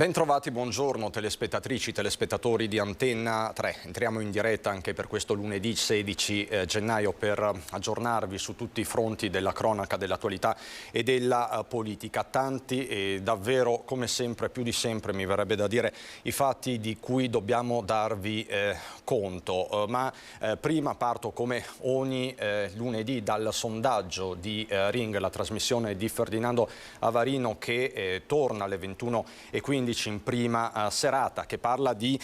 Bentrovati, buongiorno telespettatrici, telespettatori di Antenna 3. Entriamo in diretta anche per questo lunedì 16 gennaio per aggiornarvi su tutti i fronti della cronaca, dell'attualità e della politica. Tanti e davvero, come sempre, più di sempre, mi verrebbe da dire, i fatti di cui dobbiamo darvi conto. Prima parto come ogni lunedì dal sondaggio di Ring, la trasmissione di Ferdinando Avarino che torna alle 21:15 in prima serata, che parla di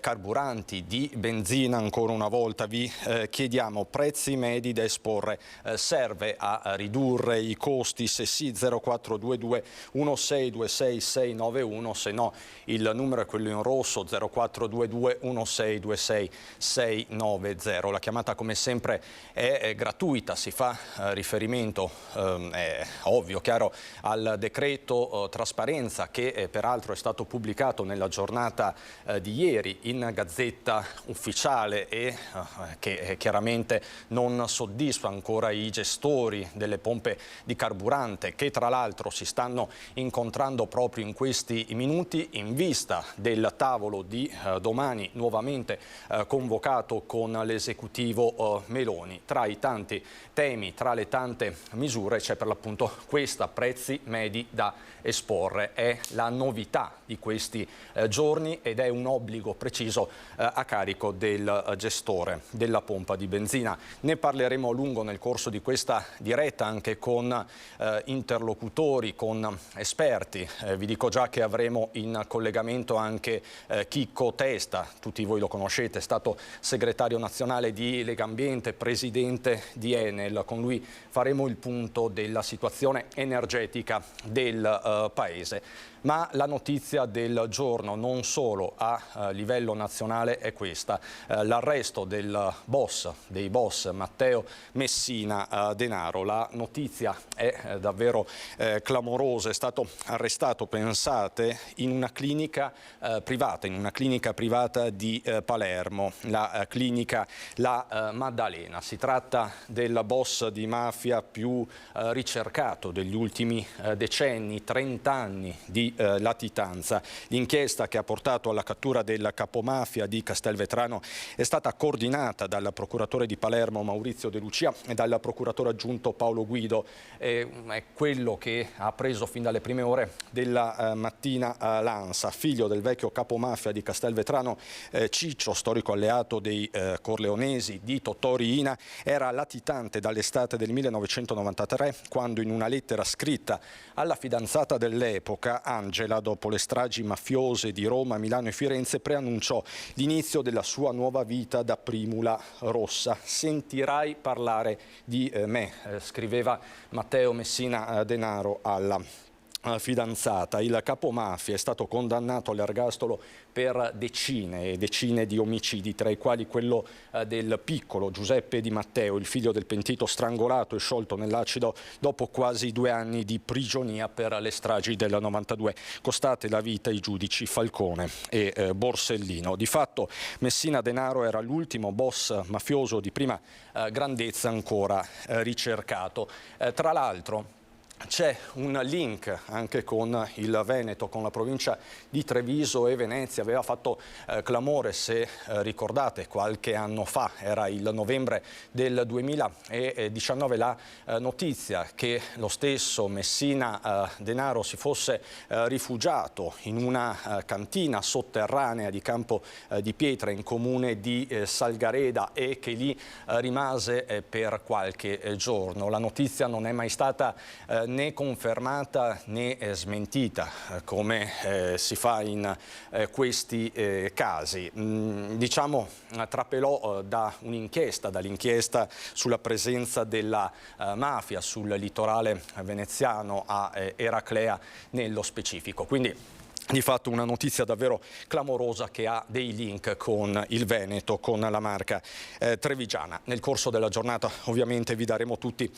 carburanti, di benzina. Ancora una volta vi chiediamo prezzi medi da esporre, serve a ridurre i costi? Se sì, 0422 1626 691, se no il numero è quello in rosso, 0422 1626 690. La chiamata come sempre è gratuita, si fa riferimento, è ovvio, chiaro, al decreto trasparenza che peraltro è stato pubblicato nella giornata di ieri in Gazzetta Ufficiale e che chiaramente non soddisfa ancora i gestori delle pompe di carburante, che tra l'altro si stanno incontrando proprio in questi minuti in vista del tavolo di domani nuovamente convocato con l'esecutivo Meloni. Tra i tanti temi, tra le tante misure c'è per l'appunto questa, prezzi medi da esporre. È la novità di questi giorni ed è un obbligo preciso a carico del gestore della pompa di benzina. Ne parleremo a lungo nel corso di questa diretta anche con interlocutori, con esperti. Vi dico già che avremo in collegamento anche Chicco Testa, tutti voi lo conoscete, è stato segretario nazionale di Legambiente, presidente di Enel. Con lui faremo il punto della situazione energetica del Paese. Ma la notizia del giorno, non solo a livello nazionale, è questa: l'arresto dei boss Matteo Messina Denaro. La notizia è davvero clamorosa. È stato arrestato, pensate, in una clinica privata di Palermo, la clinica La Maddalena. Si tratta del boss di mafia più ricercato degli ultimi decenni, 30 anni di latitanza. L'inchiesta che ha portato alla cattura del capomafia di Castelvetrano è stata coordinata dal procuratore di Palermo Maurizio De Lucia e dal procuratore aggiunto Paolo Guido. È quello che ha preso fin dalle prime ore della mattina l'ANSA. Figlio del vecchio capomafia di Castelvetrano, Ciccio, storico alleato dei corleonesi di Totò Riina, era latitante dall'estate del 1993, quando in una lettera scritta alla fidanzata dell'epoca, Angela, dopo le stragi mafiose di Roma, Milano e Firenze, preannunciò l'inizio della sua nuova vita da primula rossa. Sentirai parlare di me, scriveva Matteo Messina Denaro alla fidanzata. Il capomafia è stato condannato all'ergastolo per decine e decine di omicidi, tra i quali quello del piccolo Giuseppe Di Matteo, il figlio del pentito, strangolato e sciolto nell'acido dopo quasi 2 anni di prigionia per le stragi del 92, costate la vita ai giudici Falcone e Borsellino. Di fatto Messina Denaro era l'ultimo boss mafioso di prima grandezza ancora ricercato. Tra l'altro c'è un link anche con il Veneto, con la provincia di Treviso e Venezia. Aveva fatto clamore, se ricordate, qualche anno fa, era il novembre del 2019, la notizia che lo stesso Messina Denaro si fosse rifugiato in una cantina sotterranea di Campo di Pietra in comune di Salgareda e che lì rimase per qualche giorno. La notizia non è mai stata né confermata né smentita, come si fa in questi casi. Diciamo, trapelò dall'inchiesta sulla presenza della mafia sul litorale veneziano a Eraclea nello specifico. Quindi di fatto una notizia davvero clamorosa che ha dei link con il Veneto, con la Marca trevigiana. Nel corso della giornata ovviamente vi daremo tutti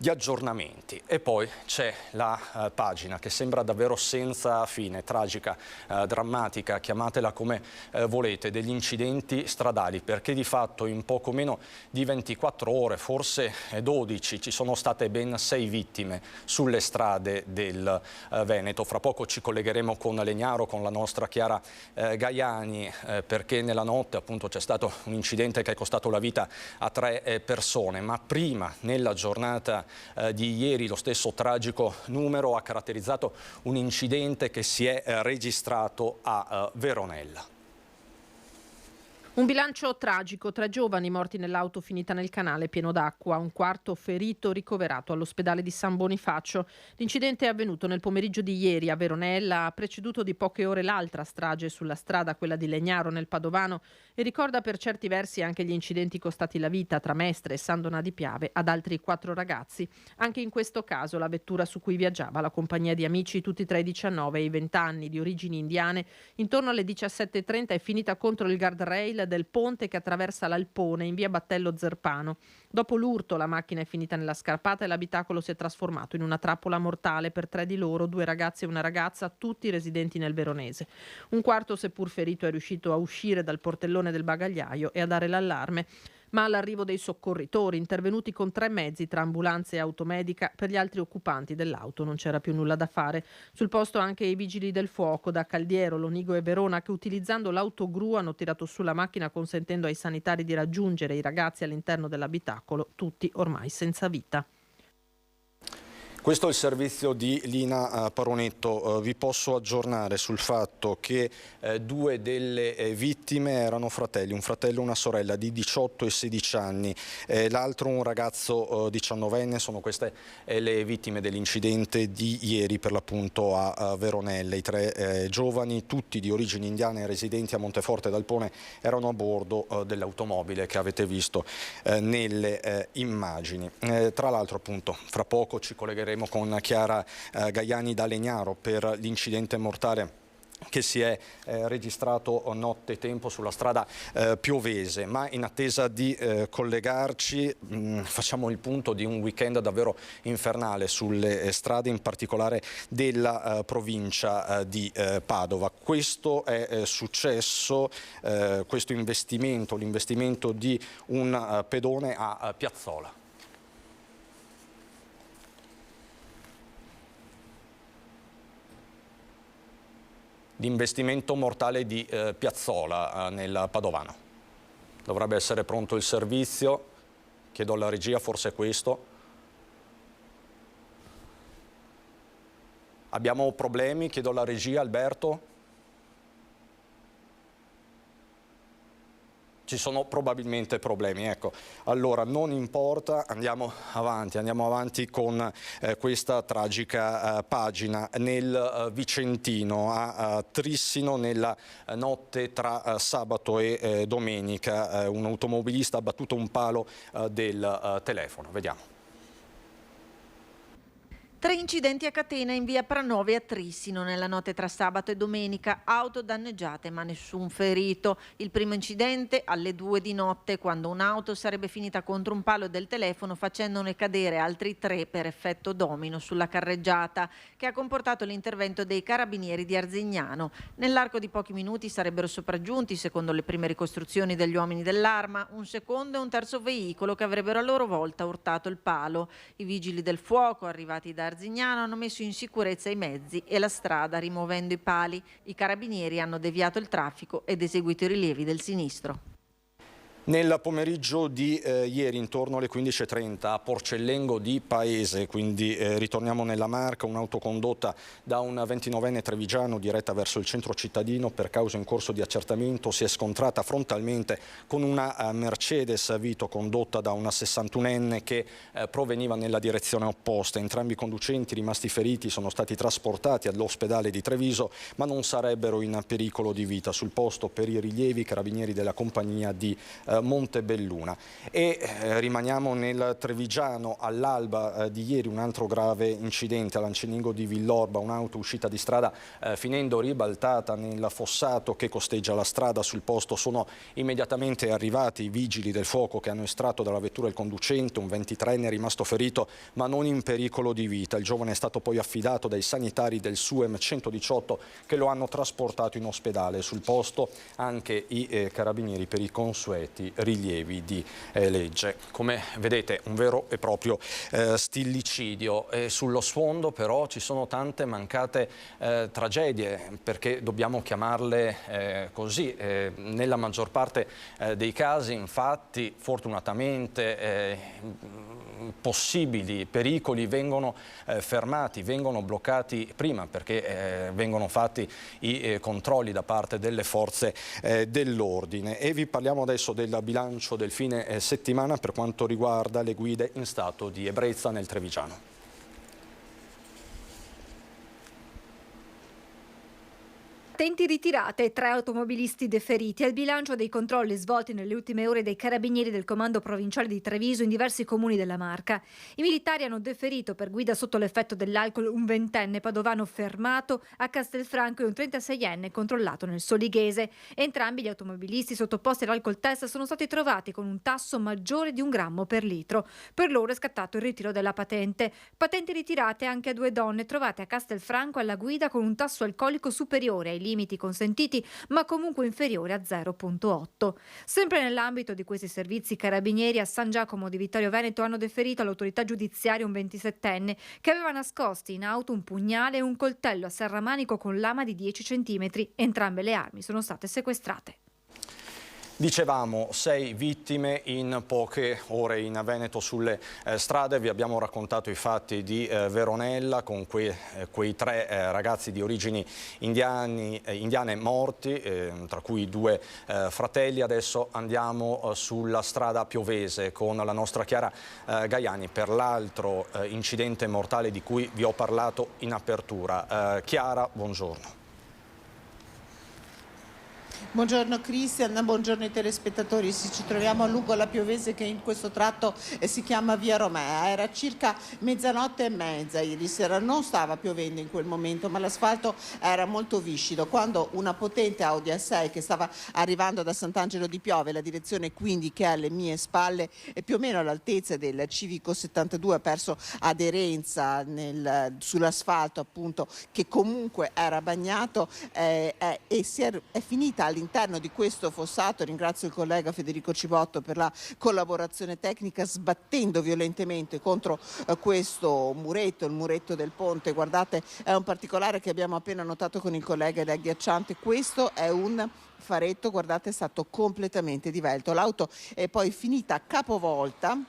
di aggiornamenti. E poi c'è la pagina che sembra davvero senza fine, tragica, drammatica, chiamatela come volete, degli incidenti stradali, perché di fatto in poco meno di 24 ore, forse 12, ci sono state ben 6 vittime sulle strade del Veneto. Fra poco ci collegheremo con Legnaro, con la nostra Chiara Gaiani, perché nella notte appunto c'è stato un incidente che è costato la vita a 3 persone, ma prima, nella giornata di ieri, lo stesso tragico numero ha caratterizzato un incidente che si è registrato a Veronella. Un bilancio tragico, 3 giovani morti nell'auto finita nel canale pieno d'acqua, un quarto ferito ricoverato all'ospedale di San Bonifacio. L'incidente è avvenuto nel pomeriggio di ieri a Veronella, ha preceduto di poche ore l'altra strage sulla strada, quella di Legnaro nel Padovano, e ricorda per certi versi anche gli incidenti costati la vita tra Mestre e San Donà di Piave ad altri 4 ragazzi. Anche in questo caso la vettura su cui viaggiava la compagnia di amici, tutti tra i 19 e i 20 anni, di origini indiane, intorno alle 17:30 è finita contro il guardrail del ponte che attraversa l'Alpone in via Battello Zerpano. Dopo l'urto la macchina è finita nella scarpata e l'abitacolo si è trasformato in una trappola mortale per 3 di loro, 2 ragazzi e una ragazza, tutti residenti nel Veronese. Un quarto, seppur ferito, è riuscito a uscire dal portellone del bagagliaio e a dare l'allarme. Ma all'arrivo dei soccorritori, intervenuti con 3 mezzi tra ambulanze e automedica, per gli altri occupanti dell'auto non c'era più nulla da fare. Sul posto anche i vigili del fuoco da Caldiero, Lonigo e Verona, che utilizzando l'autogru hanno tirato su la macchina consentendo ai sanitari di raggiungere i ragazzi all'interno dell'abitacolo, tutti ormai senza vita. Questo è il servizio di Lina Paronetto. Vi posso aggiornare sul fatto che 2 delle vittime erano fratelli, un fratello e una sorella di 18 e 16 anni, l'altro un ragazzo 19enne. Sono queste le vittime dell'incidente di ieri per l'appunto a Veronella. I 3 giovani, tutti di origini indiane, residenti a Monteforte d'Alpone, erano a bordo dell'automobile che avete visto nelle immagini. Tra l'altro appunto fra poco ci collegheremo con Chiara Gaiani da Legnaro per l'incidente mortale che si è registrato nottetempo sulla strada piovese, ma in attesa di collegarci facciamo il punto di un weekend davvero infernale sulle strade, in particolare della provincia di Padova. Questo è successo, questo investimento, l'investimento di un pedone a Piazzola. L'investimento mortale di Piazzola nel Padovano. Dovrebbe essere pronto il servizio, chiedo alla regia, forse è questo. Abbiamo problemi, chiedo alla regia, Alberto. Ci sono probabilmente problemi, ecco. Allora non importa, andiamo avanti con questa tragica pagina nel Vicentino, a Trissino, nella notte tra sabato e domenica. Un automobilista ha battuto un palo del telefono, vediamo. 3 incidenti a catena in via Pranove a Trissino nella notte tra sabato e domenica, auto danneggiate ma nessun ferito. Il primo incidente alle 2 di notte, quando un'auto sarebbe finita contro un palo del telefono facendone cadere altri 3 per effetto domino sulla carreggiata, che ha comportato l'intervento dei carabinieri di Arzignano. Nell'arco di pochi minuti sarebbero sopraggiunti, secondo le prime ricostruzioni degli uomini dell'Arma, un secondo e un terzo veicolo che avrebbero a loro volta urtato il palo. I vigili del fuoco, arrivati da Arzignano, hanno messo in sicurezza i mezzi e la strada rimuovendo i pali. I carabinieri hanno deviato il traffico ed eseguito i rilievi del sinistro. Nel pomeriggio di ieri, intorno alle 15:30, a Porcellengo di Paese, quindi ritorniamo nella Marca, un'auto condotta da un 29enne trevigiano diretta verso il centro cittadino per causa in corso di accertamento si è scontrata frontalmente con una Mercedes Vito condotta da una 61enne che proveniva nella direzione opposta. Entrambi i conducenti rimasti feriti sono stati trasportati all'ospedale di Treviso, ma non sarebbero in pericolo di vita. Sul posto per i rilievi carabinieri della compagnia di Montebelluna. E rimaniamo nel Trevigiano. All'alba di ieri un altro grave incidente a Lanciningo di Villorba, un'auto uscita di strada finendo ribaltata nel fossato che costeggia la strada. Sul posto sono immediatamente arrivati i vigili del fuoco che hanno estratto dalla vettura il conducente, un 23enne rimasto ferito ma non in pericolo di vita. Il giovane è stato poi affidato dai sanitari del SUEM 118 che lo hanno trasportato in ospedale. Sul posto anche i carabinieri per i consueti rilievi di legge. Come vedete, un vero e proprio stillicidio. E sullo sfondo però ci sono tante mancate tragedie, perché dobbiamo chiamarle così. Nella maggior parte dei casi, infatti, fortunatamente possibili pericoli vengono fermati, vengono bloccati prima, perché vengono fatti i controlli da parte delle forze dell'ordine. E vi parliamo adesso del bilancio del fine settimana per quanto riguarda le guide in stato di ebbrezza nel Trevigiano. Patenti ritirate, 3 automobilisti deferiti. Al bilancio dei controlli svolti nelle ultime ore dai carabinieri del comando provinciale di Treviso in diversi comuni della Marca. I militari hanno deferito per guida sotto l'effetto dell'alcol un 20enne padovano fermato a Castelfranco e un 36enne controllato nel Solighese. Entrambi gli automobilisti sottoposti all'alcol test sono stati trovati con un tasso maggiore di 1 grammo per litro. Per loro è scattato il ritiro della patente. Patenti ritirate anche a 2 donne trovate a Castelfranco alla guida con un tasso alcolico superiore ai limiti consentiti, ma comunque inferiore a 0,8. Sempre nell'ambito di questi servizi, i carabinieri a San Giacomo di Vittorio Veneto hanno deferito all'autorità giudiziaria un 27enne che aveva nascosti in auto un pugnale e un coltello a serramanico con lama di 10 centimetri. Entrambe le armi sono state sequestrate. Dicevamo 6 vittime in poche ore in Veneto sulle strade. Vi abbiamo raccontato i fatti di Veronella con quei 3 ragazzi di origini indiane morti, tra cui 2 fratelli. Adesso andiamo sulla strada piovese con la nostra Chiara Gaiani per l'altro incidente mortale di cui vi ho parlato in apertura. Chiara, buongiorno. Buongiorno Cristian, buongiorno ai telespettatori. Ci troviamo lungo la Piovese che in questo tratto si chiama Via Romea. Era circa 00:30 ieri sera, non stava piovendo in quel momento ma l'asfalto era molto viscido quando una potente Audi A6 che stava arrivando da Sant'Angelo di Piove, la direzione quindi che è alle mie spalle e più o meno all'altezza del Civico 72, ha perso aderenza sull'asfalto appunto che comunque era bagnato e è finita all'interno di questo fossato. Ringrazio il collega Federico Cibotto per la collaborazione tecnica, sbattendo violentemente contro questo muretto, il muretto del ponte. Guardate, è un particolare che abbiamo appena notato con il collega ed è agghiacciante. Questo è un faretto, guardate, è stato completamente divelto. L'auto è poi finita capovolta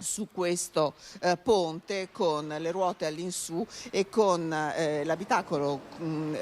su questo ponte con le ruote all'insù e con l'abitacolo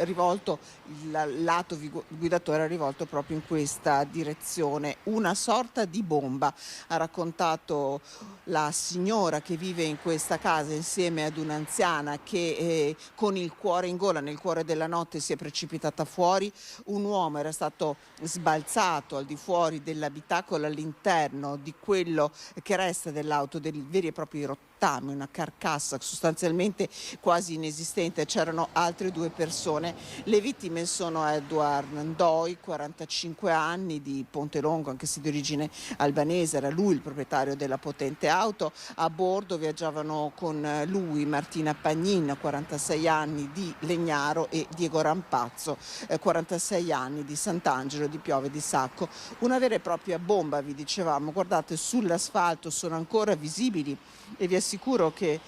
rivolto, il lato guidatore rivolto proprio in questa direzione. Una sorta di bomba, ha raccontato la signora che vive in questa casa insieme ad un'anziana che con il cuore in gola nel cuore della notte si è precipitata fuori. Un uomo era stato sbalzato al di fuori dell'abitacolo all'interno di quello che resta dell'auto, dei veri e propri rottami, una carcassa sostanzialmente quasi inesistente. C'erano altre 2 persone. Le vittime sono Edward Ndoi, 45 anni, di Pontelongo, anche se di origine albanese, era lui il proprietario della potente auto. A bordo viaggiavano con lui Martina Pagnin, 46 anni, di Legnaro, e Diego Rampazzo, 46 anni, di Sant'Angelo di Piove di Sacco. Una vera e propria bomba, vi dicevamo. Guardate, sull'asfalto sono ancora visibili e vi assicuro che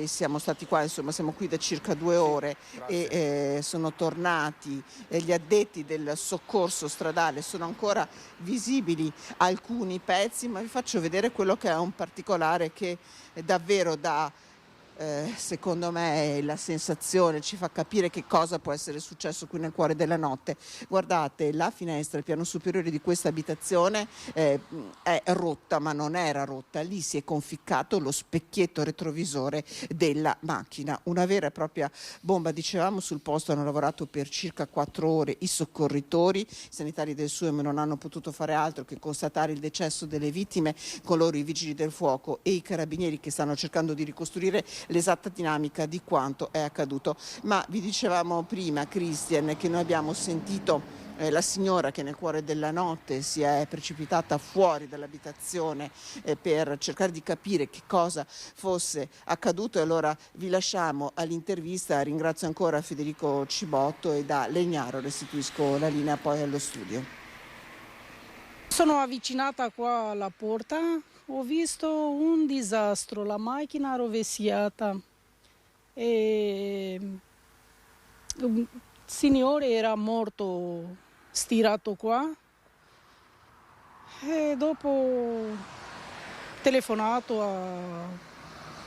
siamo stati qua, insomma siamo qui da circa 2 ore. Grazie. E sono tornati gli addetti del soccorso stradale, sono ancora visibili alcuni pezzi, ma vi faccio vedere quello che è un particolare che davvero dà secondo me la sensazione ci fa capire che cosa può essere successo qui nel cuore della notte. Guardate, la finestra, il piano superiore di questa abitazione è rotta, ma non era rotta, lì si è conficcato lo specchietto retrovisore della macchina, una vera e propria bomba. Dicevamo, sul posto hanno lavorato per circa 4 ore i soccorritori, i sanitari del SUEM non hanno potuto fare altro che constatare il decesso delle vittime, con loro i vigili del fuoco e i carabinieri che stanno cercando di ricostruire l'esatta dinamica di quanto è accaduto. Ma vi dicevamo prima, Christian, che noi abbiamo sentito la signora che nel cuore della notte si è precipitata fuori dall'abitazione per cercare di capire che cosa fosse accaduto, e allora vi lasciamo all'intervista. Ringrazio ancora Federico Cibotto e da Legnaro restituisco la linea poi allo studio. Sono avvicinata qua alla porta, ho visto un disastro, la macchina rovesciata e il signore era morto stirato qua, e dopo ho telefonato a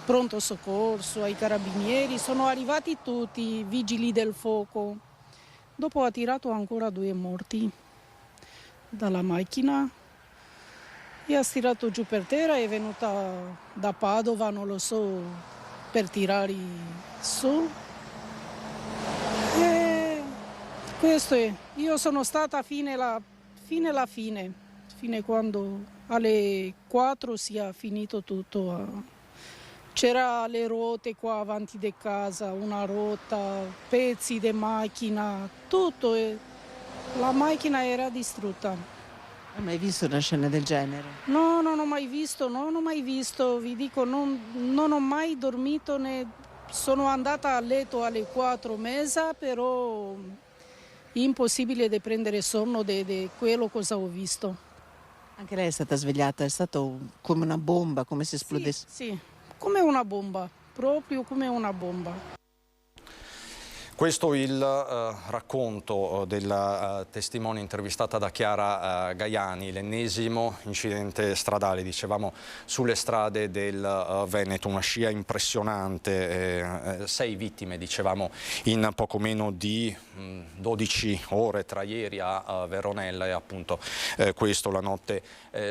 pronto soccorso, ai carabinieri, sono arrivati tutti i vigili del fuoco. Dopo ha tirato ancora 2 morti dalla macchina e ha tirato giù per terra, è venuta da Padova, non lo so, per tirare su. E questo è. Io sono stata fino alla fine, quando alle 4 sia finito tutto. C'era le ruote qua avanti di casa, una rotta, pezzi di macchina, tutto. La macchina era distrutta. Hai mai visto una scena del genere? No, non ho mai visto, vi dico, non ho mai dormito, sono andata a letto alle 4:30, però impossibile di prendere sonno di quello cosa ho visto. Anche lei è stata svegliata, è stato come una bomba, come se esplodesse? Sì, come una bomba, proprio come una bomba. Questo è il racconto della testimone intervistata da Chiara Gaiani, l'ennesimo incidente stradale, dicevamo, sulle strade del Veneto, una scia impressionante, 6 vittime, dicevamo, in poco meno di 12 ore tra ieri a Veronella e appunto questo la notte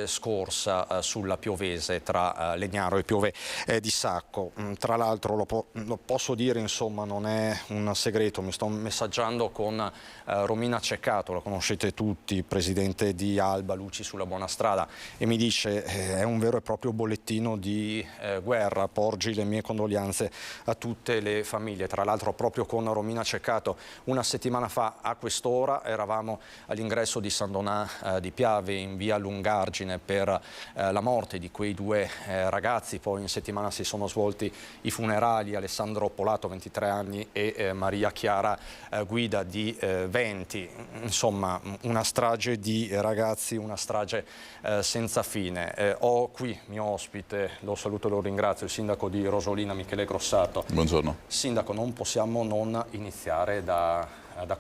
scorsa sulla Piovese tra Legnaro e Piove di Sacco. Tra l'altro lo posso dire, insomma, non è un segreto. Mi sto messaggiando con Romina Ceccato, la conoscete tutti, presidente di Alba Luci sulla Buona Strada, e mi dice è un vero e proprio bollettino di guerra. Porgi le mie condoglianze a tutte le famiglie. Tra l'altro proprio con Romina Ceccato una settimana fa a quest'ora eravamo all'ingresso di San Donà di Piave in via Lungargine per la morte di quei 2 ragazzi. Poi in settimana si sono svolti i funerali, Alessandro Polato 23 anni e Maria Chiara Guida di 20, insomma una strage di ragazzi, una strage senza fine. Ho qui mio ospite, lo saluto e lo ringrazio, il sindaco di Rosolina, Michele Grossato. Buongiorno. Sindaco, non possiamo non iniziare da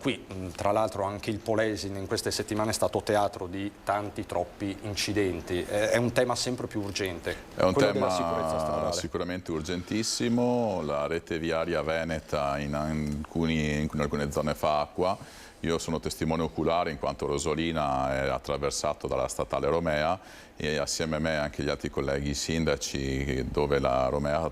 qui. Tra l'altro anche il Polesine in queste settimane è stato teatro di tanti, troppi incidenti. È un tema sempre più urgente. È un tema tema della sicurezza stradale. Sicuramente urgentissimo. La rete viaria veneta in alcune zone fa acqua. Io sono testimone oculare in quanto Rosolina è attraversato dalla statale Romea e assieme a me anche gli altri colleghi sindaci dove la Romea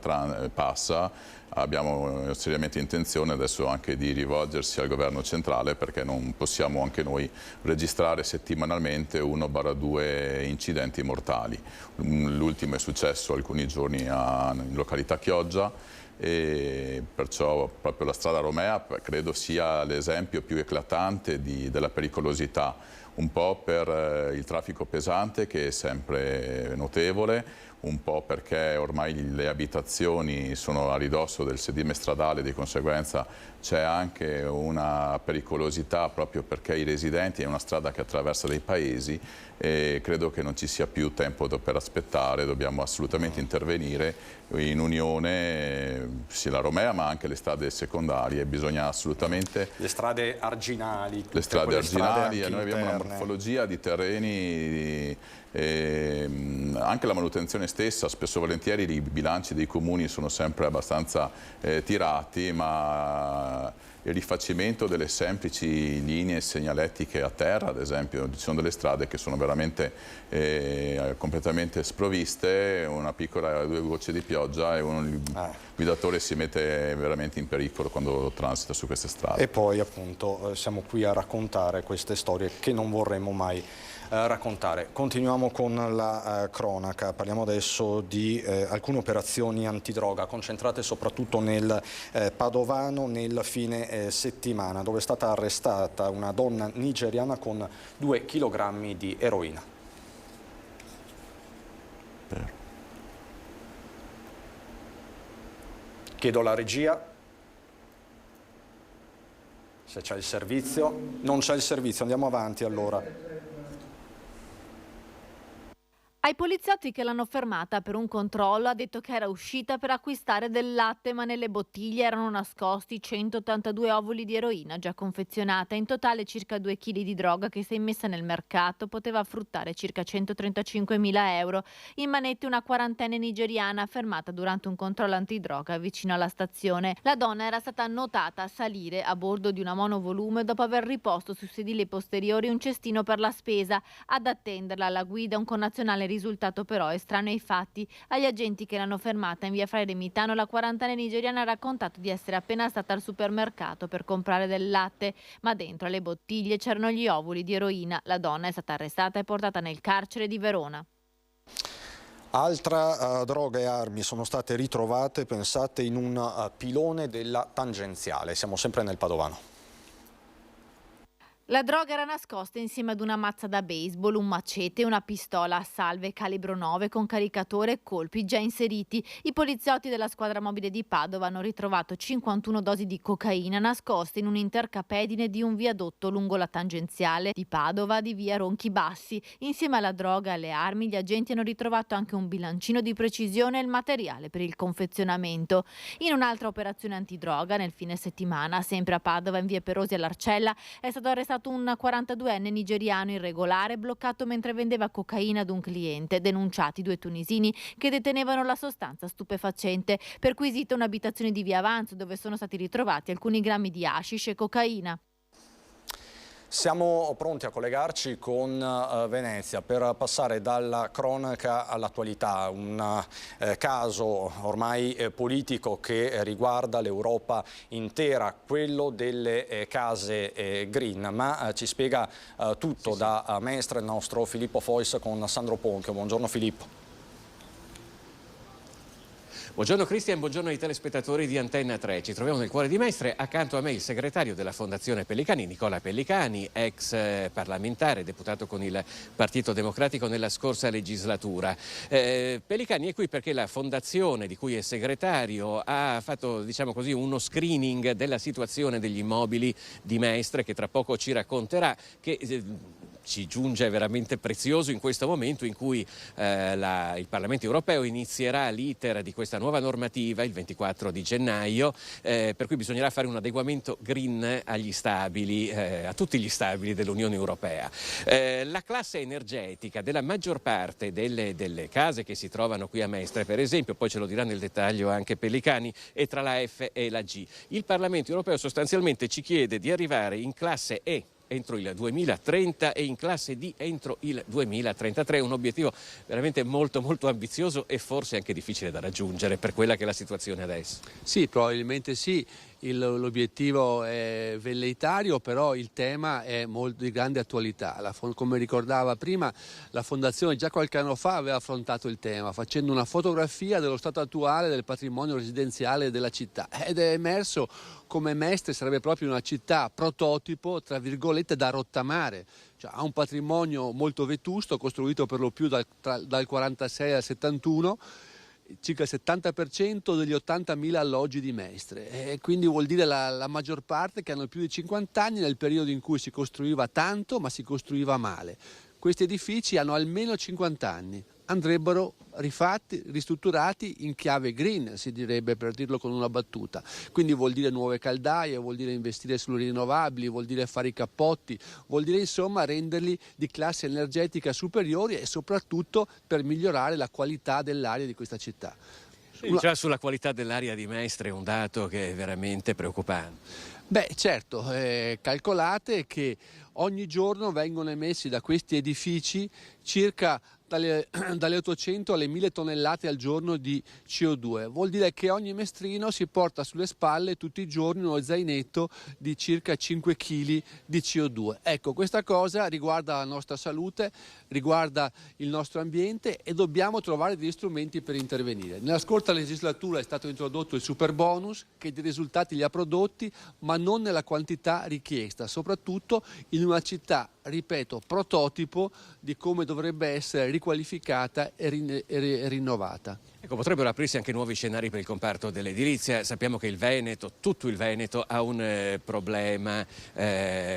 passa. Abbiamo seriamente intenzione adesso anche di rivolgersi al governo centrale, perché non possiamo anche noi registrare settimanalmente 1-2 incidenti mortali. L'ultimo è successo alcuni giorni in località Chioggia, e perciò proprio la strada Romea credo sia l'esempio più eclatante della pericolosità, un po' per il traffico pesante che è sempre notevole, un po' perché ormai le abitazioni sono a ridosso del sedime stradale, di conseguenza c'è anche una pericolosità proprio perché i residenti è una strada che attraversa dei paesi e credo che non ci sia più tempo per aspettare, dobbiamo assolutamente intervenire in unione, sia la Romea ma anche le strade secondarie, bisogna assolutamente... Le strade arginali. Le strade arginali, noi abbiamo una morfologia di terreni, anche la manutenzione stessa, spesso e volentieri i bilanci dei comuni sono sempre abbastanza tirati, ma il rifacimento delle semplici linee segnaletiche a terra, ad esempio, ci sono delle strade che sono veramente completamente sprovviste, due gocce di pioggia e il guidatore si mette veramente in pericolo quando transita su queste strade. E poi appunto siamo qui a raccontare queste storie che non vorremmo mai raccontare. Continuiamo con la cronaca, parliamo adesso di alcune operazioni antidroga concentrate soprattutto nel Padovano nel fine settimana, dove è stata arrestata una donna nigeriana con 2 chilogrammi di eroina. Chiedo alla regia se c'è il servizio. Non c'è il servizio, andiamo avanti allora. Ai poliziotti che l'hanno fermata per un controllo ha detto che era uscita per acquistare del latte, ma nelle bottiglie erano nascosti 182 ovuli di eroina già confezionata. In totale circa 2 kg di droga che, se immessa nel mercato, poteva fruttare circa 135.000 euro. In manette una quarantenne nigeriana fermata durante un controllo antidroga vicino alla stazione. La donna era stata notata salire a bordo di una monovolume dopo aver riposto sui sedili posteriori un cestino per la spesa. Ad attenderla alla guida un connazionale risultato però estraneo ai fatti. Agli agenti che l'hanno fermata in via Fraire Mitano, la quarantenne nigeriana ha raccontato di essere appena stata al supermercato per comprare del latte, ma dentro alle bottiglie c'erano gli ovuli di eroina. La donna è stata arrestata e portata nel carcere di Verona. Altra droga e armi sono state ritrovate, pensate, in un pilone della tangenziale. Siamo sempre nel Padovano. La droga era nascosta insieme ad una mazza da baseball, un macete e una pistola a salve calibro 9 con caricatore e colpi già inseriti. I poliziotti della squadra mobile di Padova hanno ritrovato 51 dosi di cocaina nascoste in un'intercapedine di un viadotto lungo la tangenziale di Padova di via Ronchi Bassi. Insieme alla droga e alle armi, gli agenti hanno ritrovato anche un bilancino di precisione e il materiale per il confezionamento. In un'altra operazione antidroga, nel fine settimana, sempre a Padova in via Perosi all'Arcella, è stato arrestato un 42enne nigeriano irregolare bloccato mentre vendeva cocaina ad un cliente. Denunciati 2 tunisini che detenevano la sostanza stupefacente. Perquisita un'abitazione di via Avanzo dove sono stati ritrovati alcuni grammi di hashish e cocaina. Siamo pronti a collegarci con Venezia per passare dalla cronaca all'attualità, un caso ormai politico che riguarda l'Europa intera, quello delle case green, ma ci spiega tutto da Mestre il nostro Filippo Fois con Sandro Ponchio. Buongiorno Filippo. Buongiorno Cristian, buongiorno ai telespettatori di Antenna 3. Ci troviamo nel cuore di Mestre, accanto a me il segretario della Fondazione Pellicani, Nicola Pellicani, ex parlamentare, deputato con il Partito Democratico nella scorsa legislatura. Pellicani è qui perché la Fondazione di cui è segretario ha fatto, diciamo così, uno screening della situazione degli immobili di Mestre che tra poco ci racconterà, che ci giunge veramente prezioso in questo momento in cui il Parlamento europeo inizierà l'iter di questa nuova normativa il 24 di gennaio, per cui bisognerà fare un adeguamento green agli stabili, a tutti gli stabili dell'Unione Europea. La classe energetica della maggior parte delle case che si trovano qui a Mestre, per esempio, poi ce lo dirà nel dettaglio anche Pellicani, è tra la F e la G. Il Parlamento europeo sostanzialmente ci chiede di arrivare in classe E entro il 2030 e in classe D entro il 2033, un obiettivo veramente molto molto ambizioso e forse anche difficile da raggiungere per quella che è la situazione adesso. Sì, probabilmente sì. L'obiettivo è velleitario, però il tema è molto di grande attualità. Come ricordava prima, la Fondazione già qualche anno fa aveva affrontato il tema facendo una fotografia dello stato attuale del patrimonio residenziale della città ed è emerso come Mestre sarebbe proprio una città prototipo, tra virgolette, da rottamare. Cioè, ha un patrimonio molto vetusto, costruito per lo più dal 46 al 71, circa il 70% degli 80.000 alloggi di Mestre, e quindi vuol dire la maggior parte che hanno più di 50 anni, nel periodo in cui si costruiva tanto ma si costruiva male. Questi edifici hanno almeno 50 anni, andrebbero rifatti, ristrutturati in chiave green, si direbbe, per dirlo con una battuta. Quindi vuol dire nuove caldaie, vuol dire investire sulle rinnovabili, vuol dire fare i cappotti, vuol dire insomma renderli di classe energetica superiore e soprattutto per migliorare la qualità dell'aria di questa città. Già sulla qualità dell'aria di Mestre è un dato che è veramente preoccupante. Beh, certo, calcolate che ogni giorno vengono emessi da questi edifici circa dalle 800 alle 1000 tonnellate al giorno di CO2. Vuol dire che ogni mestrino si porta sulle spalle tutti i giorni uno zainetto di circa 5 kg di CO2. Ecco, questa cosa riguarda la nostra salute, riguarda il nostro ambiente e dobbiamo trovare degli strumenti per intervenire. Nella scorsa legislatura è stato introdotto il superbonus che dei risultati li ha prodotti, ma non nella quantità richiesta, soprattutto in una città, ripeto, prototipo di come dovrebbe essere riqualificata e rinnovata. Ecco, potrebbero aprirsi anche nuovi scenari per il comparto dell'edilizia. Sappiamo che il Veneto, tutto il Veneto, ha un problema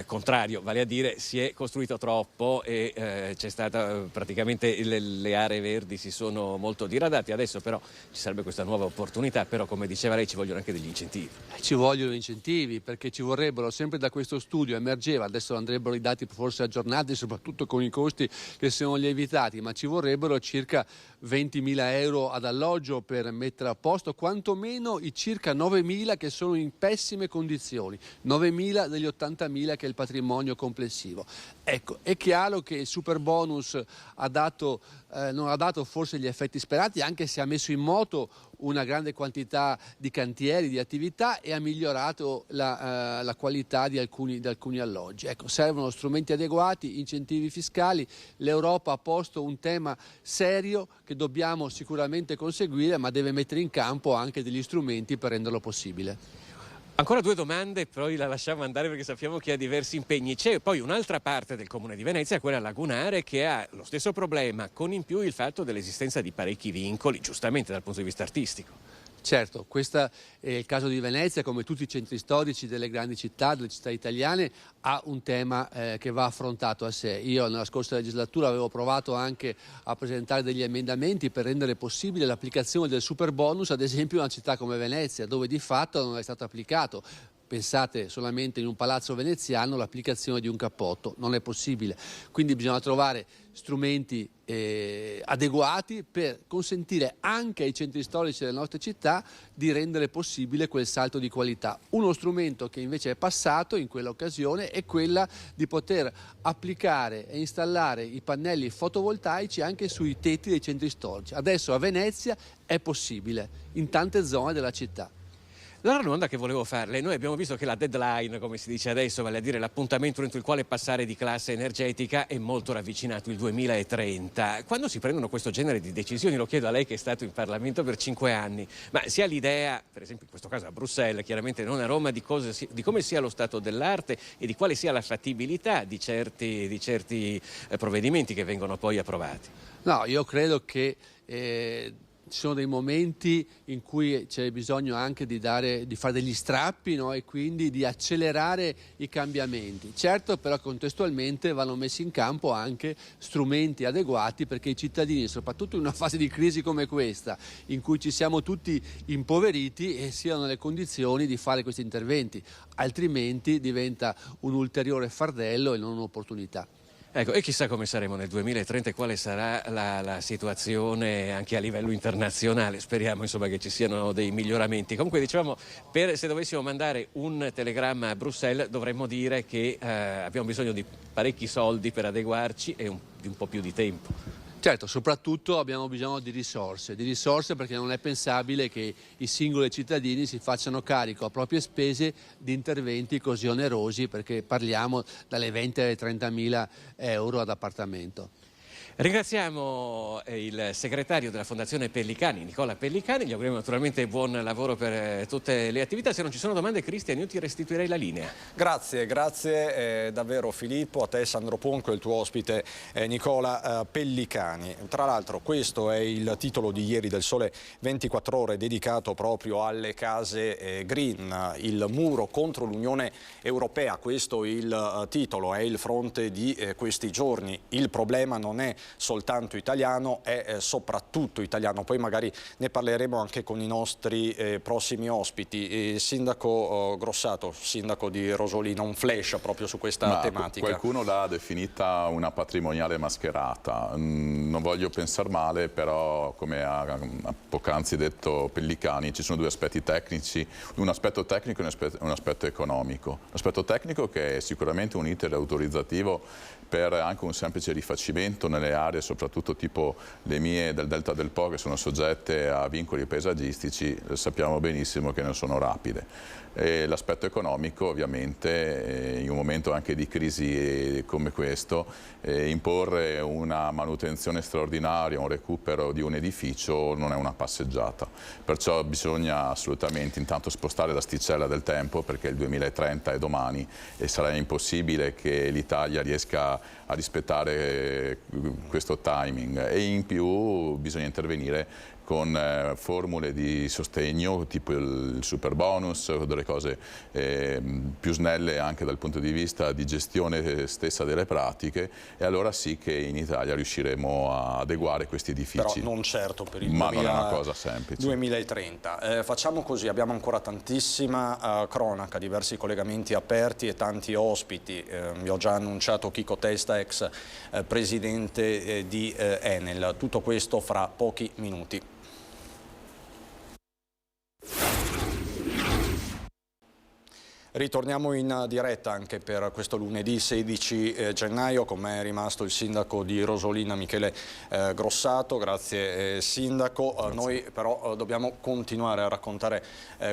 contrario, vale a dire si è costruito troppo e c'è stata praticamente le aree verdi si sono molto diradate. Adesso però ci sarebbe questa nuova opportunità, però come diceva lei ci vogliono anche degli incentivi. Ci vogliono incentivi perché ci vorrebbero, sempre da questo studio emergeva, adesso andrebbero i dati forse aggiornati, soprattutto con i costi che sono lievitati, ma ci vorrebbero circa 20.000 euro ad alloggio per mettere a posto quantomeno i circa 9.000 che sono in pessime condizioni, 9.000 degli 80.000 che è il patrimonio complessivo. Ecco, è chiaro che il superbonus non ha dato forse gli effetti sperati, anche se ha messo in moto una grande quantità di cantieri, di attività e ha migliorato la qualità di alcuni alloggi. Ecco, servono strumenti adeguati, incentivi fiscali, l'Europa ha posto un tema serio che dobbiamo sicuramente conseguire, ma deve mettere in campo anche degli strumenti per renderlo possibile. Ancora due domande, poi la lasciamo andare perché sappiamo che ha diversi impegni. C'è poi un'altra parte del Comune di Venezia, quella lagunare, che ha lo stesso problema, con in più il fatto dell'esistenza di parecchi vincoli, giustamente dal punto di vista artistico. Certo, questo è il caso di Venezia, come tutti i centri storici delle grandi città, delle città italiane, ha un tema che va affrontato a sé. Io nella scorsa legislatura avevo provato anche a presentare degli emendamenti per rendere possibile l'applicazione del superbonus, ad esempio in una città come Venezia, dove di fatto non è stato applicato. Pensate solamente in un palazzo veneziano l'applicazione di un cappotto, non è possibile. Quindi bisogna trovare strumenti adeguati per consentire anche ai centri storici delle nostre città di rendere possibile quel salto di qualità. Uno strumento che invece è passato in quell'occasione è quella di poter applicare e installare i pannelli fotovoltaici anche sui tetti dei centri storici. Adesso a Venezia è possibile in tante zone della città. La domanda che volevo farle, noi abbiamo visto che la deadline, come si dice adesso, vale a dire l'appuntamento entro il quale passare di classe energetica, è molto ravvicinato, il 2030. Quando si prendono questo genere di decisioni, lo chiedo a lei che è stato in Parlamento per 5 anni, ma si ha l'idea, per esempio in questo caso a Bruxelles, chiaramente non a Roma, di come sia lo stato dell'arte e di quale sia la fattibilità di certi provvedimenti che vengono poi approvati? No, io credo che ci sono dei momenti in cui c'è bisogno anche di fare degli strappi, no? E quindi di accelerare i cambiamenti. Certo, però contestualmente vanno messi in campo anche strumenti adeguati perché i cittadini, soprattutto in una fase di crisi come questa, in cui ci siamo tutti impoveriti, siano nelle condizioni di fare questi interventi, altrimenti diventa un ulteriore fardello e non un'opportunità. Ecco, e chissà come saremo nel 2030 e quale sarà la situazione anche a livello internazionale. Speriamo insomma che ci siano dei miglioramenti. Comunque dicevamo, se dovessimo mandare un telegramma a Bruxelles dovremmo dire che abbiamo bisogno di parecchi soldi per adeguarci e di un po' più di tempo. Certo, soprattutto abbiamo bisogno di risorse perché non è pensabile che i singoli cittadini si facciano carico a proprie spese di interventi così onerosi, perché parliamo dalle 20 alle 30.000 euro ad appartamento. Ringraziamo il segretario della Fondazione Pellicani, Nicola Pellicani, gli auguriamo naturalmente buon lavoro per tutte le attività. Se non ci sono domande, Cristian, io ti restituirei la linea. Grazie davvero Filippo, a te Sandro Ponco e il tuo ospite Nicola Pellicani. Tra l'altro questo è il titolo di ieri del Sole 24 Ore dedicato proprio alle case green, il muro contro l'Unione Europea, questo il titolo, è il fronte di questi giorni. Il problema non è soltanto italiano, è soprattutto italiano. Poi magari ne parleremo anche con i nostri prossimi ospiti. Sindaco Grossato, sindaco di Rosolina, un flash proprio su questa tematica. Qualcuno l'ha definita una patrimoniale mascherata. Non voglio pensare male, però come ha poc'anzi detto Pellicani, ci sono due aspetti tecnici, un aspetto tecnico e un aspetto economico. L'aspetto tecnico che è sicuramente un iter autorizzativo per anche un semplice rifacimento nelle aree, soprattutto tipo le mie del Delta del Po, che sono soggette a vincoli paesaggistici, sappiamo benissimo che non sono rapide. L'aspetto economico, ovviamente, in un momento anche di crisi come questo, imporre una manutenzione straordinaria, un recupero di un edificio non è una passeggiata. Perciò bisogna assolutamente intanto spostare l'asticella del tempo, perché il 2030 è domani e sarà impossibile che l'Italia riesca a rispettare questo timing, e in più bisogna intervenire con formule di sostegno tipo il super bonus, delle cose più snelle anche dal punto di vista di gestione stessa delle pratiche, e allora sì che in Italia riusciremo a adeguare questi edifici. Però non certo per il Ma non è una cosa semplice. 2030. Facciamo così, abbiamo ancora tantissima cronaca, diversi collegamenti aperti e tanti ospiti. Vi ho già annunciato Chico Testa, ex presidente di Enel. Tutto questo fra pochi minuti. Ritorniamo in diretta anche per questo lunedì 16 gennaio, con me è rimasto il sindaco di Rosolina Michele Grossato. Grazie sindaco. Grazie. Noi però dobbiamo continuare a raccontare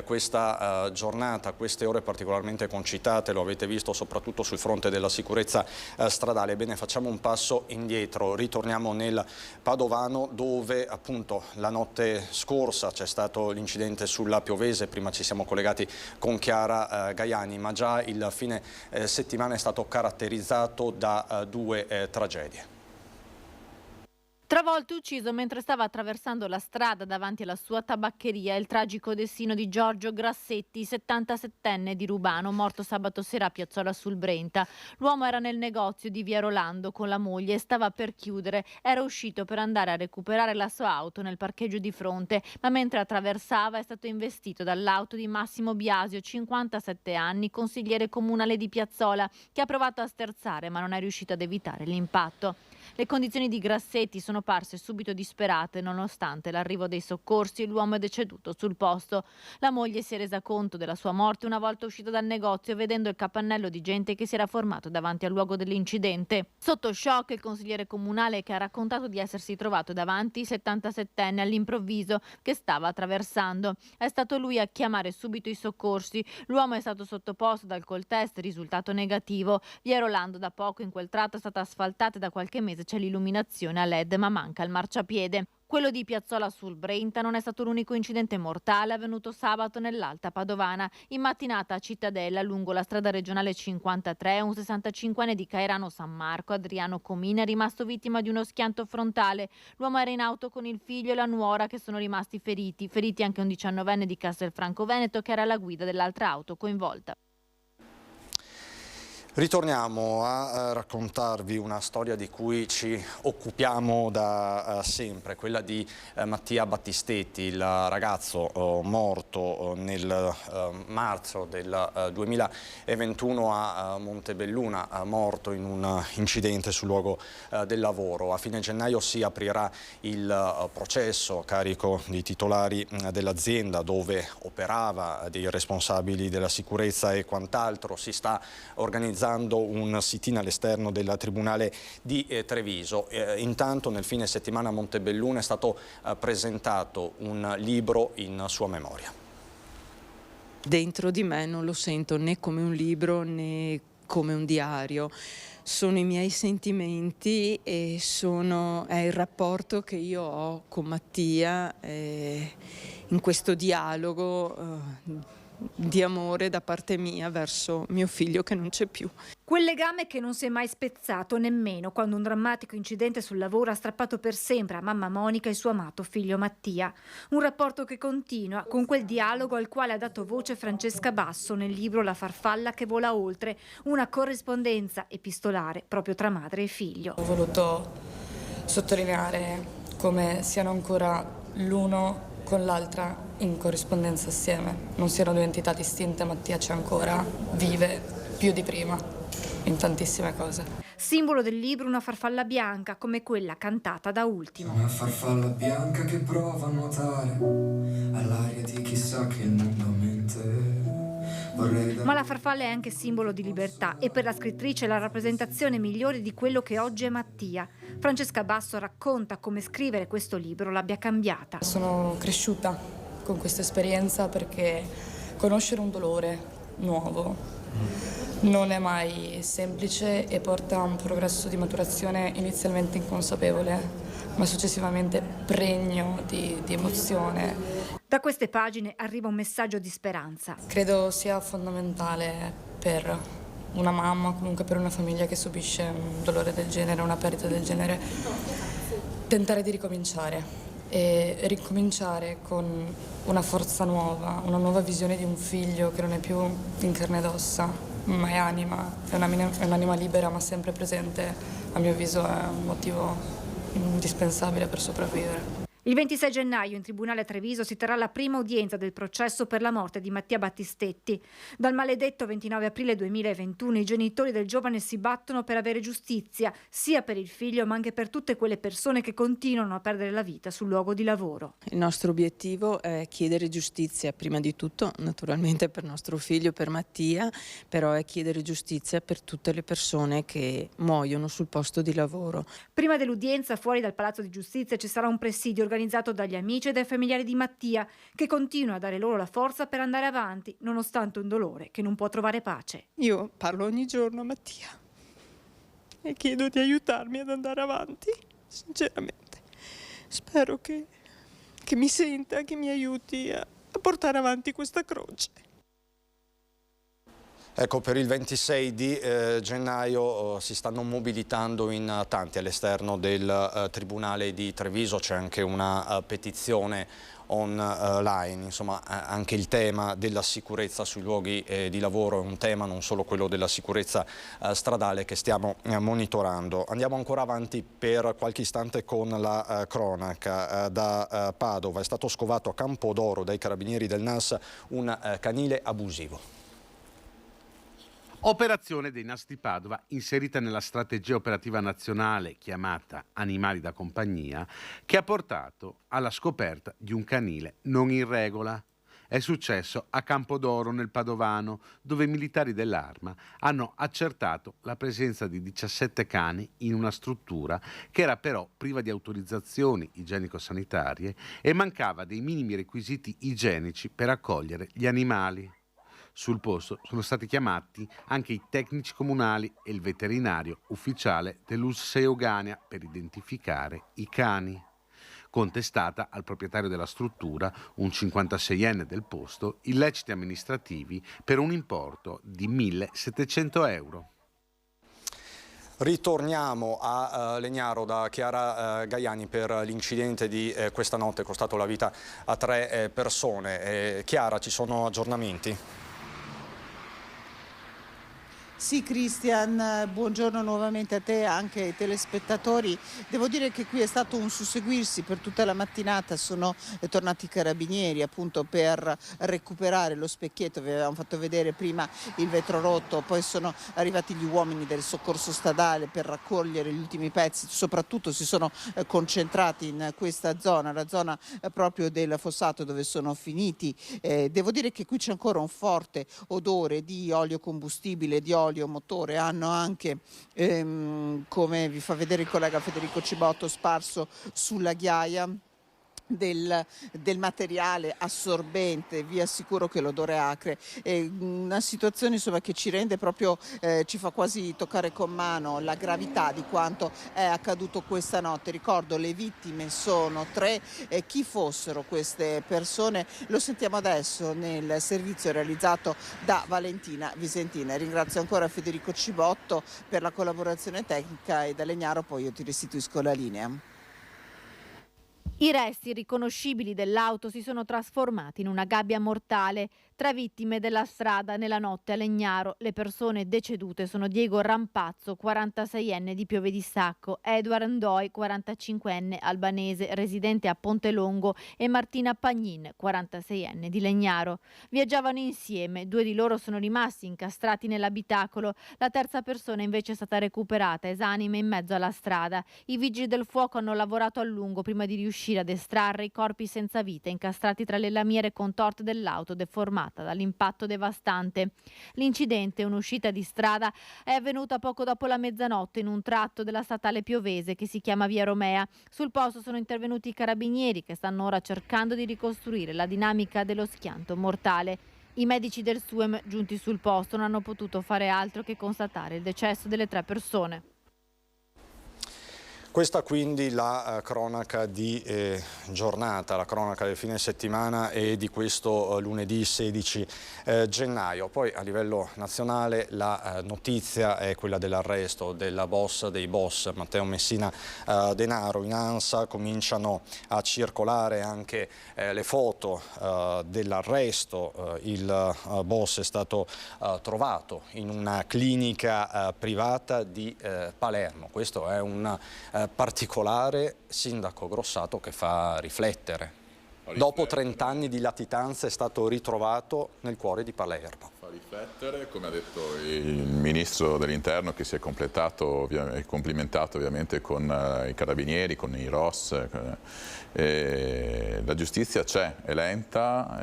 questa giornata, queste ore particolarmente concitate, lo avete visto soprattutto sul fronte della sicurezza stradale. Bene, facciamo un passo indietro, ritorniamo nel Padovano, dove appunto la notte scorsa c'è stato l'incidente sulla Piovese. Prima ci siamo collegati con Chiara Gaiani, ma già il fine settimana è stato caratterizzato da due tragedie. Travolto e ucciso mentre stava attraversando la strada davanti alla sua tabaccheria il tragico destino di Giorgio Grassetti, 77enne di Rubano, morto sabato sera a Piazzola sul Brenta. L'uomo era nel negozio di Via Rolando con la moglie e stava per chiudere. Era uscito per andare a recuperare la sua auto nel parcheggio di fronte, ma mentre attraversava è stato investito dall'auto di Massimo Biasio, 57 anni, consigliere comunale di Piazzola, che ha provato a sterzare ma non è riuscito ad evitare l'impatto. Le condizioni di Grassetti sono parse subito disperate, nonostante l'arrivo dei soccorsi. L'uomo è deceduto sul posto. La moglie si è resa conto della sua morte una volta uscita dal negozio, vedendo il capannello di gente che si era formato davanti al luogo dell'incidente. Sotto shock il consigliere comunale, che ha raccontato di essersi trovato davanti il 77enne all'improvviso che stava attraversando. È stato lui a chiamare subito i soccorsi. L'uomo è stato sottoposto ad alcol test, risultato negativo. Via Rolando da poco in quel tratto è stata asfaltata e da qualche mese c'è l'illuminazione a LED, ma manca il marciapiede. Quello di Piazzola sul Brenta non è stato l'unico incidente mortale avvenuto sabato nell'Alta Padovana. In mattinata a Cittadella, lungo la strada regionale 53, un 65enne di Caerano San Marco, Adriano Comina, è rimasto vittima di uno schianto frontale. L'uomo era in auto con il figlio e la nuora, che sono rimasti feriti. Feriti anche un 19enne di Castelfranco Veneto, che era alla guida dell'altra auto coinvolta. Ritorniamo a raccontarvi una storia di cui ci occupiamo da sempre, quella di Mattia Battistetti, il ragazzo morto nel marzo del 2021 a Montebelluna, morto in un incidente sul luogo del lavoro. A fine gennaio si aprirà il processo a carico dei titolari dell'azienda dove operava, dei responsabili della sicurezza e quant'altro. Si sta organizzando un sit-in all'esterno del Tribunale di Treviso. Intanto nel fine settimana a Montebelluna è stato presentato un libro in sua memoria. Dentro di me non lo sento né come un libro né come un diario. Sono i miei sentimenti e è il rapporto che io ho con Mattia in questo dialogo di amore da parte mia verso mio figlio che non c'è più. Quel legame che non si è mai spezzato nemmeno quando un drammatico incidente sul lavoro ha strappato per sempre a mamma Monica e il suo amato figlio Mattia. Un rapporto che continua con quel dialogo al quale ha dato voce Francesca Basso nel libro La farfalla che vola oltre, una corrispondenza epistolare proprio tra madre e figlio. Ho voluto sottolineare come siano ancora l'uno con l'altra in corrispondenza assieme, non siano due entità distinte. Mattia c'è ancora, vive più di prima in tantissime cose. Simbolo del libro una farfalla bianca come quella cantata da Ultimo. Una farfalla bianca che prova a nuotare all'aria di chissà che il mondo mente. Ma la farfalla è anche simbolo di libertà e per la scrittrice è la rappresentazione migliore di quello che oggi è Mattia. Francesca Basso racconta come scrivere questo libro l'abbia cambiata. Sono cresciuta con questa esperienza perché conoscere un dolore nuovo non è mai semplice e porta a un progresso di maturazione inizialmente inconsapevole, ma successivamente pregno di emozione. Da queste pagine arriva un messaggio di speranza. Credo sia fondamentale per una mamma, comunque per una famiglia che subisce un dolore del genere, una perdita del genere, tentare di ricominciare e ricominciare con una forza nuova, una nuova visione di un figlio che non è più in carne ed ossa, ma è anima, è un'anima libera ma sempre presente. A mio avviso è un motivo indispensabile per sopravvivere. Il 26 gennaio in tribunale a Treviso si terrà la prima udienza del processo per la morte di Mattia Battistetti. Dal maledetto 29 aprile 2021 i genitori del giovane si battono per avere giustizia, sia per il figlio ma anche per tutte quelle persone che continuano a perdere la vita sul luogo di lavoro. Il nostro obiettivo è chiedere giustizia, prima di tutto naturalmente per nostro figlio, per Mattia, però è chiedere giustizia per tutte le persone che muoiono sul posto di lavoro. Prima dell'udienza fuori dal Palazzo di Giustizia ci sarà un presidio organizzato dagli amici e dai familiari di Mattia, che continua a dare loro la forza per andare avanti, nonostante un dolore che non può trovare pace. Io parlo ogni giorno a Mattia e chiedo di aiutarmi ad andare avanti, sinceramente. Spero che mi senta, che mi aiuti a portare avanti questa croce. Ecco, per il 26 di gennaio si stanno mobilitando in tanti all'esterno del Tribunale di Treviso, c'è anche una petizione online, insomma anche il tema della sicurezza sui luoghi di lavoro è un tema, non solo quello della sicurezza stradale che stiamo monitorando. Andiamo ancora avanti per qualche istante con la cronaca. Da Padova è stato scovato a Campodoro dai carabinieri del NAS un canile abusivo. Operazione dei NAS di Padova inserita nella strategia operativa nazionale chiamata Animali da compagnia, che ha portato alla scoperta di un canile non in regola. È successo a Campodoro nel Padovano, dove i militari dell'Arma hanno accertato la presenza di 17 cani in una struttura che era però priva di autorizzazioni igienico-sanitarie e mancava dei minimi requisiti igienici per accogliere gli animali. Sul posto sono stati chiamati anche i tecnici comunali e il veterinario ufficiale dell'ULSS Euganea per identificare i cani. Contestata al proprietario della struttura, un 56enne del posto, illeciti amministrativi per un importo di 1.700 euro. Ritorniamo a Legnaro da Chiara Gaiani per l'incidente di questa notte, è costato la vita a 3 persone. Chiara, ci sono aggiornamenti? Sì Cristian, buongiorno nuovamente a te e anche ai telespettatori. Devo dire che qui è stato un susseguirsi per tutta la mattinata, sono tornati i carabinieri appunto per recuperare lo specchietto, vi avevamo fatto vedere prima il vetro rotto, poi sono arrivati gli uomini del soccorso stradale per raccogliere gli ultimi pezzi, soprattutto si sono concentrati in questa zona, la zona proprio del fossato dove sono finiti. Devo dire che qui c'è ancora un forte odore di olio combustibile, di olio motore, hanno anche come vi fa vedere il collega Federico Cibotto sparso sulla ghiaia del materiale assorbente, vi assicuro che l'odore acre è una situazione insomma che ci rende proprio ci fa quasi toccare con mano la gravità di quanto è accaduto questa notte. Ricordo, le vittime sono 3, chi fossero queste persone lo sentiamo adesso nel servizio realizzato da Valentina Visentina. Ringrazio ancora Federico Cibotto per la collaborazione tecnica e da Legnaro poi io ti restituisco la linea. I resti irriconoscibili dell'auto si sono trasformati in una gabbia mortale. 3 vittime della strada nella notte a Legnaro. Le persone decedute sono Diego Rampazzo, 46enne di Piove di Sacco, Edward Ndoi, 45enne albanese, residente a Pontelongo, e Martina Pagnin, 46enne di Legnaro. Viaggiavano insieme, 2 di loro sono rimasti incastrati nell'abitacolo, la terza persona invece è stata recuperata esanime in mezzo alla strada. I vigili del fuoco hanno lavorato a lungo prima di riuscire ad estrarre i corpi senza vita incastrati tra le lamiere contorte dell'auto deformata dall'impatto devastante. L'incidente, un'uscita di strada, è avvenuta poco dopo la mezzanotte in un tratto della statale piovese che si chiama Via Romea. Sul posto sono intervenuti i carabinieri che stanno ora cercando di ricostruire la dinamica dello schianto mortale. I medici del SUEM giunti sul posto non hanno potuto fare altro che constatare il decesso delle 3 persone. Questa quindi la cronaca di giornata, la cronaca del fine settimana e di questo lunedì 16 gennaio. Poi a livello nazionale la notizia è quella dell'arresto della boss dei boss, Matteo Messina Denaro. In ANSA cominciano a circolare anche le foto dell'arresto. Il boss è stato trovato in una clinica privata di Palermo. Questo è un particolare, sindaco Grossato, che fa riflettere. Dopo 30 anni di latitanza è stato ritrovato nel cuore di Palermo. Fa riflettere, come ha detto il ministro dell'Interno, che si è complimentato ovviamente con i carabinieri, con i ROS. La giustizia c'è, è lenta,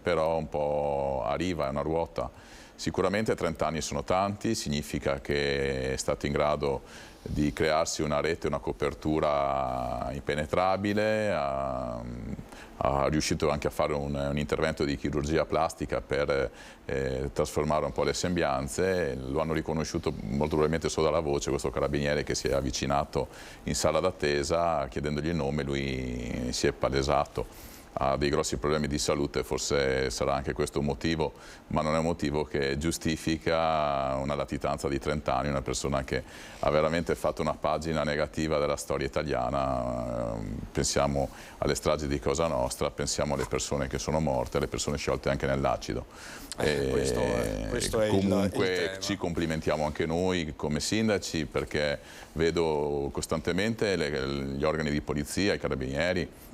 però un po' arriva, è una ruota. Sicuramente 30 anni sono tanti, significa che è stato in grado di crearsi una rete, una copertura impenetrabile, ha riuscito anche a fare un intervento di chirurgia plastica per trasformare un po' le sembianze. Lo hanno riconosciuto molto probabilmente solo dalla voce, questo carabiniere che si è avvicinato in sala d'attesa chiedendogli il nome. Lui si è palesato. Ha dei grossi problemi di salute, forse sarà anche questo un motivo, ma non è un motivo che giustifica una latitanza di 30 anni, una persona che ha veramente fatto una pagina negativa della storia italiana. Pensiamo alle stragi di Cosa Nostra, pensiamo alle persone che sono morte, alle persone sciolte anche nell'acido. Questo è comunque il tema. Ci complimentiamo anche noi come sindaci, perché vedo costantemente gli organi di polizia, i carabinieri,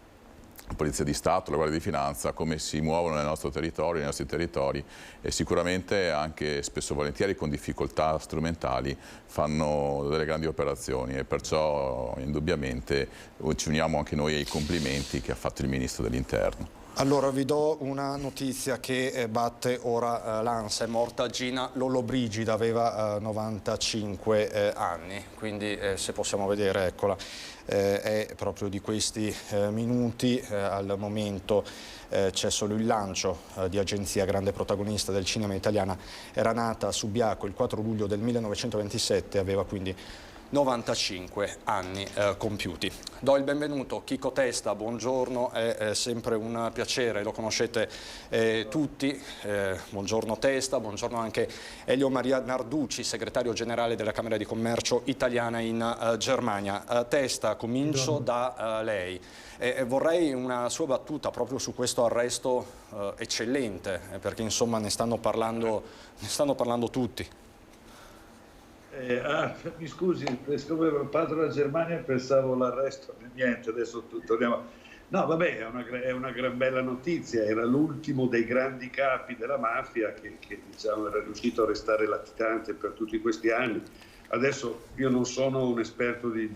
la Polizia di Stato, la Guardia di Finanza, come si muovono nel nostro territorio, nei nostri territori, e sicuramente anche spesso e volentieri con difficoltà strumentali fanno delle grandi operazioni, e perciò indubbiamente ci uniamo anche noi ai complimenti che ha fatto il Ministro dell'Interno. Allora vi do una notizia che batte ora l'ANSA. È morta Gina Lollobrigida, aveva 95 anni, quindi se possiamo vedere, eccola, è proprio di questi minuti. Al momento c'è solo il lancio di Agenzia, grande protagonista del cinema italiana. Era nata a Subiaco il 4 luglio del 1927, aveva quindi 95 anni compiuti. Do il benvenuto a Chico Testa, buongiorno, è sempre un piacere, lo conoscete tutti. Buongiorno Testa, buongiorno anche Elio Maria Narducci, segretario generale della Camera di Commercio italiana in Germania. Testa, comincio da lei. Vorrei una sua battuta proprio su questo arresto eccellente, perché insomma ne stanno parlando tutti. Mi scusi, siccome parlo della Germania pensavo l'arresto, niente, adesso torniamo. No, vabbè, è una gran bella notizia, era l'ultimo dei grandi capi della mafia che diciamo, era riuscito a restare latitante per tutti questi anni. Adesso io non sono un esperto di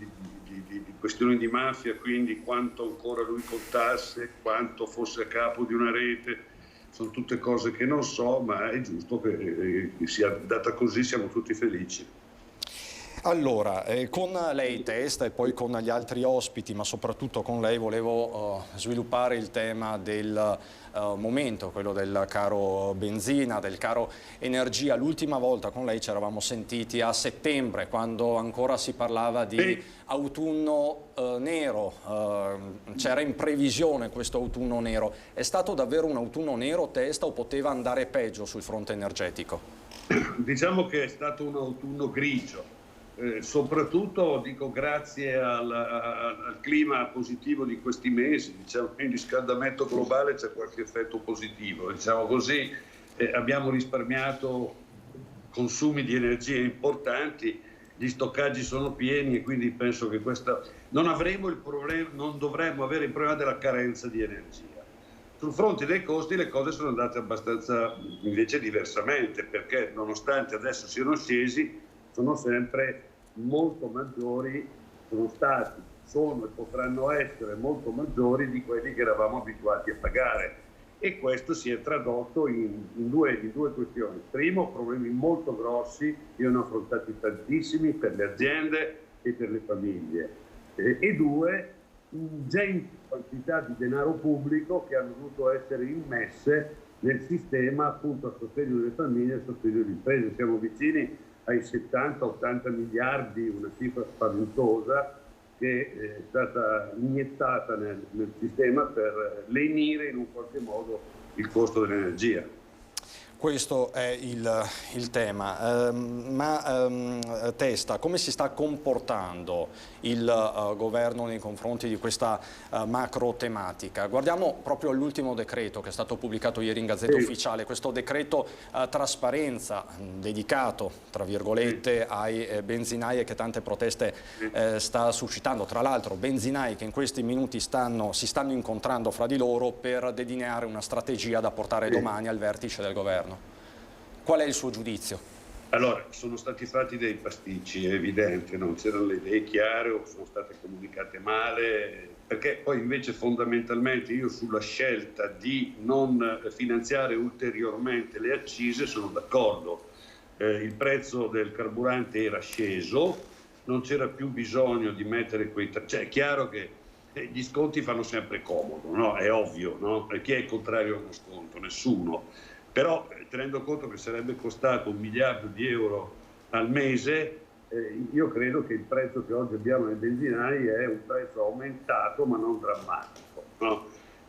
questioni di mafia, quindi quanto ancora lui contasse, quanto fosse a capo di una rete, sono tutte cose che non so, ma è giusto che sia andata così, siamo tutti felici. Allora, con lei Testa e poi con gli altri ospiti, ma soprattutto con lei, volevo sviluppare il tema del momento, quello del caro benzina, del caro energia. L'ultima volta con lei ci eravamo sentiti a settembre, quando ancora si parlava di autunno nero, c'era in previsione questo autunno nero. È stato davvero un autunno nero, Testa, o poteva andare peggio sul fronte energetico? Diciamo che è stato un autunno grigio. soprattutto dico grazie al clima positivo di questi mesi, diciamo, il riscaldamento globale c'è qualche effetto positivo, diciamo così, abbiamo risparmiato consumi di energia importanti, gli stoccaggi sono pieni e quindi penso che non avremo il problema, non dovremmo avere il problema della carenza di energia. Sul fronte dei costi le cose sono andate abbastanza invece diversamente, perché nonostante adesso siano scesi, sono sempre molto maggiori, sono e potranno essere molto maggiori di quelli che eravamo abituati a pagare. E questo si è tradotto in due questioni. Primo, problemi molto grossi, io ne ho affrontati tantissimi per le aziende e per le famiglie. E due, ingenti quantità di denaro pubblico che hanno dovuto essere immesse nel sistema appunto a sostegno delle famiglie e a sostegno delle imprese. Siamo vicini ai 70-80 miliardi, una cifra spaventosa che è stata iniettata nel sistema per lenire in un qualche modo il costo dell'energia. Questo è il tema. Testa, come si sta comportando il governo nei confronti di questa macro tematica? Guardiamo proprio all'ultimo decreto che è stato pubblicato ieri in Gazzetta Ufficiale, questo decreto trasparenza dedicato, tra virgolette, ai benzinai e che tante proteste sta suscitando. Tra l'altro benzinai che in questi minuti si stanno incontrando fra di loro per delineare una strategia da portare domani al vertice del governo. Qual è il suo giudizio? Allora, sono stati fatti dei pasticci, è evidente, non c'erano le idee chiare o sono state comunicate male, perché poi invece fondamentalmente io sulla scelta di non finanziare ulteriormente le accise sono d'accordo. Il prezzo del carburante era sceso, non c'era più bisogno di mettere cioè è chiaro che gli sconti fanno sempre comodo, no? È ovvio, no? E chi è contrario a uno sconto? Nessuno. Però tenendo conto che sarebbe costato 1 miliardo di euro al mese, io credo che il prezzo che oggi abbiamo nei benzinai è un prezzo aumentato ma non drammatico, no?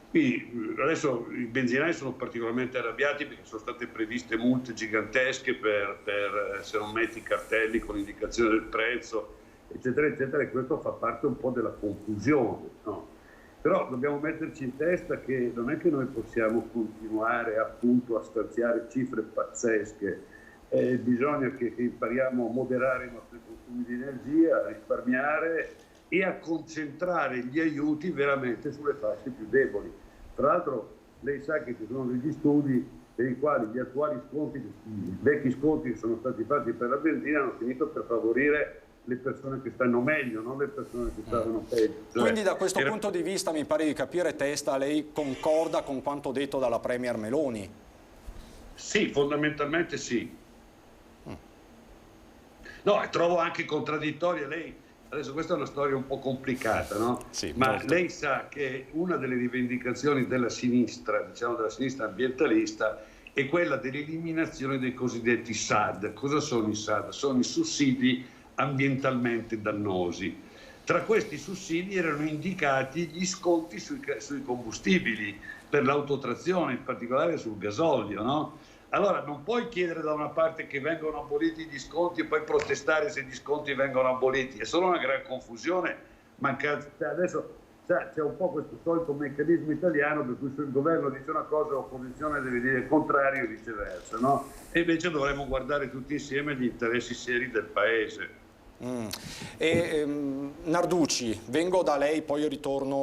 Quindi adesso i benzinai sono particolarmente arrabbiati perché sono state previste multe gigantesche per se non metti i cartelli con l'indicazione del prezzo, eccetera, eccetera, e questo fa parte un po' della confusione, no? Però dobbiamo metterci in testa che non è che noi possiamo continuare appunto a stanziare cifre pazzesche, bisogna che impariamo a moderare i nostri consumi di energia, a risparmiare e a concentrare gli aiuti veramente sulle fasce più deboli. Tra l'altro lei sa che ci sono degli studi per i quali gli attuali sconti, i vecchi sconti che sono stati fatti per la benzina hanno finito per favorire le persone che stanno meglio, non le persone che stavano peggio. Quindi da questo punto di vista mi pare di capire, Testa, lei concorda con quanto detto dalla Premier Meloni? Sì, fondamentalmente sì. No, e trovo anche contraddittoria lei. Adesso questa è una storia un po' complicata, no? Sì, ma molto. Lei sa che una delle rivendicazioni della sinistra, diciamo della sinistra ambientalista, è quella dell'eliminazione dei cosiddetti SAD. Cosa sono i SAD? Sono i sussidi ambientalmente dannosi. Tra questi sussidi erano indicati gli sconti sui combustibili per l'autotrazione, in particolare sul gasolio, no? Allora non puoi chiedere da una parte che vengano aboliti gli sconti e poi protestare se gli sconti vengono aboliti, è solo una gran confusione. Adesso c'è un po' questo solito meccanismo italiano per cui se il governo dice una cosa l'opposizione deve dire il contrario e viceversa, no? E invece dovremmo guardare tutti insieme gli interessi seri del paese. Narducci, vengo da lei, poi ritorno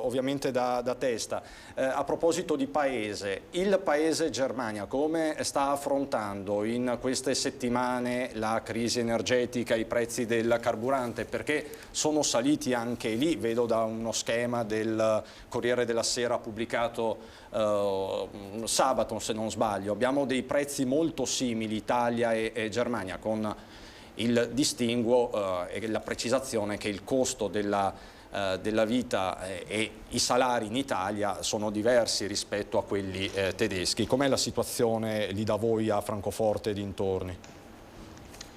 ovviamente da Testa. A proposito di paese, il paese Germania come sta affrontando in queste settimane la crisi energetica, i prezzi del carburante? Perché sono saliti anche lì, vedo da uno schema del Corriere della Sera pubblicato sabato se non sbaglio, abbiamo dei prezzi molto simili Italia e Germania, con il distinguo e la precisazione che il costo della vita e i salari in Italia sono diversi rispetto a quelli tedeschi. Com'è la situazione lì da voi a Francoforte e dintorni?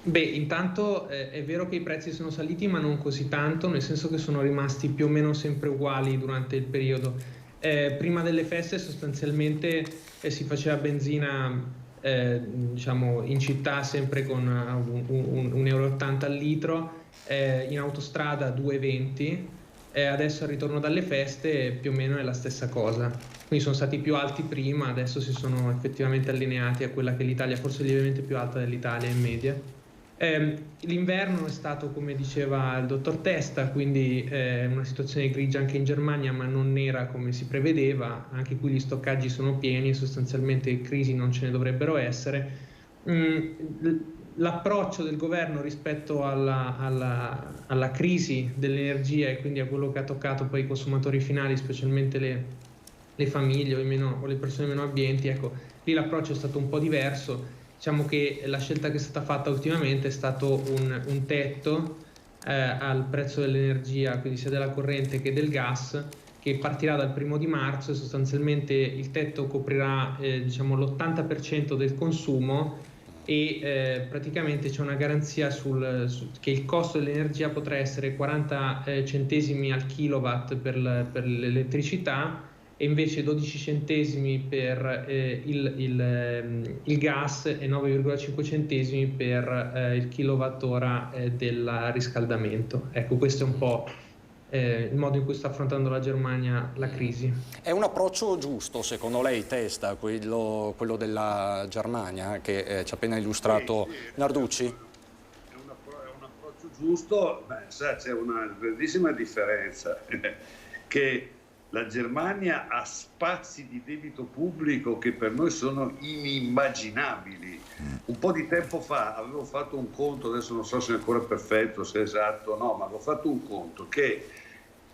Beh, intanto è vero che i prezzi sono saliti, ma non così tanto, nel senso che sono rimasti più o meno sempre uguali durante il periodo. Prima delle feste sostanzialmente si faceva benzina diciamo in città sempre con 1,80 euro al litro, in autostrada 2,20 adesso al ritorno dalle feste più o meno è la stessa cosa. Quindi sono stati più alti prima, adesso si sono effettivamente allineati a quella che l'Italia, forse lievemente più alta dell'Italia in media. L'inverno è stato, come diceva il dottor Testa, quindi una situazione grigia anche in Germania, ma non nera come si prevedeva. Anche qui gli stoccaggi sono pieni e sostanzialmente crisi non ce ne dovrebbero essere. L'approccio del governo rispetto alla crisi dell'energia e quindi a quello che ha toccato poi i consumatori finali, specialmente le famiglie o le persone meno abbienti, ecco, lì l'approccio è stato un po' diverso. Diciamo che la scelta che è stata fatta ultimamente è stato un tetto al prezzo dell'energia, quindi sia della corrente che del gas, che partirà dal 1° marzo e sostanzialmente il tetto coprirà diciamo l'80% del consumo e praticamente c'è una garanzia che il costo dell'energia potrà essere 40 centesimi al kilowatt per l'elettricità e invece 12 centesimi per il gas e 9,5 centesimi per il kilowattora del riscaldamento. Ecco, questo è un po' il modo in cui sta affrontando la Germania la crisi. È un approccio giusto, secondo lei, Testa, quello della Germania che ci ha appena illustrato Narducci? È un approccio giusto, ma sa, c'è una grandissima differenza, che la Germania ha spazi di debito pubblico che per noi sono inimmaginabili. Un po' di tempo fa avevo fatto un conto, adesso non so se è ancora perfetto, se è esatto o no, ma avevo fatto un conto che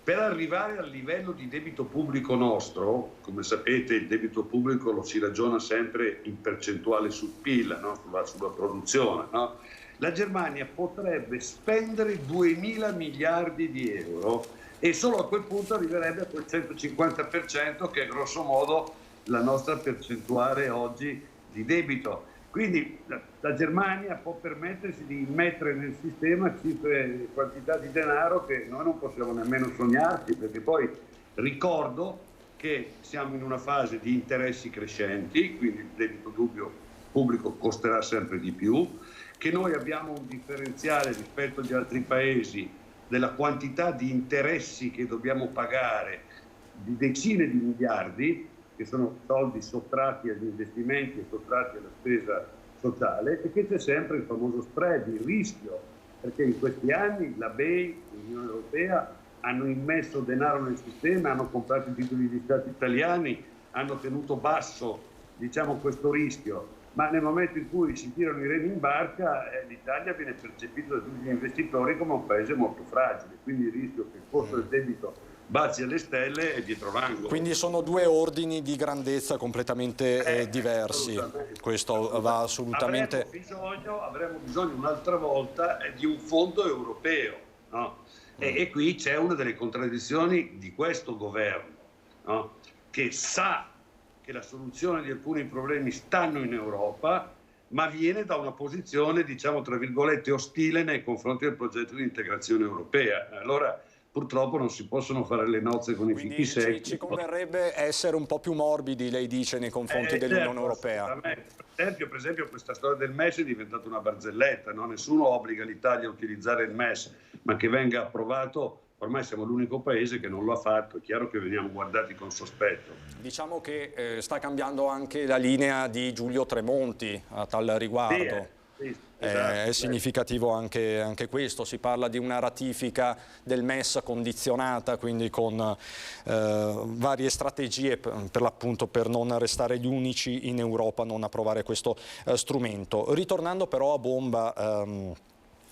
per arrivare al livello di debito pubblico nostro, come sapete il debito pubblico lo si ragiona sempre in percentuale sul PIL, no? sulla produzione, no? La Germania potrebbe spendere 2.000 miliardi di euro e solo a quel punto arriverebbe a quel 150% che è grosso modo la nostra percentuale oggi di debito. Quindi la Germania può permettersi di mettere nel sistema cifre, quantità di denaro che noi non possiamo nemmeno sognarci, perché poi ricordo che siamo in una fase di interessi crescenti, quindi il debito pubblico costerà sempre di più, che noi abbiamo un differenziale rispetto agli altri paesi della quantità di interessi che dobbiamo pagare di decine di miliardi, che sono soldi sottratti agli investimenti e sottratti alla spesa sociale, e che c'è sempre il famoso spread, il rischio, perché in questi anni la BEI, l'Unione Europea, hanno immesso denaro nel sistema, hanno comprato i titoli di Stato italiani, hanno tenuto basso, diciamo, questo rischio. Ma nel momento in cui si tirano i remi in barca, l'Italia viene percepita da tutti gli investitori come un paese molto fragile, quindi il rischio che il costo del debito baci alle stelle è dietro l'angolo. Quindi sono due ordini di grandezza completamente diversi. Questo va assolutamente... Avremo bisogno un'altra volta di un fondo europeo, no? E qui c'è una delle contraddizioni di questo governo, no? Che sa che la soluzione di alcuni problemi stanno in Europa, ma viene da una posizione, diciamo, tra virgolette, ostile nei confronti del progetto di integrazione europea. Allora, purtroppo non si possono fare le nozze con i fichi secchi. Ci converrebbe essere un po' più morbidi, lei dice, nei confronti dell'Unione Europea. Per esempio questa storia del MES è diventata una barzelletta, no? Nessuno obbliga l'Italia a utilizzare il MES, ma che venga approvato. Ormai siamo l'unico paese che non lo ha fatto, è chiaro che veniamo guardati con sospetto. Diciamo che sta cambiando anche la linea di Giulio Tremonti a tal riguardo. Sì, esatto, è significativo anche questo, si parla di una ratifica del MES condizionata, quindi con varie strategie per l'appunto per non restare gli unici in Europa a non approvare questo strumento. Ritornando però a bomba,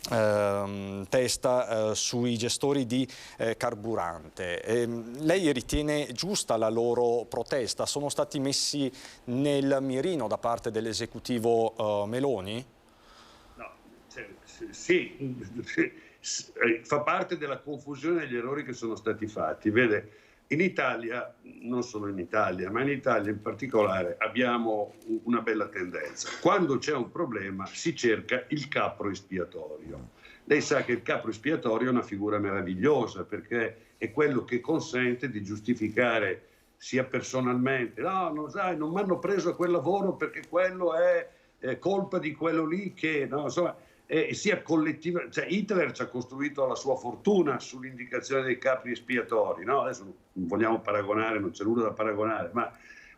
Testa, sui gestori di carburante. Lei ritiene giusta la loro protesta? Sono stati messi nel mirino da parte dell'esecutivo Meloni? No, sì, fa parte della confusione degli errori che sono stati fatti. Vede, in Italia, non solo in Italia, ma in Italia in particolare abbiamo una bella tendenza. Quando c'è un problema si cerca il capro espiatorio. Lei sa che il capro espiatorio è una figura meravigliosa perché è quello che consente di giustificare sia personalmente, no, non sai, non mi hanno preso a quel lavoro perché quello è colpa di quello lì che, no, insomma, sia collettiva, cioè Hitler ci ha costruito la sua fortuna sull'indicazione dei capri espiatori, no? Adesso non vogliamo paragonare, non c'è nulla da paragonare, ma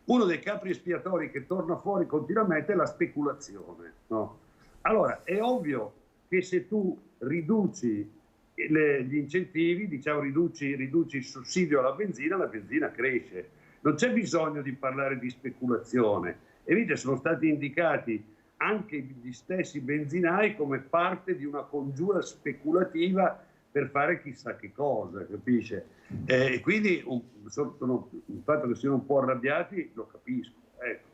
uno dei capri espiatori che torna fuori continuamente è la speculazione, no? Allora, è ovvio che se tu riduci gli incentivi, diciamo riduci il sussidio alla benzina, la benzina cresce. Non c'è bisogno di parlare di speculazione. E vedi, sono stati indicati anche gli stessi benzinai come parte di una congiura speculativa per fare chissà che cosa, capisce? E quindi il fatto che siano un po' arrabbiati lo capisco. Ecco.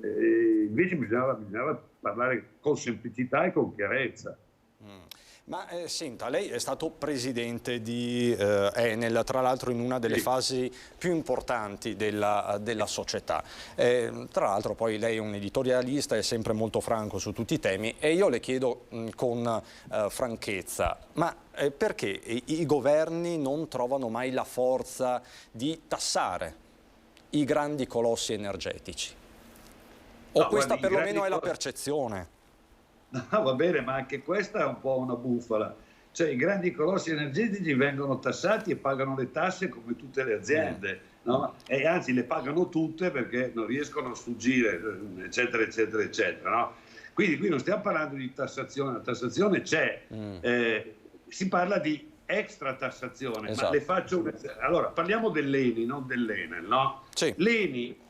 Invece bisognava parlare con semplicità e con chiarezza. Ma senta, lei è stato presidente di Enel, tra l'altro in una delle fasi più importanti della società. Tra l'altro poi lei è un editorialista, è sempre molto franco su tutti i temi e io le chiedo con franchezza, ma perché i governi non trovano mai la forza di tassare i grandi colossi energetici? O questa perlomeno è la percezione? No, va bene, ma anche questa è un po' una bufala. Cioè i grandi colossi energetici vengono tassati e pagano le tasse come tutte le aziende, no? E anzi le pagano tutte perché non riescono a sfuggire, eccetera, eccetera, eccetera, no? Quindi qui non stiamo parlando di tassazione, la tassazione c'è, si parla di extra tassazione. Esatto. Ma le faccio allora, parliamo dell'ENI, non dell'Enel, no? Sì. L'ENI,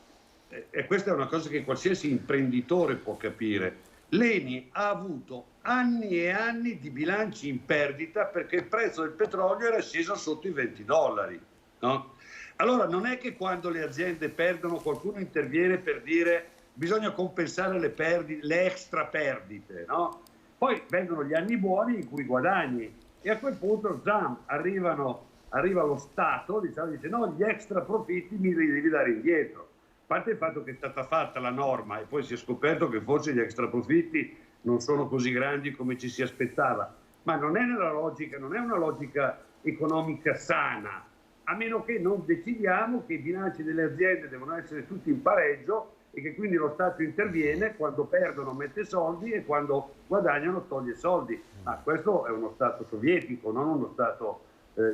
e questa è una cosa che qualsiasi imprenditore può capire, l'ENI ha avuto anni e anni di bilanci in perdita perché il prezzo del petrolio era sceso sotto i $20, no? Allora non è che quando le aziende perdono qualcuno interviene per dire bisogna compensare le extra perdite, no? Poi vengono gli anni buoni in cui guadagni e a quel punto arriva lo Stato, diciamo, dice no, gli extra profitti mi li devi dare indietro. A parte il fatto che è stata fatta la norma e poi si è scoperto che forse gli extra profitti non sono così grandi come ci si aspettava, ma non è nella logica, non è una logica economica sana, a meno che non decidiamo che i bilanci delle aziende devono essere tutti in pareggio e che quindi lo Stato interviene, quando perdono mette soldi e quando guadagnano toglie soldi. Ma questo è uno Stato sovietico, non uno Stato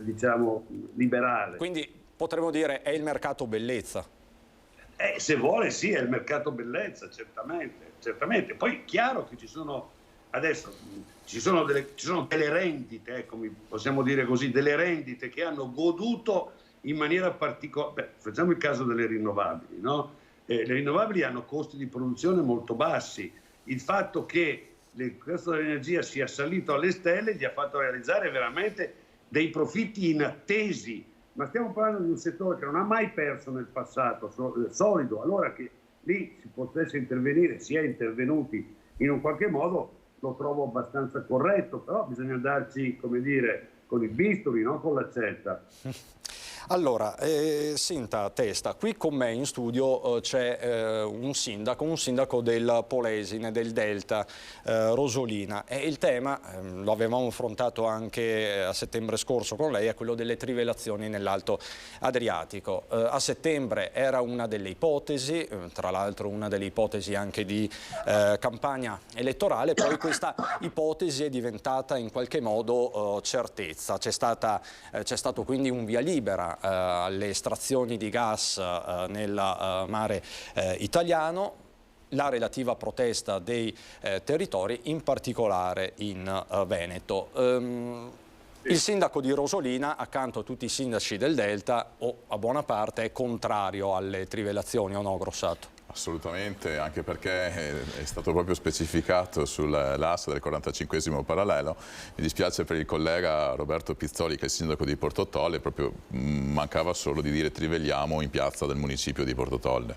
diciamo liberale. Quindi potremmo dire è il mercato bellezza. Se vuole sì, è il mercato bellezza, certamente. Poi è chiaro che ci sono delle rendite, possiamo dire così, delle rendite che hanno goduto in maniera particolare. Facciamo il caso delle rinnovabili, no? Le rinnovabili hanno costi di produzione molto bassi. Il fatto che il costo dell'energia sia salito alle stelle gli ha fatto realizzare veramente dei profitti inattesi. Ma stiamo parlando di un settore che non ha mai perso nel passato, solido. Allora che lì si potesse intervenire, si è intervenuti in un qualche modo, lo trovo abbastanza corretto, però bisogna andarci, come dire, con il bisturi, non con l'accetta. Allora, senta Testa, qui con me in studio c'è un sindaco del Polesine, del Delta, Rosolina, e il tema, lo avevamo affrontato anche a settembre scorso con lei, è quello delle trivellazioni nell'Alto Adriatico. A settembre era una delle ipotesi, tra l'altro una delle ipotesi anche di campagna elettorale, poi questa ipotesi è diventata in qualche modo certezza, c'è stato quindi un via libera alle estrazioni di gas nel mare italiano, la relativa protesta dei territori, in particolare in Veneto. Il sindaco di Rosolina, accanto a tutti i sindaci del Delta, a buona parte è contrario alle trivellazioni, o no, Grossato? Assolutamente, anche perché è stato proprio specificato sull'asse del 45esimo parallelo. Mi dispiace per il collega Roberto Pizzoli, che è il sindaco di Portotolle, proprio mancava solo di dire trivelliamo in piazza del municipio di Portotolle.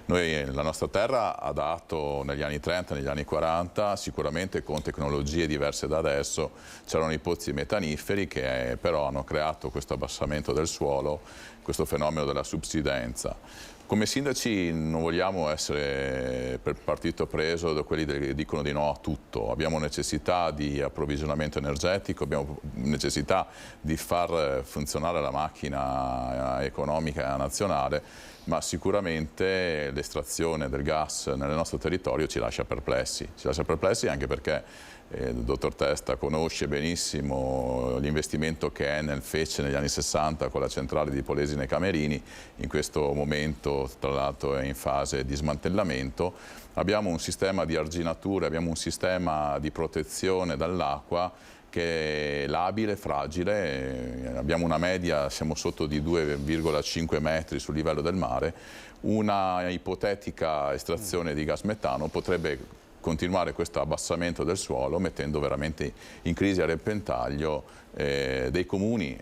La nostra terra ha dato negli anni 30, negli anni 40, sicuramente con tecnologie diverse da adesso, c'erano i pozzi metaniferi che però hanno creato questo abbassamento del suolo, questo fenomeno della subsidenza. Come sindaci non vogliamo essere per partito preso da quelli che dicono di no a tutto. Abbiamo necessità di approvvigionamento energetico, abbiamo necessità di far funzionare la macchina economica nazionale, ma sicuramente l'estrazione del gas nel nostro territorio ci lascia perplessi anche perché il dottor Testa conosce benissimo l'investimento che Enel fece negli anni 60 con la centrale di Polesine Camerini. In questo momento, tra l'altro, è in fase di smantellamento. Abbiamo un sistema di arginature, abbiamo un sistema di protezione dall'acqua che è labile, fragile. Abbiamo una media, siamo sotto di 2,5 metri sul livello del mare. Una ipotetica estrazione di gas metano potrebbe continuare questo abbassamento del suolo, mettendo veramente in crisi a repentaglio dei comuni.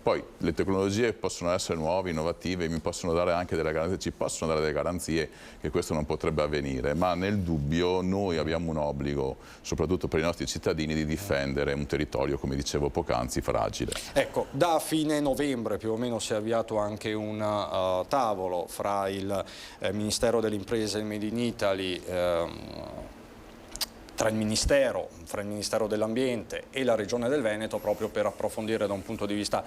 Poi le tecnologie possono essere nuove, innovative, mi possono dare anche delle garanzie, ci possono dare delle garanzie che questo non potrebbe avvenire, ma nel dubbio noi abbiamo un obbligo, soprattutto per i nostri cittadini, di difendere un territorio, come dicevo poc'anzi, fragile. Ecco, da fine novembre più o meno si è avviato anche un tavolo fra il Ministero delle Imprese e il Made in Italy, tra il Ministero dell'Ambiente e la Regione del Veneto, proprio per approfondire da un punto di vista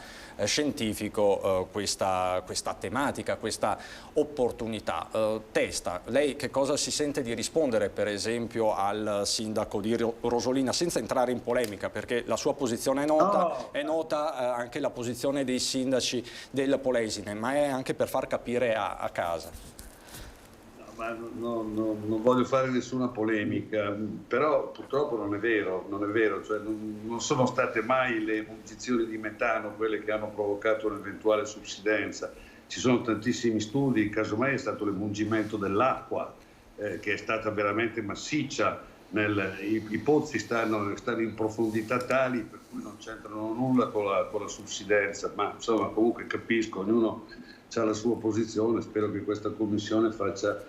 scientifico questa tematica, questa opportunità. Testa, lei che cosa si sente di rispondere per esempio al sindaco di Rosolina, senza entrare in polemica, perché la sua posizione è nota, è nota anche la posizione dei sindaci del Polesine, ma è anche per far capire a casa. Ma non voglio fare nessuna polemica, però purtroppo non è vero, cioè non sono state mai le ebullizioni di metano quelle che hanno provocato un'eventuale subsidenza. Ci sono tantissimi studi, casomai è stato l'emungimento dell'acqua che è stata veramente massiccia, i pozzi stanno in profondità tali per cui non c'entrano nulla con la subsidenza, ma insomma comunque capisco, ognuno ha la sua posizione, spero che questa commissione faccia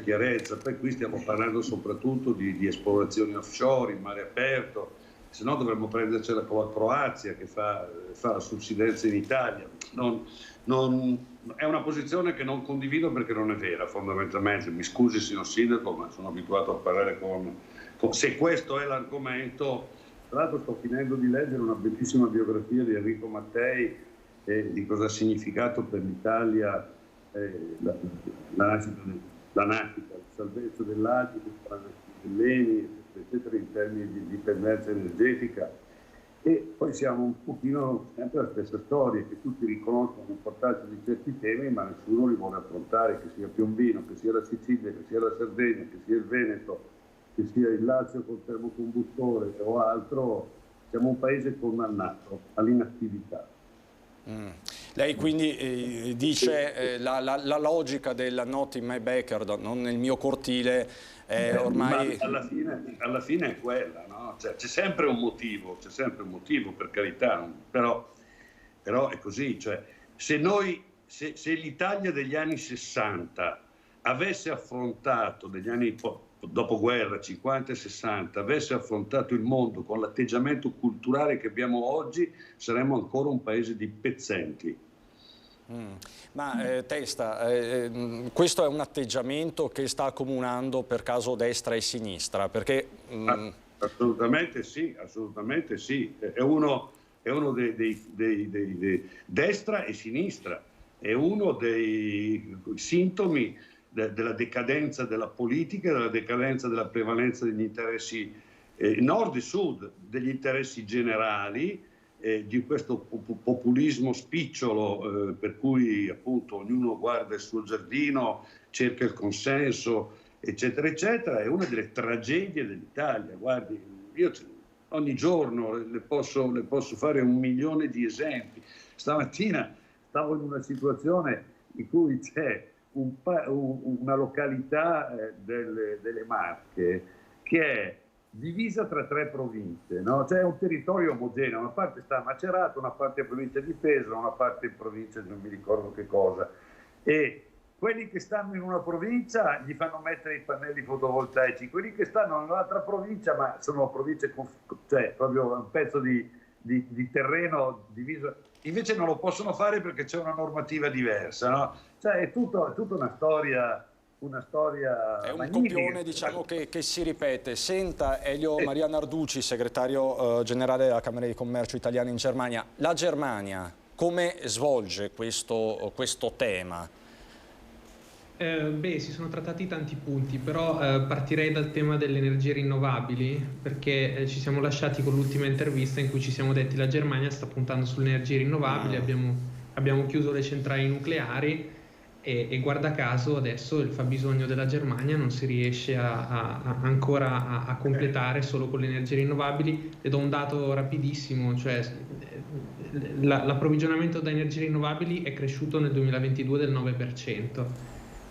chiarezza. Poi qui stiamo parlando soprattutto di esplorazioni offshore, in mare aperto, se no dovremmo prendercela con la Croazia che fa la subsidenza in Italia. È una posizione che non condivido perché non è vera fondamentalmente. Mi scusi signor Sindaco, ma sono abituato a parlare se questo è l'argomento. Tra l'altro sto finendo di leggere una bellissima biografia di Enrico Mattei di cosa ha significato per l'Italia la nascita, il salvezzo dell'Adige, dell'Eni, eccetera, in termini di dipendenza energetica. E poi siamo un pochino sempre la stessa storia, che tutti riconoscono l'importanza di certi temi, ma nessuno li vuole affrontare, che sia Piombino, che sia la Sicilia, che sia la Sardegna, che sia il Veneto, che sia il Lazio col termocombustore o altro. Siamo un paese condannato all'inattività. Lei quindi dice la logica del not in my backyard, non nel mio cortile, ormai... Alla fine è quella, no? Cioè, c'è sempre un motivo, per carità, però è così. Cioè, se l'Italia degli anni 60 avesse affrontato, degli anni dopoguerra, 50 e 60, avesse affrontato il mondo con l'atteggiamento culturale che abbiamo oggi, saremmo ancora un paese di pezzenti. Ma Testa, questo è un atteggiamento che sta accomunando per caso destra e sinistra? Perché, assolutamente sì, è uno dei destra e sinistra, è uno dei sintomi della decadenza della politica, della decadenza della prevalenza degli interessi nord e sud, degli interessi generali, di questo populismo spicciolo per cui appunto ognuno guarda il suo giardino, cerca il consenso, eccetera, eccetera. È una delle tragedie dell'Italia. Guardi, io ogni giorno le posso fare 1 milione di esempi. Stamattina stavo in una situazione in cui c'è una località delle Marche che è divisa tra 3 province, no? C'è un territorio omogeneo, una parte sta a Macerata, una parte in provincia di Pesaro, una parte in provincia di non mi ricordo che cosa, e quelli che stanno in una provincia gli fanno mettere i pannelli fotovoltaici, quelli che stanno nell'altra provincia, ma sono province, cioè proprio un pezzo di di terreno diviso, invece non lo possono fare perché c'è una normativa diversa, no? Cioè è tutta una storia è un magnifica. copione, diciamo, che si ripete. Senta, Elio Maria Narducci, segretario generale della Camera di Commercio Italiana in Germania, la Germania come svolge questo tema? Si sono trattati tanti punti, però partirei dal tema delle energie rinnovabili, perché ci siamo lasciati con l'ultima intervista in cui ci siamo detti la Germania sta puntando sulle energie rinnovabili, abbiamo chiuso le centrali nucleari e guarda caso adesso il fabbisogno della Germania non si riesce ancora a completare solo con le energie rinnovabili. Le do un dato rapidissimo, cioè l'approvvigionamento da energie rinnovabili è cresciuto nel 2022 del 9%,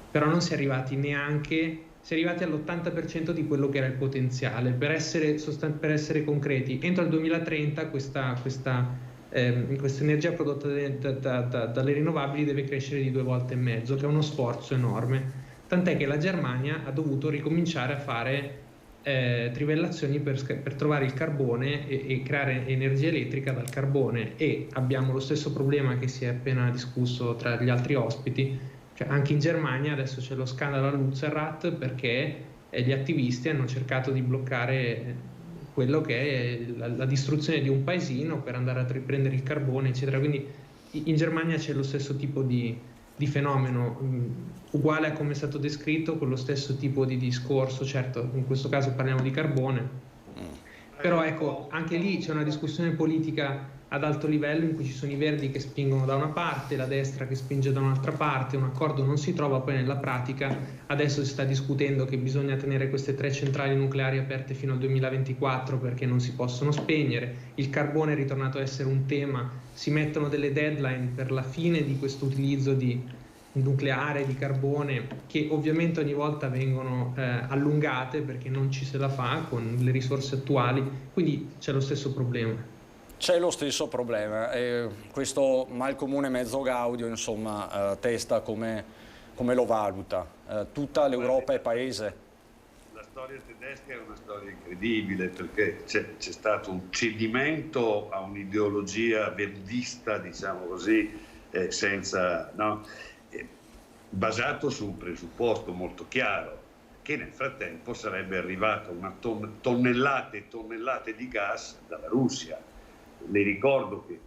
però non si è arrivati all'80% di quello che era il potenziale. Per essere concreti, entro il 2030 questa energia prodotta dalle rinnovabili deve crescere di 2,5 volte, che è uno sforzo enorme, tant'è che la Germania ha dovuto ricominciare a fare trivellazioni per trovare il carbone e creare energia elettrica dal carbone, e abbiamo lo stesso problema che si è appena discusso tra gli altri ospiti, cioè anche in Germania adesso c'è lo scandalo a Lützerath perché gli attivisti hanno cercato di bloccare quello che è la distruzione di un paesino per andare a riprendere il carbone, eccetera. Quindi in Germania c'è lo stesso tipo di fenomeno, uguale a come è stato descritto, con lo stesso tipo di discorso. Certo, in questo caso parliamo di carbone, però ecco, anche lì c'è una discussione politica ad alto livello in cui ci sono i verdi che spingono da una parte, la destra che spinge da un'altra parte, un accordo non si trova poi nella pratica. Adesso si sta discutendo che bisogna tenere queste 3 centrali nucleari aperte fino al 2024 perché non si possono spegnere, il carbone è ritornato a essere un tema, si mettono delle deadline per la fine di questo utilizzo di nucleare, di carbone, che ovviamente ogni volta vengono allungate perché non ci se la fa con le risorse attuali, quindi c'è lo stesso problema. C'è lo stesso problema, questo mal comune mezzo gaudio, insomma, Testa come lo valuta? Tutta l'Europa è paese? La storia tedesca è una storia incredibile perché c'è stato un cedimento a un'ideologia verdista, diciamo così, basato su un presupposto molto chiaro, che nel frattempo sarebbe arrivata una tonnellate e tonnellate di gas dalla Russia. Le ricordo che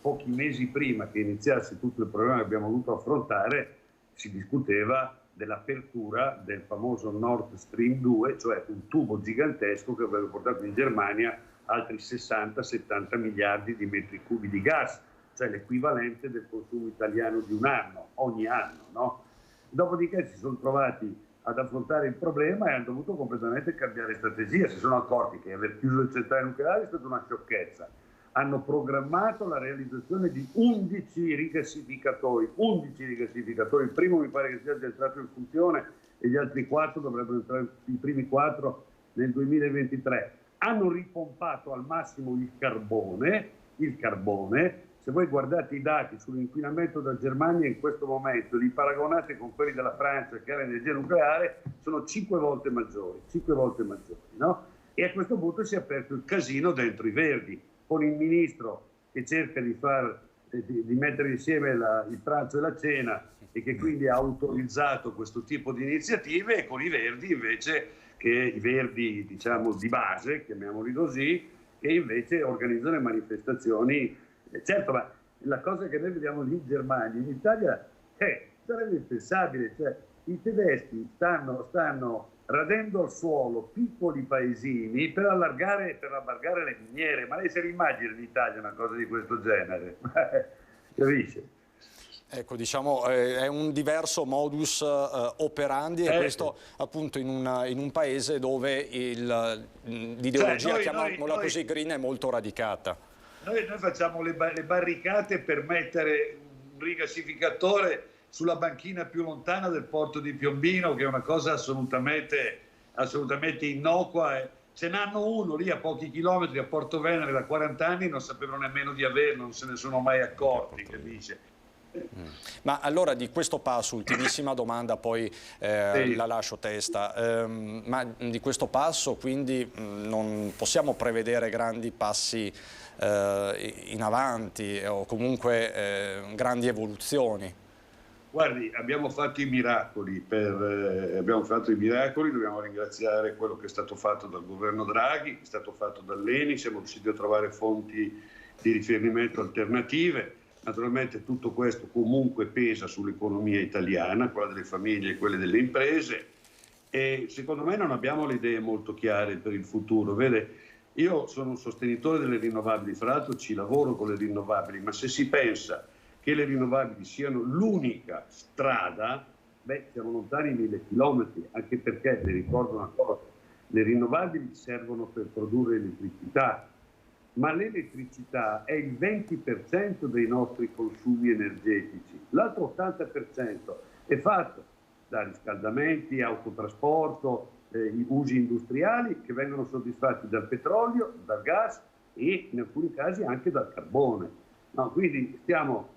pochi mesi prima che iniziasse tutto il problema che abbiamo dovuto affrontare si discuteva dell'apertura del famoso Nord Stream 2, cioè un tubo gigantesco che avrebbe portato in Germania altri 60-70 miliardi di metri cubi di gas, cioè l'equivalente del consumo italiano di un anno, ogni anno, no? Dopodiché si sono trovati ad affrontare il problema e hanno dovuto completamente cambiare strategia. Si sono accorti che aver chiuso le centrali nucleari è stata una sciocchezza. Hanno programmato la realizzazione di 11 rigassificatori, il primo mi pare che sia già entrato in funzione e gli altri 4 dovrebbero entrare, i primi 4 nel 2023. Hanno ripompato al massimo il carbone, se voi guardate i dati sull'inquinamento della Germania in questo momento, li paragonate con quelli della Francia che ha l'energia nucleare, sono 5 volte maggiori, no? E a questo punto si è aperto il casino dentro i verdi, con il ministro che cerca di mettere insieme il pranzo e la cena e che quindi ha autorizzato questo tipo di iniziative, e con i verdi invece, i verdi diciamo di base, chiamiamoli così, che invece organizzano manifestazioni. Certo, ma la cosa che noi vediamo in Germania, in Italia, sarebbe impensabile, cioè i tedeschi stanno radendo al suolo piccoli paesini per allargare le miniere. Ma lei se l'immagina in Italia una cosa di questo genere? Capisce? Ecco, diciamo, è un diverso modus operandi, e questo appunto in un paese dove l'ideologia, chiamiamola così, green, è molto radicata. Noi facciamo le barricate per mettere un rigassificatore sulla banchina più lontana del porto di Piombino, che è una cosa assolutamente innocua. Ce n'hanno uno lì a pochi chilometri a Porto Venere da 40 anni, non sapevano nemmeno di averlo, non se ne sono mai accorti, capisce? Ma allora di questo passo, ultimissima domanda, poi la lascio Testa, ma di questo passo quindi non possiamo prevedere grandi passi in avanti o comunque grandi evoluzioni? Guardi, abbiamo fatto i miracoli, dobbiamo ringraziare quello che è stato fatto dal governo Draghi, è stato fatto dall'ENI, siamo riusciti a trovare fonti di riferimento alternative. Naturalmente tutto questo comunque pesa sull'economia italiana, quella delle famiglie e quelle delle imprese, e secondo me non abbiamo le idee molto chiare per il futuro. Vede, io sono un sostenitore delle rinnovabili, fra l'altro ci lavoro con le rinnovabili, ma se si pensa che le rinnovabili siano l'unica strada, siamo lontani 1000 chilometri, anche perché, vi ricordo una cosa, le rinnovabili servono per produrre elettricità, ma l'elettricità è il 20% dei nostri consumi energetici, l'altro 80% è fatto da riscaldamenti, autotrasporto, usi industriali che vengono soddisfatti dal petrolio, dal gas e in alcuni casi anche dal carbone. No, quindi stiamo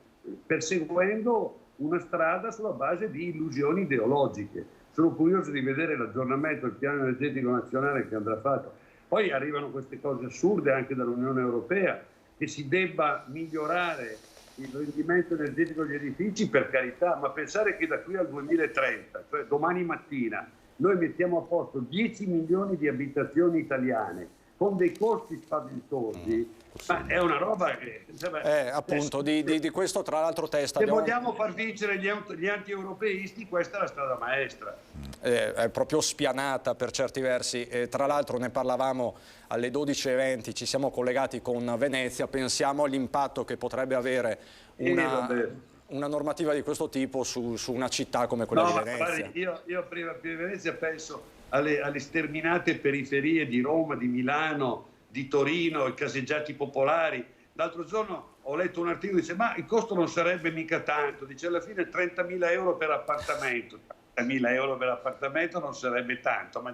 perseguendo una strada sulla base di illusioni ideologiche. Sono curioso di vedere l'aggiornamento del piano energetico nazionale che andrà fatto. Poi arrivano queste cose assurde anche dall'Unione Europea, che si debba migliorare il rendimento energetico degli edifici, per carità, ma pensare che da qui al 2030, cioè domani mattina, noi mettiamo a posto 10 milioni di abitazioni italiane con dei costi spaventosi, ma è una roba che... appunto, di questo tra l'altro Testa... Se vogliamo far vincere gli anti-europeisti, questa è la strada maestra. È proprio spianata per certi versi. Tra l'altro ne parlavamo alle 12:20, ci siamo collegati con Venezia, pensiamo all'impatto che potrebbe avere una normativa di questo tipo su una città come quella di Venezia. Guardi, io prima di Venezia penso alle sterminate periferie di Roma, di Milano, di Torino, i caseggiati popolari. L'altro giorno ho letto un articolo che dice ma il costo non sarebbe mica tanto, dice alla fine 30.000 euro per appartamento. 30.000 euro per appartamento non sarebbe tanto, ma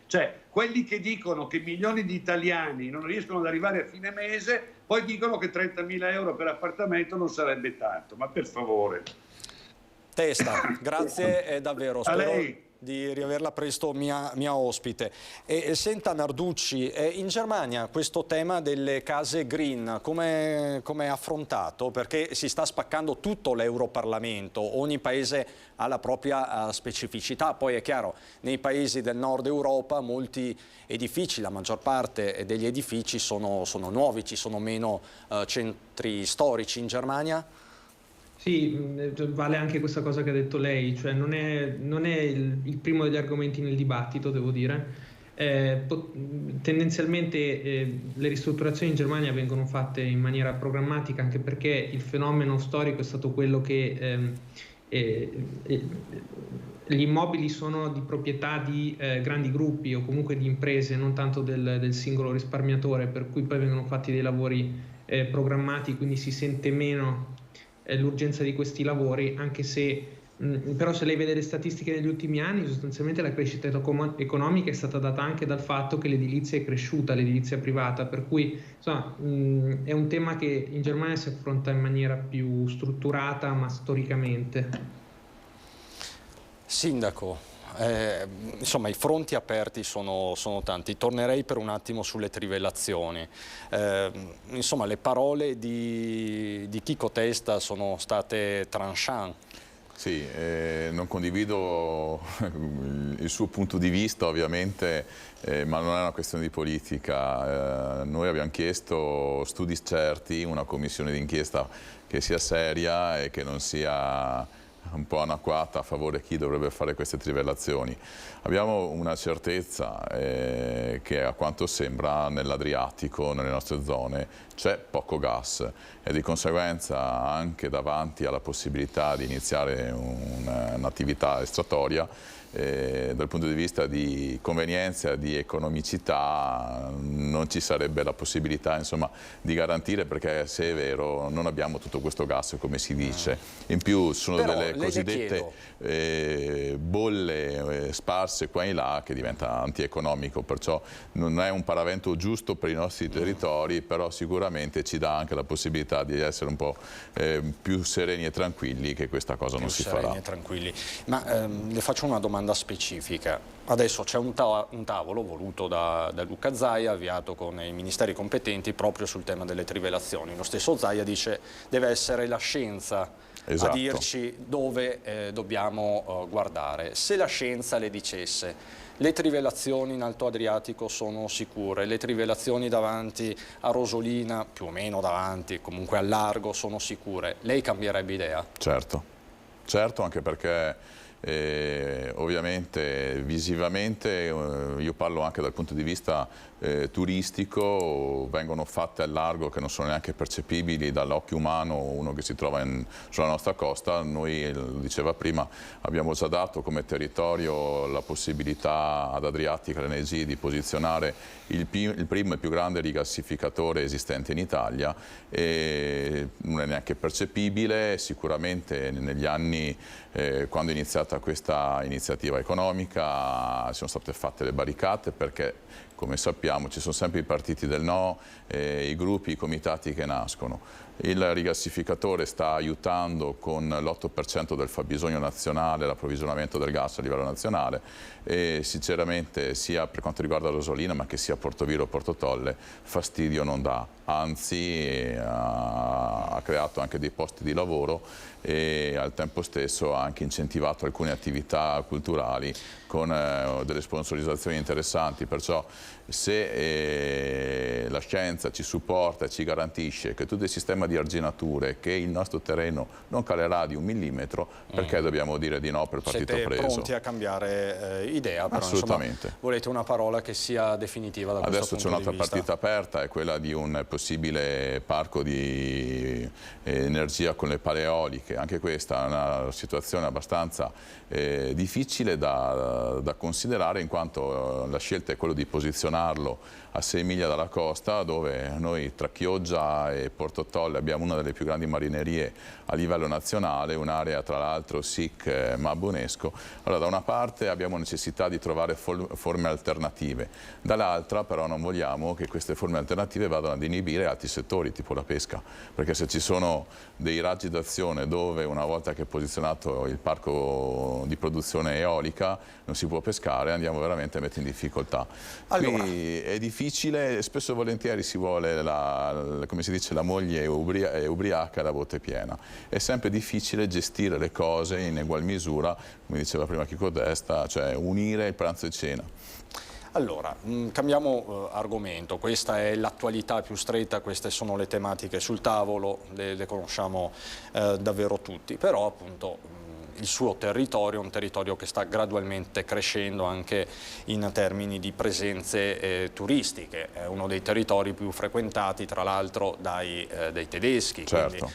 cioè quelli che dicono che milioni di italiani non riescono ad arrivare a fine mese, poi dicono che 30.000 euro per appartamento non sarebbe tanto, ma per favore. Testa, grazie davvero, spero di riaverla presto mia ospite. E senta Narducci, in Germania questo tema delle case green come è affrontato? Perché si sta spaccando tutto l'Europarlamento, ogni paese ha la propria specificità, poi è chiaro, nei paesi del nord Europa molti edifici, la maggior parte degli edifici sono nuovi, ci sono meno centri storici. In Germania? Sì, vale anche questa cosa che ha detto lei, cioè non è il primo degli argomenti nel dibattito, devo dire. Tendenzialmente le ristrutturazioni in Germania vengono fatte in maniera programmatica, anche perché il fenomeno storico è stato quello che gli immobili sono di proprietà di grandi gruppi o comunque di imprese, non tanto del singolo risparmiatore, per cui poi vengono fatti dei lavori programmati, quindi si sente meno l'urgenza di questi lavori, anche se però se lei vede le statistiche degli ultimi anni, sostanzialmente la crescita economica è stata data anche dal fatto che l'edilizia è cresciuta, l'edilizia privata, per cui insomma, è un tema che in Germania si affronta in maniera più strutturata, ma storicamente. Sindaco, insomma i fronti aperti sono tanti. Tornerei per un attimo sulle trivellazioni. Insomma le parole di Chico Testa sono state tranchant. Sì, non condivido il suo punto di vista ovviamente, ma non è una questione di politica. Noi abbiamo chiesto studi certi, una commissione d'inchiesta che sia seria e che non sia un po' anacquata a favore di chi dovrebbe fare queste trivellazioni. Abbiamo una certezza che a quanto sembra nell'Adriatico, nelle nostre zone, c'è poco gas e di conseguenza anche davanti alla possibilità di iniziare un'attività estratoria dal punto di vista di convenienza, di economicità, non ci sarebbe la possibilità, insomma, di garantire, perché se è vero non abbiamo tutto questo gas come si dice. In più sono delle cosiddette bolle sparse qua e là che diventa antieconomico, perciò non è un paravento giusto per i nostri territori, però sicuramente ci dà anche la possibilità di essere un po' più sereni e tranquilli che questa cosa non si farà. Sereni e tranquilli. Ma le faccio una domanda specifica. Adesso c'è un tavolo voluto da Luca Zaia, avviato con i ministeri competenti proprio sul tema delle trivellazioni. Lo stesso Zaia dice deve essere la scienza a dirci dove dobbiamo guardare. Se la scienza le dicesse le trivellazioni in Alto Adriatico sono sicure, le trivellazioni davanti a Rosolina, più o meno davanti, comunque al largo, sono sicure, lei cambierebbe idea? Certo, anche perché ovviamente visivamente, io parlo anche dal punto di vista turistico, vengono fatte al largo che non sono neanche percepibili dall'occhio umano, uno che si trova sulla nostra costa. Noi, lo diceva prima, abbiamo già dato come territorio la possibilità ad Adriatica Energy di posizionare il primo e più grande rigassificatore esistente in Italia, e non è neanche percepibile. Sicuramente negli anni, quando è iniziata questa iniziativa economica, sono state fatte le barricate, perché come sappiamo ci sono sempre i partiti del no, i gruppi, i comitati che nascono. Il rigassificatore sta aiutando con l'8% del fabbisogno nazionale l'approvvigionamento del gas a livello nazionale, e sinceramente sia per quanto riguarda Rosolina, ma che sia Portoviro o Porto Tolle, fastidio non dà, anzi ha creato anche dei posti di lavoro e al tempo stesso ha anche incentivato alcune attività culturali con delle sponsorizzazioni interessanti. Perciò se la scienza ci supporta e ci garantisce che tutto il sistema di arginature, che il nostro terreno non calerà di 1 millimetro, perché dobbiamo dire di no per partito preso? Siete pronti a cambiare idea? Però, assolutamente. Insomma, volete una parola che sia definitiva da questo punto di vista? Adesso c'è un'altra partita aperta, è quella di un possibile parco di energia con le pale eoliche. Anche questa è una situazione abbastanza difficile da considerare, in quanto la scelta è quella di posizionarlo a 6 miglia dalla costa, dove noi tra Chioggia e Porto Tolle abbiamo una delle più grandi marinerie a livello nazionale, un'area tra l'altro SIC MAB UNESCO. Allora, da una parte abbiamo necessità di trovare forme alternative, dall'altra però non vogliamo che queste forme alternative vadano ad inibire altri settori, tipo la pesca, perché se ci sono dei raggi d'azione dove, una volta che è posizionato il parco di produzione eolica, non si può pescare, andiamo veramente a mettere in difficoltà. Allora, quindi è difficile, spesso e volentieri si vuole come si dice, la moglie è ubriaca e la botte piena. È sempre difficile gestire le cose in egual misura, come diceva prima Chico Desta, cioè unire il pranzo e cena. Allora, cambiamo argomento. Questa è l'attualità più stretta, queste sono le tematiche sul tavolo, le conosciamo davvero tutti, però appunto il suo territorio è un territorio che sta gradualmente crescendo anche in termini di presenze turistiche, è uno dei territori più frequentati tra l'altro dai tedeschi. Certo. Quindi,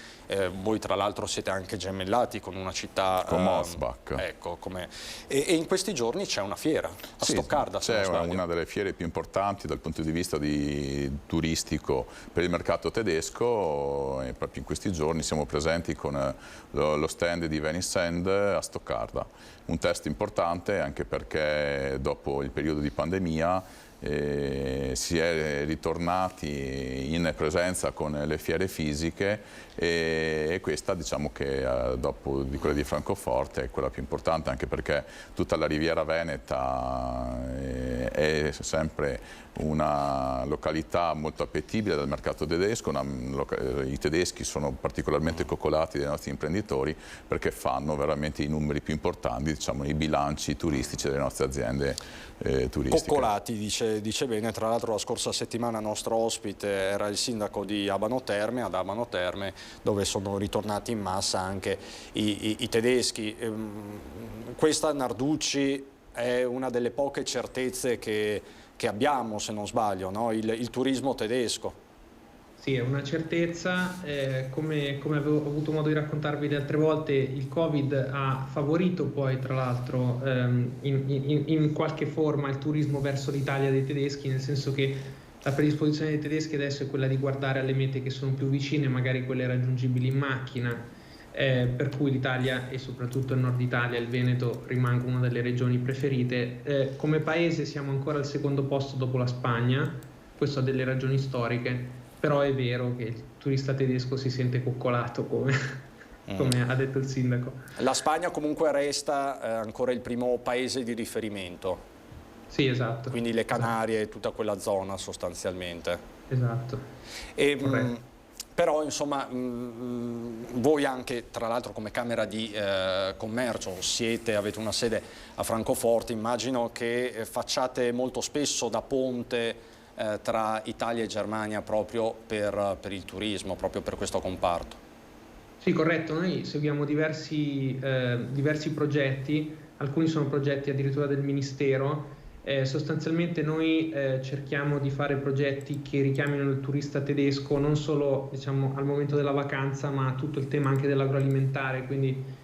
voi tra l'altro siete anche gemellati con una città con Mosbach. Ecco, e in questi giorni c'è una fiera a Stoccarda. C'è una delle fiere più importanti dal punto di vista turistico per il mercato tedesco, e proprio in questi giorni siamo presenti con lo stand di Venice Sand a Stoccarda. Un test importante anche perché dopo il periodo di pandemia si è ritornati in presenza con le fiere fisiche, e questa, diciamo che dopo di quella di Francoforte, è quella più importante, anche perché tutta la Riviera Veneta è sempre una località molto appetibile dal mercato tedesco. I tedeschi sono particolarmente coccolati dai nostri imprenditori, perché fanno veramente i numeri più importanti, diciamo, i bilanci turistici delle nostre aziende turistiche. Coccolati, dice bene. Tra l'altro la scorsa settimana nostro ospite era il sindaco di Abano Terme, ad Abano Terme, dove sono ritornati in massa anche i tedeschi. Questa, Narducci, è una delle poche certezze che abbiamo, se non sbaglio, no? Il turismo tedesco. Sì, è una certezza. Come avevo avuto modo di raccontarvi le altre volte, il Covid ha favorito poi, tra l'altro, in qualche forma il turismo verso l'Italia dei tedeschi, nel senso che la predisposizione dei tedeschi adesso è quella di guardare alle mete che sono più vicine, magari quelle raggiungibili in macchina, per cui l'Italia e soprattutto il nord Italia e il Veneto rimangono una delle regioni preferite. Come paese siamo ancora al secondo posto dopo la Spagna, questo ha delle ragioni storiche. Però è vero che il turista tedesco si sente coccolato, come ha detto il sindaco. La Spagna comunque resta ancora il primo paese di riferimento. Sì, esatto. Quindi le Canarie e tutta quella zona sostanzialmente. Esatto. Però insomma voi anche, tra l'altro come Camera di Commercio, avete una sede a Francoforte, immagino che facciate molto spesso da ponte tra Italia e Germania proprio per il turismo, proprio per questo comparto. Sì, corretto, noi seguiamo diversi progetti, alcuni sono progetti addirittura del Ministero. Sostanzialmente noi cerchiamo di fare progetti che richiamino il turista tedesco non solo, diciamo, al momento della vacanza, ma tutto il tema anche dell'agroalimentare, quindi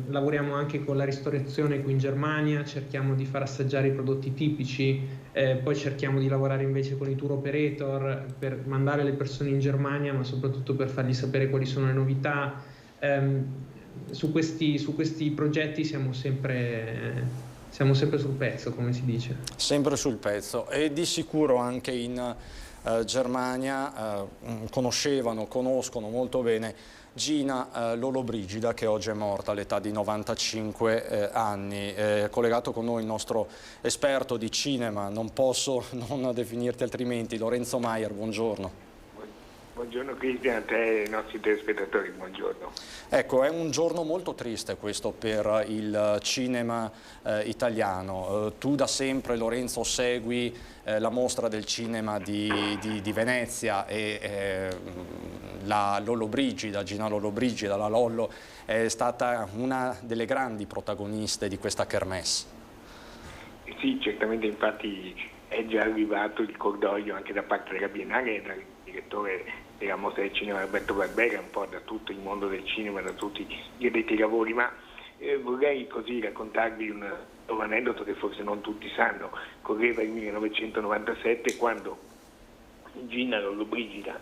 lavoriamo anche con la ristorazione qui in Germania, cerchiamo di far assaggiare i prodotti tipici, poi cerchiamo di lavorare invece con i tour operator per mandare le persone in Germania, ma soprattutto per fargli sapere quali sono le novità. Su questi progetti siamo sempre sul pezzo, come si dice. Sempre sul pezzo, e di sicuro anche in Germania conoscono molto bene Gina Lollobrigida, che oggi è morta all'età di 95 anni. È collegato con noi il nostro esperto di cinema, non posso non definirti altrimenti, Lorenzo Maier, buongiorno. Buongiorno Cristian, a te e ai nostri telespettatori, buongiorno. Ecco, è un giorno molto triste questo per il cinema italiano. Tu da sempre, Lorenzo, segui la mostra del cinema di Venezia e la Lollobrigida, Gina Lollobrigida, la Lollo, è stata una delle grandi protagoniste di questa kermesse. Sì, certamente, infatti è già arrivato il cordoglio anche da parte della Biennale e dal direttore della mostra del cinema Alberto Barbera, un po' da tutto il mondo del cinema, da tutti gli addetti ai lavori, ma vorrei così raccontarvi un aneddoto che forse non tutti sanno. Correva il 1997 quando Gina Lollobrigida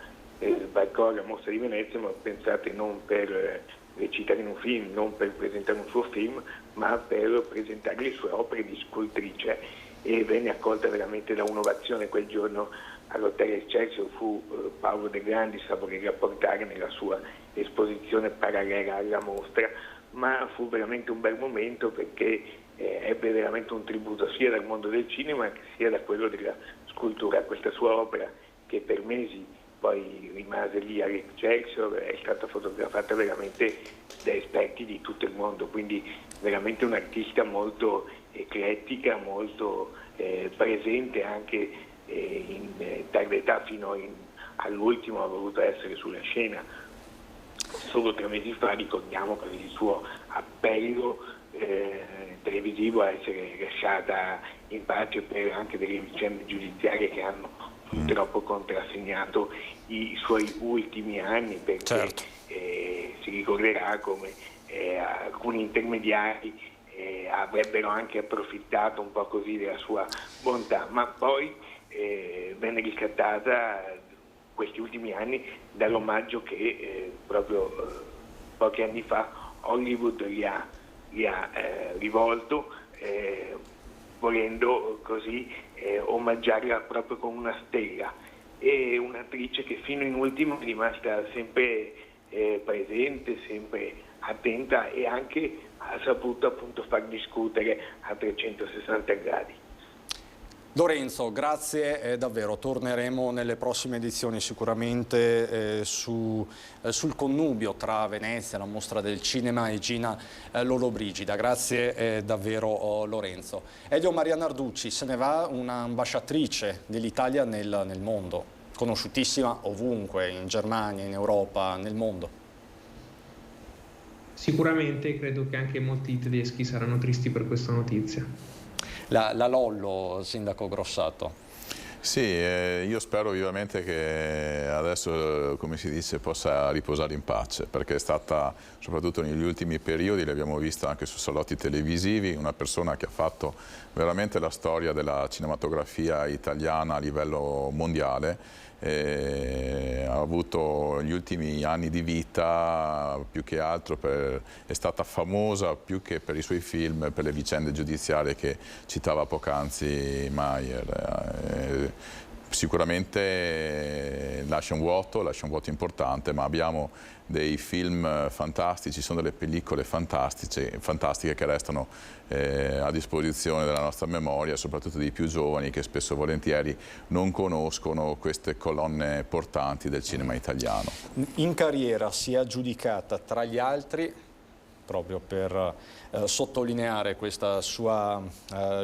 varcò la mostra di Venezia, ma pensate non per recitare in un film, non per presentare un suo film, ma per presentare le sue opere di scultrice, e venne accolta veramente da un'ovazione quel giorno all'Hotel Excelsior. Fu Paolo De Grandis a voler rapportare nella sua esposizione parallela alla mostra, ma fu veramente un bel momento perché ebbe veramente un tributo sia dal mondo del cinema sia da quello della scultura. Questa sua opera, che per mesi poi rimase lì all'Excelsior, è stata fotografata veramente da esperti di tutto il mondo, quindi veramente un'artista molto eclettica, molto presente anche in tarda età, fino all'ultimo ha voluto essere sulla scena. Solo 3 mesi fa ricordiamo per il suo appello televisivo a essere lasciata in pace per anche delle vicende giudiziarie che hanno purtroppo contrassegnato i suoi ultimi anni, perché certo, si ricorderà come alcuni intermediari avrebbero anche approfittato un po' così della sua bontà, ma poi venne riscattata questi ultimi anni dall'omaggio che proprio pochi anni fa Hollywood gli ha rivolto, volendo così omaggiarla proprio con una stella. È un'attrice che fino in ultimo è rimasta sempre presente, sempre attenta, e anche ha saputo appunto far discutere a 360 gradi. Lorenzo, grazie davvero, torneremo nelle prossime edizioni sicuramente sul connubio tra Venezia, la mostra del cinema, e Gina Lollobrigida. Grazie davvero Lorenzo. Elio Maria Narducci, se ne va un'ambasciatrice dell'Italia nel mondo, conosciutissima ovunque, in Germania, in Europa, nel mondo. Sicuramente credo che anche molti tedeschi saranno tristi per questa notizia. La Lollo, sindaco Grossato. Sì, io spero vivamente che adesso, come si dice, possa riposare in pace, perché è stata, soprattutto negli ultimi periodi, l'abbiamo vista anche su salotti televisivi, una persona che ha fatto veramente la storia della cinematografia italiana a livello mondiale. Ha avuto gli ultimi anni di vita più che altro è stata famosa più che per i suoi film, per le vicende giudiziarie che citava poc'anzi Maier. Sicuramente lascia un vuoto importante, ma abbiamo dei film fantastici, sono delle pellicole fantastiche che restano a disposizione della nostra memoria, soprattutto dei più giovani che spesso e volentieri non conoscono queste colonne portanti del cinema italiano. In carriera si è aggiudicata tra gli altri, proprio per sottolineare questa sua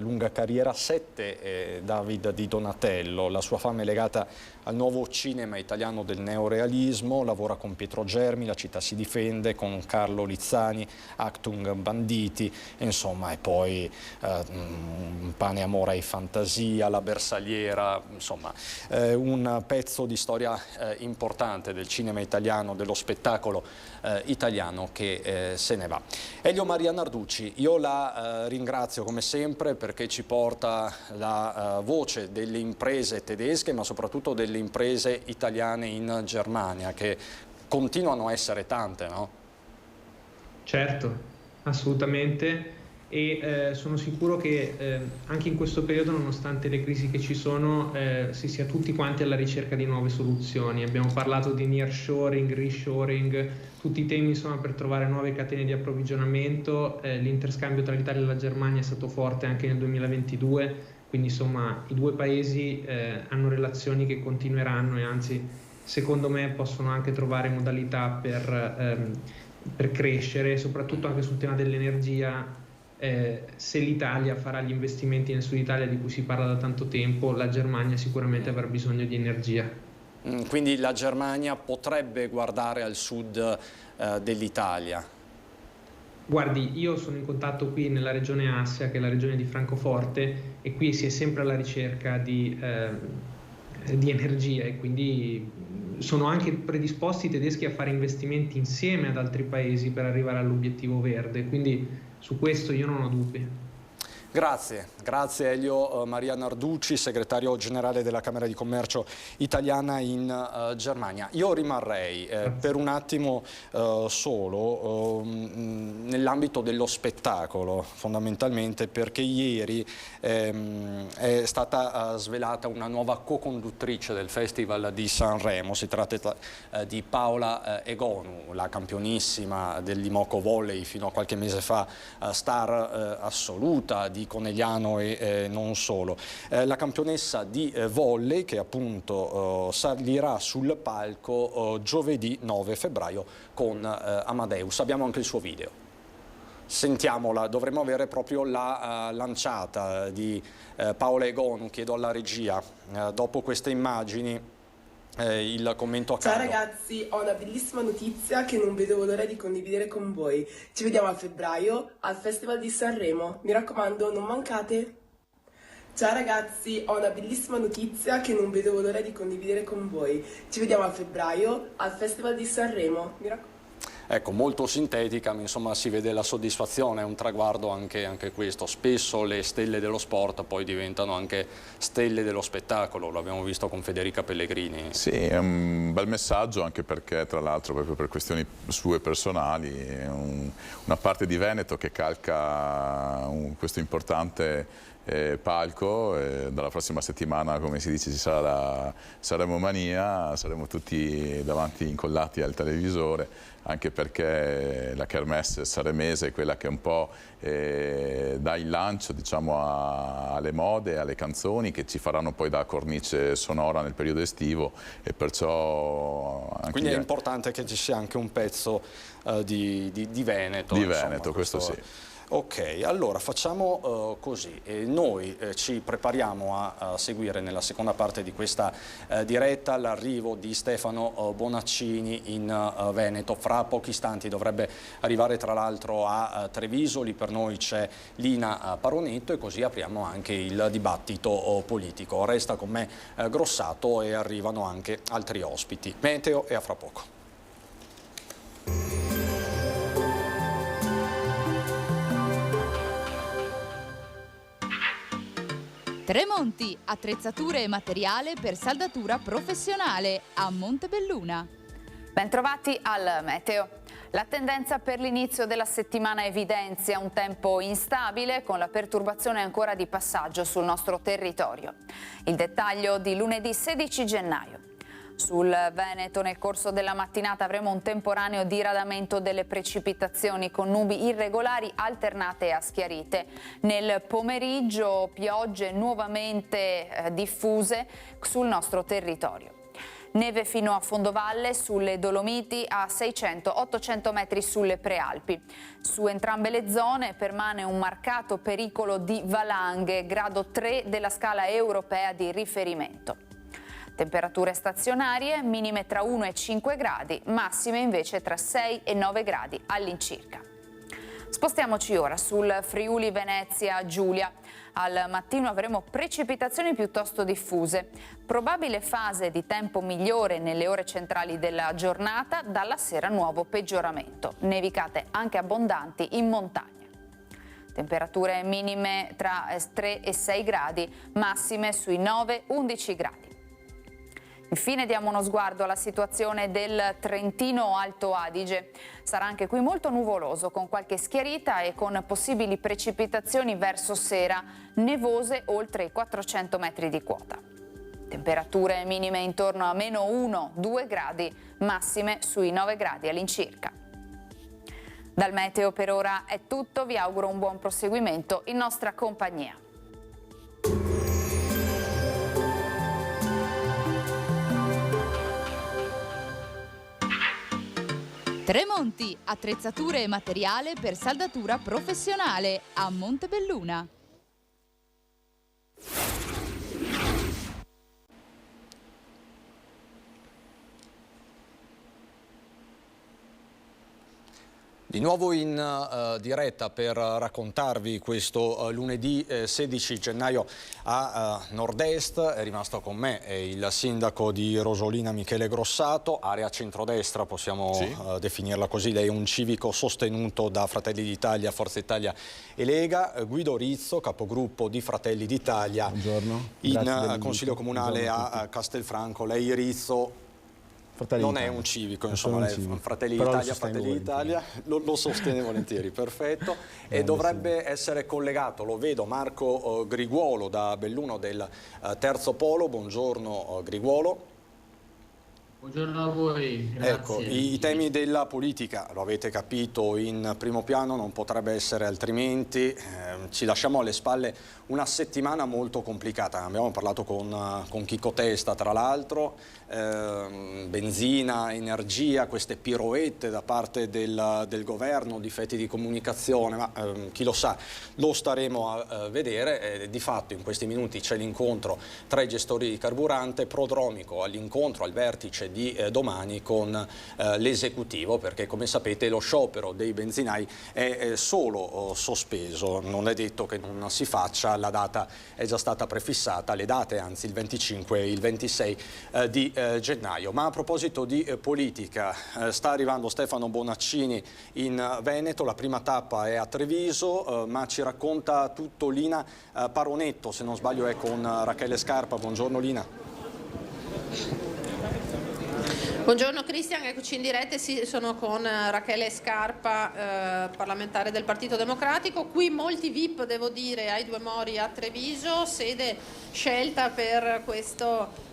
lunga carriera, 7 David di Donatello. La sua fama è legata al nuovo cinema italiano del neorealismo, lavora con Pietro Germi, La città si difende, con Carlo Lizzani, Actung Banditi, insomma, e poi Pane, amore e fantasia, La Bersagliera, insomma, un pezzo di storia importante del cinema italiano, dello spettacolo italiano che se ne va. Elio Maria Narducci, io la ringrazio come sempre perché ci porta la voce delle imprese tedesche, ma soprattutto delle imprese italiane in Germania, che continuano a essere tante, no? Certo, assolutamente, e sono sicuro che anche in questo periodo, nonostante le crisi che ci sono, si sia tutti quanti alla ricerca di nuove soluzioni. Abbiamo parlato di nearshoring, reshoring, tutti i temi insomma per trovare nuove catene di approvvigionamento. L'interscambio tra l'Italia e la Germania è stato forte anche nel 2022, quindi insomma i due paesi hanno relazioni che continueranno e anzi secondo me possono anche trovare modalità per crescere, soprattutto anche sul tema dell'energia. Se l'Italia farà gli investimenti nel Sud Italia di cui si parla da tanto tempo, la Germania sicuramente avrà bisogno di energia. Quindi la Germania potrebbe guardare al sud dell'Italia? Guardi, io sono in contatto qui nella regione Assia, che è la regione di Francoforte, e qui si è sempre alla ricerca di energia, e quindi sono anche predisposti i tedeschi a fare investimenti insieme ad altri paesi per arrivare all'obiettivo verde, quindi su questo io non ho dubbi. Grazie Elio Maria Narducci, segretario generale della Camera di Commercio italiana in Germania. Io rimarrei per un attimo solo nell'ambito dello spettacolo, fondamentalmente perché ieri è stata svelata una nuova co-conduttrice del Festival di Sanremo. Si tratta di Paola Egonu, la campionissima dell'Imoco Volley fino a qualche mese fa, star assoluta di Conegliano e non solo. La campionessa di volley che appunto salirà sul palco giovedì 9 febbraio con Amadeus. Abbiamo anche il suo video. Sentiamola, dovremmo avere proprio la lanciata di Paola Egonu. Chiedo alla regia, dopo queste immagini, il commento a Ciao Carlo. ragazzi, ho una bellissima notizia che non vedevo l'ora di condividere con voi. Ci vediamo a febbraio al Festival di Sanremo. Mi raccomando, non mancate. Ciao ragazzi, ho una bellissima notizia che non vedevo l'ora di condividere con voi. Ci vediamo a febbraio al Festival di Sanremo. Mi raccomando. Ecco, molto sintetica, ma insomma si vede la soddisfazione, è un traguardo anche questo. Spesso le stelle dello sport poi diventano anche stelle dello spettacolo, lo abbiamo visto con Federica Pellegrini. Sì, è un bel messaggio, anche perché tra l'altro proprio per questioni sue personali, è una parte di Veneto che calca questo importante palco. Dalla prossima settimana, come si dice, ci sarà la Sanremo Mania, saremo tutti davanti incollati al televisore, anche perché la kermesse sanremese è quella che un po' dà il lancio, diciamo, alle mode, alle canzoni che ci faranno poi da cornice sonora nel periodo estivo, e perciò anche quindi è importante che ci sia anche un pezzo di Veneto. Di insomma, Veneto, questo sì. Ok, allora facciamo così, noi ci prepariamo a seguire nella seconda parte di questa diretta l'arrivo di Stefano Bonaccini in Veneto. Fra pochi istanti dovrebbe arrivare tra l'altro a Treviso, lì per noi c'è Lina Paronetto e così apriamo anche il dibattito politico. Resta con me Grossato e arrivano anche altri ospiti. Meteo e a fra poco. Tremonti, attrezzature e materiale per saldatura professionale a Montebelluna. Bentrovati al meteo. La tendenza per l'inizio della settimana evidenzia un tempo instabile con la perturbazione ancora di passaggio sul nostro territorio. Il dettaglio di lunedì 16 gennaio. Sul Veneto nel corso della mattinata avremo un temporaneo diradamento delle precipitazioni con nubi irregolari alternate a schiarite. Nel pomeriggio piogge nuovamente diffuse sul nostro territorio. Neve fino a fondovalle sulle Dolomiti a 600-800 metri sulle Prealpi. Su entrambe le zone permane un marcato pericolo di valanghe, grado 3 della scala europea di riferimento. Temperature stazionarie, minime tra 1 e 5 gradi, massime invece tra 6 e 9 gradi all'incirca. Spostiamoci ora sul Friuli Venezia Giulia. Al mattino avremo precipitazioni piuttosto diffuse. Probabile fase di tempo migliore nelle ore centrali della giornata, dalla sera nuovo peggioramento. Nevicate anche abbondanti in montagna. Temperature minime tra 3 e 6 gradi, massime sui 9-11 gradi. Infine diamo uno sguardo alla situazione del Trentino Alto Adige. Sarà anche qui molto nuvoloso, con qualche schiarita e con possibili precipitazioni verso sera, nevose oltre i 400 metri di quota. Temperature minime intorno a meno 1-2 gradi, massime sui 9 gradi all'incirca. Dal meteo per ora è tutto, vi auguro un buon proseguimento in nostra compagnia. Tremonti, attrezzature e materiale per saldatura professionale a Montebelluna. Di nuovo in diretta per raccontarvi questo lunedì 16 gennaio a nord-est. È rimasto con me il sindaco di Rosolina Michele Grossato, area centrodestra, possiamo definirla così. Lei è un civico sostenuto da Fratelli d'Italia, Forza Italia e Lega. Guido Rizzo, capogruppo di Fratelli d'Italia in Consiglio Comunale a Castelfranco. Lei, Rizzo, non è un civico, insomma, lei Fratelli d'Italia, lo sostiene volentieri, perfetto. E dovrebbe essere collegato, lo vedo, Marco Griguolo da Belluno del Terzo Polo. Buongiorno Griguolo. Buongiorno a voi, grazie. Ecco, i temi della politica, lo avete capito, in primo piano, non potrebbe essere altrimenti. Ci lasciamo alle spalle una settimana molto complicata. Abbiamo parlato con Chico Testa, tra l'altro, benzina, energia, queste piroette da parte del governo, difetti di comunicazione, ma chi lo sa, lo staremo a vedere. Di fatto in questi minuti c'è l'incontro tra i gestori di carburante, prodromico all'incontro al vertice di domani con l'esecutivo, perché come sapete lo sciopero dei benzinai è solo sospeso, non è detto che non si faccia, la data è già stata prefissata, le date anzi il 25 e il 26 di gennaio. Ma a proposito di politica, sta arrivando Stefano Bonaccini in Veneto, la prima tappa è a Treviso, ma ci racconta tutto Lina Paronetto, se non sbaglio è con Rachele Scarpa. Buongiorno Lina. Buongiorno Cristian, eccoci in diretta, sono con Rachele Scarpa, parlamentare del Partito Democratico. Qui molti VIP, devo dire, ai Due Mori a Treviso, sede scelta per questo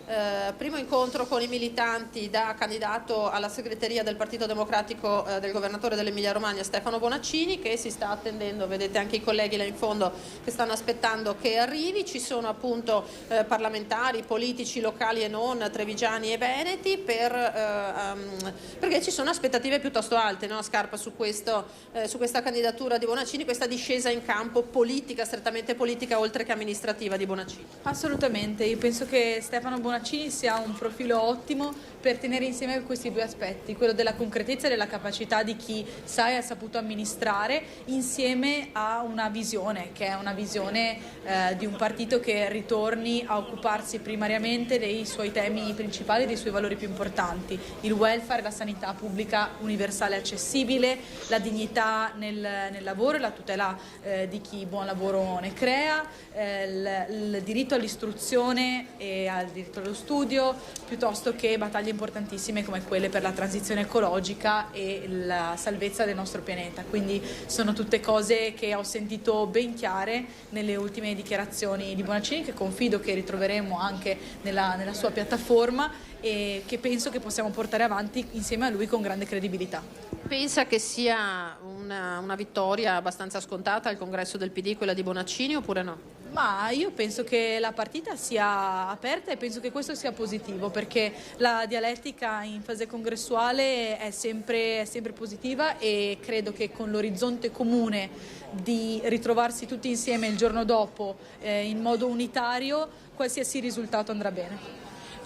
primo incontro con i militanti da candidato alla segreteria del Partito Democratico del governatore dell'Emilia Romagna Stefano Bonaccini, che si sta attendendo, vedete anche i colleghi là in fondo che stanno aspettando che arrivi. Ci sono appunto parlamentari, politici locali e non, trevigiani e veneti, perché ci sono aspettative piuttosto alte, no, Scarpa, su questa candidatura di Bonaccini, questa discesa in campo politica, strettamente politica oltre che amministrativa di Bonaccini. Assolutamente, io penso che Stefano Bonaccini sia un profilo ottimo per tenere insieme questi due aspetti, quello della concretezza e della capacità di chi sa e ha saputo amministrare, insieme a una visione, che è una visione di un partito che ritorni a occuparsi primariamente dei suoi temi principali, dei suoi valori più importanti: il welfare, la sanità pubblica universale e accessibile, la dignità nel lavoro e la tutela di chi buon lavoro ne crea, il diritto all'istruzione e al diritto allo studio, piuttosto che battaglie importantissime come quelle per la transizione ecologica e la salvezza del nostro pianeta. Quindi sono tutte cose che ho sentito ben chiare nelle ultime dichiarazioni di Bonaccini, che confido che ritroveremo anche nella sua piattaforma e che penso che possiamo portare avanti insieme a lui con grande credibilità. Pensa che sia una vittoria abbastanza scontata al congresso del PD, quella di Bonaccini, oppure no? Ma io penso che la partita sia aperta e penso che questo sia positivo, perché la dialettica in fase congressuale è sempre positiva, e credo che con l'orizzonte comune di ritrovarsi tutti insieme il giorno dopo in modo unitario, qualsiasi risultato andrà bene.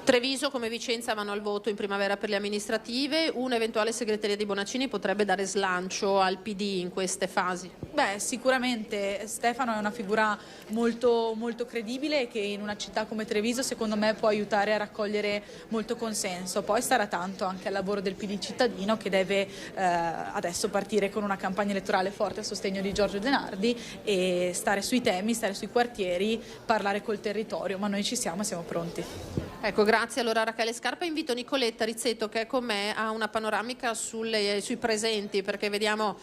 Treviso come Vicenza vanno al voto in primavera per le amministrative. Un'eventuale segreteria di Bonaccini potrebbe dare slancio al PD in queste fasi? Beh, sicuramente Stefano è una figura molto, molto credibile, che in una città come Treviso secondo me può aiutare a raccogliere molto consenso. Poi starà tanto anche al lavoro del PD cittadino, che deve adesso partire con una campagna elettorale forte a sostegno di Giorgio De Nardi e stare sui temi, stare sui quartieri, parlare col territorio, ma noi ci siamo e siamo pronti. Ecco, grazie allora Rachele Scarpa. Invito Nicoletta Rizzetto, che è con me, a una panoramica sui presenti, perché vediamo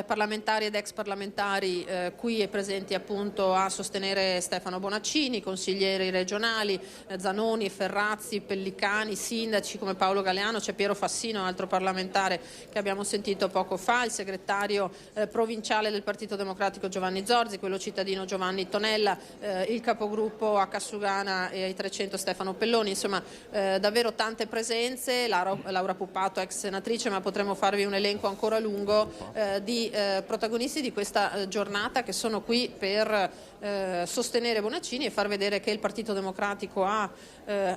parlamentari ed ex parlamentari qui presenti appunto a sostenere Stefano Bonaccini, consiglieri regionali, Zanoni, Ferrazzi, Pellicani, sindaci come Paolo Galeano, c'è Piero Fassino, altro parlamentare che abbiamo sentito poco fa, il segretario provinciale del Partito Democratico Giovanni Zorzi, quello cittadino Giovanni Tonella, il capogruppo a Cassugana e ai 300 Stefano Pelloni. Insomma, davvero tante presenze. Laura Puppato, ex senatrice, ma potremmo farvi un elenco ancora lungo di protagonisti di questa giornata, che sono qui per sostenere Bonaccini e far vedere che il Partito Democratico ha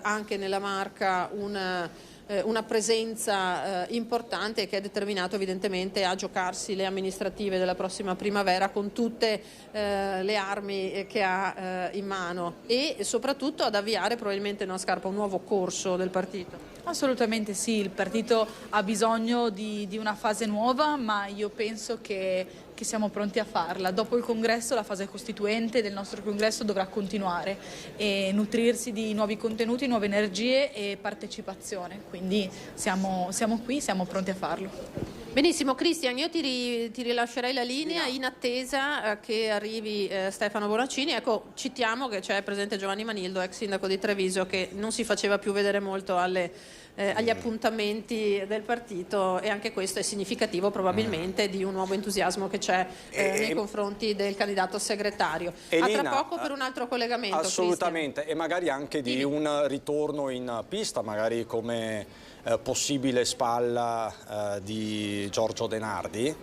anche nella Marca una presenza importante, che è determinato evidentemente a giocarsi le amministrative della prossima primavera con tutte le armi che ha in mano, e soprattutto ad avviare probabilmente, no, Scarpa, un nuovo corso del partito. Assolutamente sì, il partito ha bisogno di una fase nuova, ma io penso che siamo pronti a farla. Dopo il congresso, la fase costituente del nostro congresso dovrà continuare e nutrirsi di nuovi contenuti, nuove energie e partecipazione, quindi siamo qui, siamo pronti a farlo. Benissimo, Cristian, io ti rilascerei la linea in attesa che arrivi Stefano Bonaccini. Ecco, citiamo che c'è presente Giovanni Manildo, ex sindaco di Treviso, che non si faceva più vedere molto agli appuntamenti del partito, e anche questo è significativo probabilmente di un nuovo entusiasmo che c'è nei confronti del candidato segretario. A tra poco per un altro collegamento. Assolutamente, Cristian. E magari anche di un ritorno in pista, magari come possibile spalla di Giorgio De Nardi.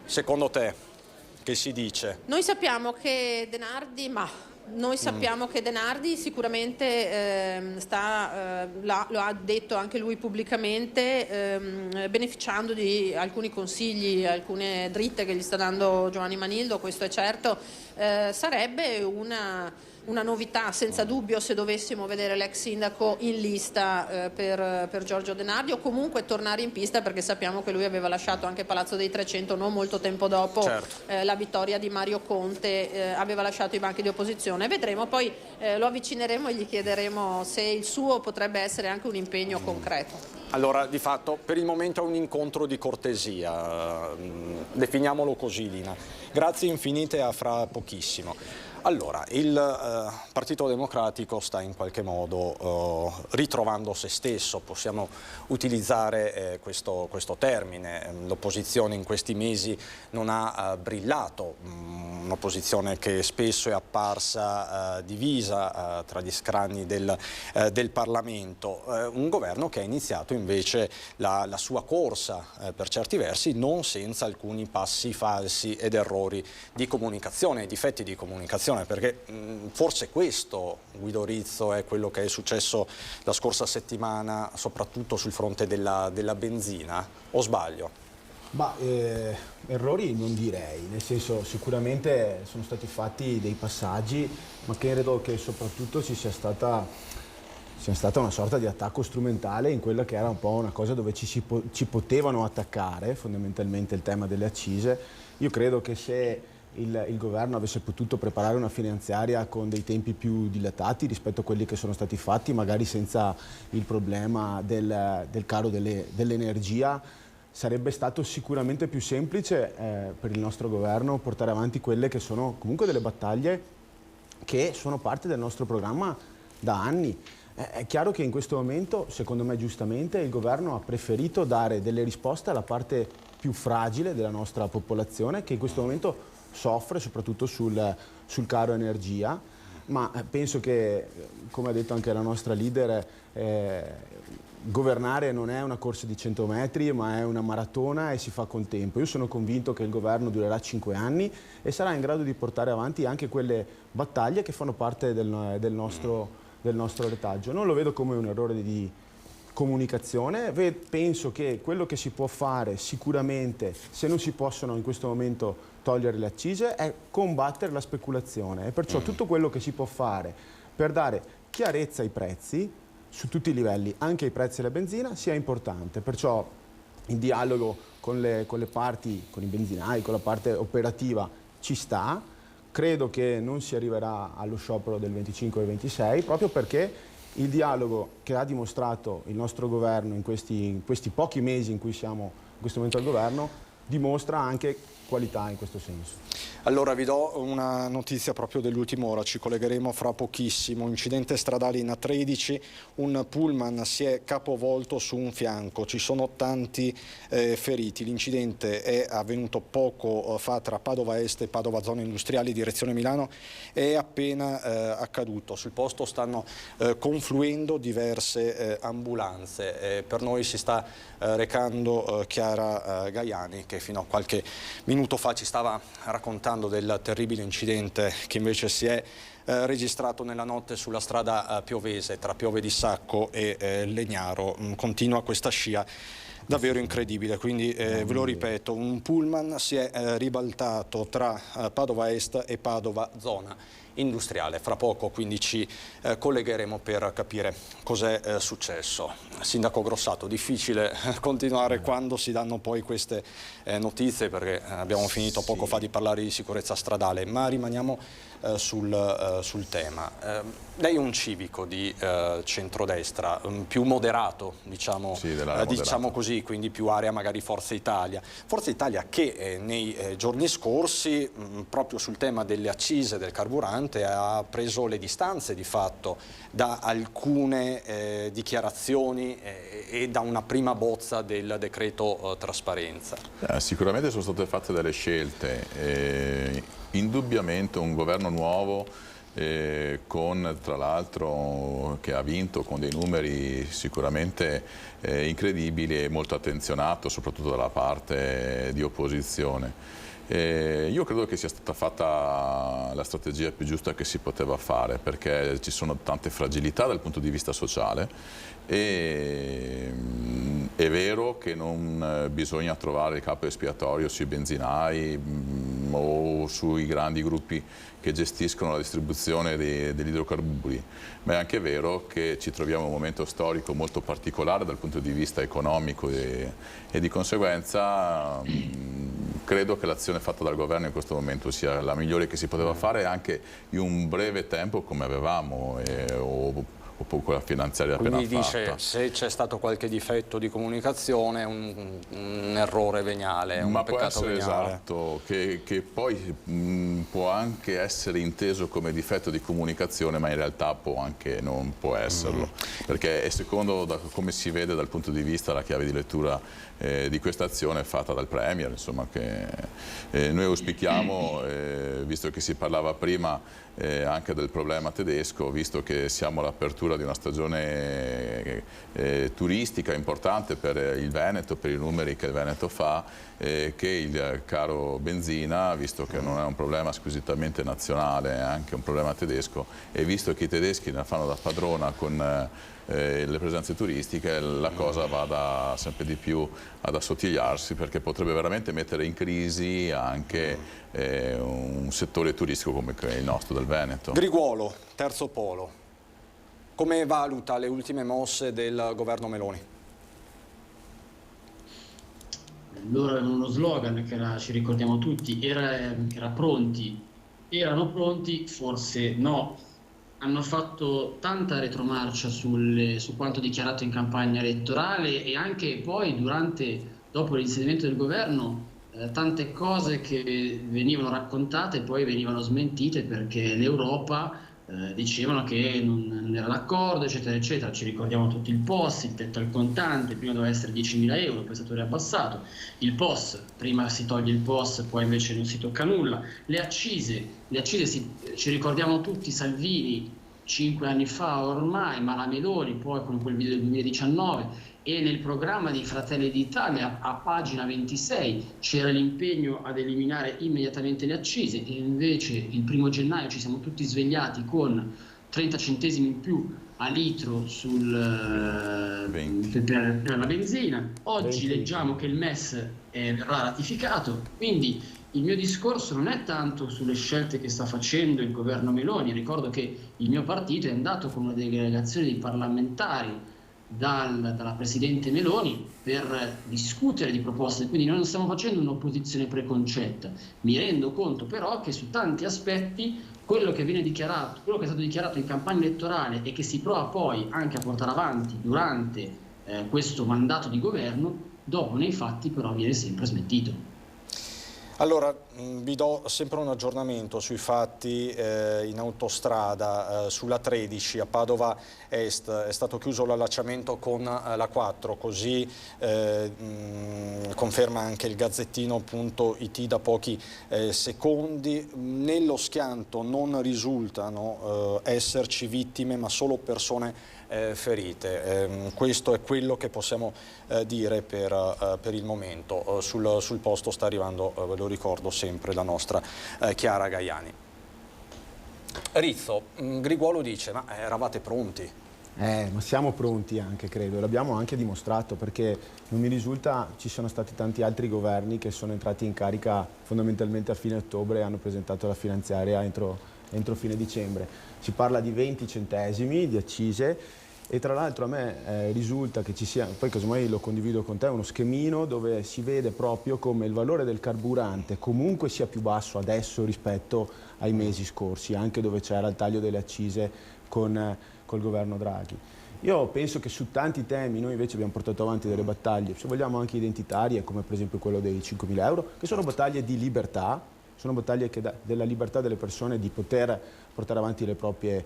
Secondo te, che si dice? Noi sappiamo che De Nardi, che De Nardi sicuramente lo ha detto anche lui pubblicamente, beneficiando di alcuni consigli, alcune dritte che gli sta dando Giovanni Manildo, questo è certo. Sarebbe una novità senza dubbio se dovessimo vedere l'ex sindaco in lista per Giorgio De Nardi, o comunque tornare in pista, perché sappiamo che lui aveva lasciato anche Palazzo dei 300 non molto tempo dopo la vittoria di Mario Conte, aveva lasciato i banchi di opposizione. Vedremo, poi lo avvicineremo e gli chiederemo se il suo potrebbe essere anche un impegno concreto. Allora, di fatto, per il momento è un incontro di cortesia, definiamolo così, Lina. Grazie infinite, a fra pochissimo. Allora, il Partito Democratico sta in qualche modo ritrovando se stesso, possiamo utilizzare questo termine. L'opposizione in questi mesi non ha brillato, un'opposizione che spesso è apparsa divisa tra gli scranni del Parlamento, un governo che ha iniziato invece la sua corsa per certi versi non senza alcuni passi falsi ed errori di comunicazione, difetti di comunicazione. Perché forse questo, Guido Rizzo, è quello che è successo la scorsa settimana, soprattutto sul fronte della benzina, o sbaglio? Errori non direi, nel senso sicuramente sono stati fatti dei passaggi, ma credo che soprattutto ci sia stata una sorta di attacco strumentale in quella che era un po' una cosa dove ci potevano attaccare, fondamentalmente il tema delle accise. Io credo che se il governo avesse potuto preparare una finanziaria con dei tempi più dilatati rispetto a quelli che sono stati fatti, magari senza il problema del caro dell'energia, sarebbe stato sicuramente più semplice per il nostro governo portare avanti quelle che sono comunque delle battaglie che sono parte del nostro programma da anni. È chiaro che in questo momento, secondo me giustamente, il governo ha preferito dare delle risposte alla parte più fragile della nostra popolazione, che in questo momento soffre soprattutto sul caro energia, ma penso che, come ha detto anche la nostra leader, governare non è una corsa di 100 metri, ma è una maratona e si fa con tempo. Io sono convinto che il governo durerà 5 anni e sarà in grado di portare avanti anche quelle battaglie che fanno parte del nostro retaggio. Non lo vedo come un errore di comunicazione, penso che quello che si può fare sicuramente, se non si possono in questo momento togliere le accise, è combattere la speculazione, e perciò tutto quello che si può fare per dare chiarezza ai prezzi su tutti i livelli, anche ai prezzi della benzina, sia importante. Perciò il dialogo con le parti, con i benzinai, con la parte operativa ci sta. Credo che non si arriverà allo sciopero del 25 e 26, proprio perché il dialogo che ha dimostrato il nostro governo in questi pochi mesi in cui siamo in questo momento al governo dimostra anche qualità in questo senso. Allora vi do una notizia proprio dell'ultima ora, ci collegheremo fra pochissimo. Incidente stradale in A13, un pullman si è capovolto su un fianco, ci sono tanti feriti. L'incidente è avvenuto poco fa tra Padova Est e Padova Zone Industriali, direzione Milano, è appena accaduto. Sul posto stanno confluendo diverse ambulanze. Per noi si sta recando Chiara Gaiani, che fino a qualche minuto fa ci stava raccontando del terribile incidente che invece si è registrato nella notte sulla strada piovese tra Piove di Sacco e Legnaro. Continua questa scia davvero incredibile, quindi ve lo ripeto, un pullman si è ribaltato tra Padova Est e Padova Zona Industriale. Fra poco quindi ci collegheremo per capire cos'è successo. Sindaco Grossato, difficile continuare quando si danno poi queste notizie, perché abbiamo finito poco fa di parlare di sicurezza stradale, ma rimaniamo sul tema. Lei è un civico di centrodestra, più moderato, diciamo, diciamo così, quindi più area magari Forza Italia. Forza Italia che nei giorni scorsi, proprio sul tema delle accise del carburante, ha preso le distanze di fatto da alcune dichiarazioni e da una prima bozza del decreto trasparenza. Sicuramente sono state fatte delle scelte. Indubbiamente un governo nuovo con, tra l'altro, che ha vinto con dei numeri sicuramente incredibili e molto attenzionato soprattutto dalla parte di opposizione. Io credo che sia stata fatta la strategia più giusta che si poteva fare, perché ci sono tante fragilità dal punto di vista sociale e è vero che non bisogna trovare il capo espiatorio sui benzinai o sui grandi gruppi che gestiscono la distribuzione degli idrocarburi, ma è anche vero che ci troviamo in un momento storico molto particolare dal punto di vista economico e di conseguenza credo che l'azione fatta dal governo in questo momento sia la migliore che si poteva fare anche in un breve tempo come avevamo, con la finanziaria appena Quindi fatta. dice, se c'è stato qualche difetto di comunicazione, un errore veniale, un Ma può peccato essere veniale. esatto, che poi può anche essere inteso come difetto di comunicazione, ma in realtà non può esserlo, perché è secondo come si vede dal punto di vista la chiave di lettura di questa azione fatta dal Premier, insomma, che noi auspichiamo, visto che si parlava prima anche del problema tedesco, visto che siamo all'apertura di una stagione turistica importante per il Veneto, per i numeri che il Veneto fa, che il caro benzina, visto che non è un problema squisitamente nazionale, è anche un problema tedesco, e visto che i tedeschi ne fanno da padrona con le presenze turistiche, la cosa vada sempre di più ad assottigliarsi, perché potrebbe veramente mettere in crisi anche un settore turistico come il nostro del Veneto. Griguolo, terzo polo, come valuta le ultime mosse del governo Meloni? Loro avevano uno slogan che era, ci ricordiamo tutti, era pronti. Erano pronti? Forse no. Hanno fatto tanta retromarcia su quanto dichiarato in campagna elettorale e anche poi dopo l'insediamento del governo, tante cose che venivano raccontate e poi venivano smentite perché l'Europa dicevano che non era d'accordo, eccetera, eccetera. Ci ricordiamo tutti il POS, il tetto al contante, prima doveva essere 10.000 euro, poi è stato riabbassato. Il POS, prima si toglie il POS, poi invece non si tocca nulla. Le accise ci ricordiamo tutti Salvini 5 anni fa ormai, ma la Meloni poi con quel video del 2019, e nel programma di Fratelli d'Italia a pagina 26 c'era l'impegno ad eliminare immediatamente le accise, e invece il 1° gennaio ci siamo tutti svegliati con 30 centesimi in più a litro per la benzina. Oggi leggiamo che il MES verrà ratificato, quindi il mio discorso non è tanto sulle scelte che sta facendo il governo Meloni. Ricordo che il mio partito è andato con una delegazione di parlamentari dalla Presidente Meloni per discutere di proposte, quindi noi non stiamo facendo un'opposizione preconcetta. Mi rendo conto però che su tanti aspetti quello che viene dichiarato, quello che è stato dichiarato in campagna elettorale e che si prova poi anche a portare avanti durante questo mandato di governo, dopo nei fatti però viene sempre smentito. Allora, vi do sempre un aggiornamento sui fatti in autostrada. Sulla 13 a Padova Est è stato chiuso l'allacciamento con la 4, così conferma anche il Gazzettino.it da pochi secondi. Nello schianto non risultano esserci vittime, ma solo persone ferite. Questo è quello che possiamo dire per il momento. Sul posto sta arrivando, ve lo ricordo sempre, la nostra Chiara Gaiani. Rizzo, Griguolo dice, ma eravate pronti? Ma siamo pronti anche, credo, l'abbiamo anche dimostrato, perché non mi risulta ci sono stati tanti altri governi che sono entrati in carica fondamentalmente a fine ottobre e hanno presentato la finanziaria entro fine dicembre. Si parla di 20 centesimi di accise. E tra l'altro a me risulta che ci sia, poi casomai lo condivido con te, uno schemino dove si vede proprio come il valore del carburante comunque sia più basso adesso rispetto ai mesi scorsi, anche dove c'era il taglio delle accise col governo Draghi. Io penso che su tanti temi noi invece abbiamo portato avanti delle battaglie, se vogliamo anche identitarie, come per esempio quello dei 5.000 euro, che sono battaglie di libertà, sono battaglie della libertà delle persone di poter portare avanti le proprie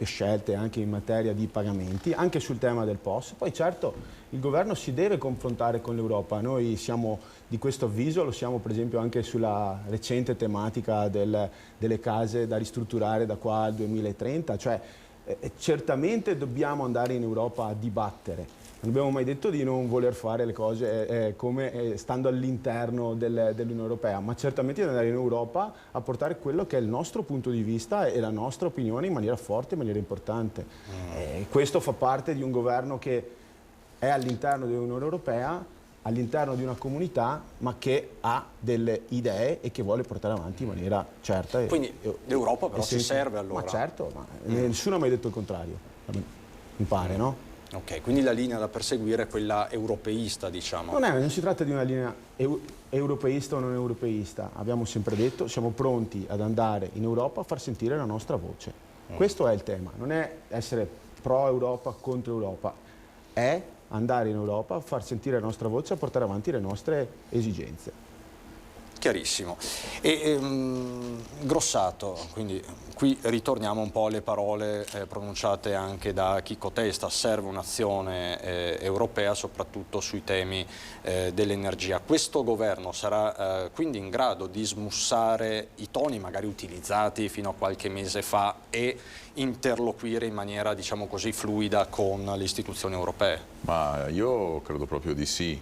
scelte anche in materia di pagamenti, anche sul tema del POS. Poi certo il governo si deve confrontare con l'Europa, noi siamo di questo avviso, lo siamo per esempio anche sulla recente tematica delle case da ristrutturare da qua al 2030, cioè certamente dobbiamo andare in Europa a dibattere. Non abbiamo mai detto di non voler fare le cose come stando all'interno dell'Unione Europea, ma certamente di andare in Europa a portare quello che è il nostro punto di vista e la nostra opinione in maniera forte, in maniera importante. Questo fa parte di un governo che è all'interno dell'Unione Europea, all'interno di una comunità, ma che ha delle idee e che vuole portare avanti in maniera certa. Quindi l'Europa però ci serve allora? Ma certo, ma nessuno ha mai detto il contrario, mi pare, no? Ok, quindi la linea da perseguire è quella europeista, diciamo. Non si tratta di una linea europeista o non europeista. Abbiamo sempre detto, siamo pronti ad andare in Europa a far sentire la nostra voce. Questo è il tema, non è essere pro Europa contro Europa, è andare in Europa, far sentire la nostra voce, a portare avanti le nostre esigenze. Chiarissimo. E Grossato, quindi qui ritorniamo un po' alle parole pronunciate anche da Chico Testa, serve un'azione europea soprattutto sui temi dell'energia. Questo governo sarà quindi in grado di smussare i toni magari utilizzati fino a qualche mese fa e interloquire in maniera, diciamo così, fluida con le istituzioni europee? Ma io credo proprio di sì.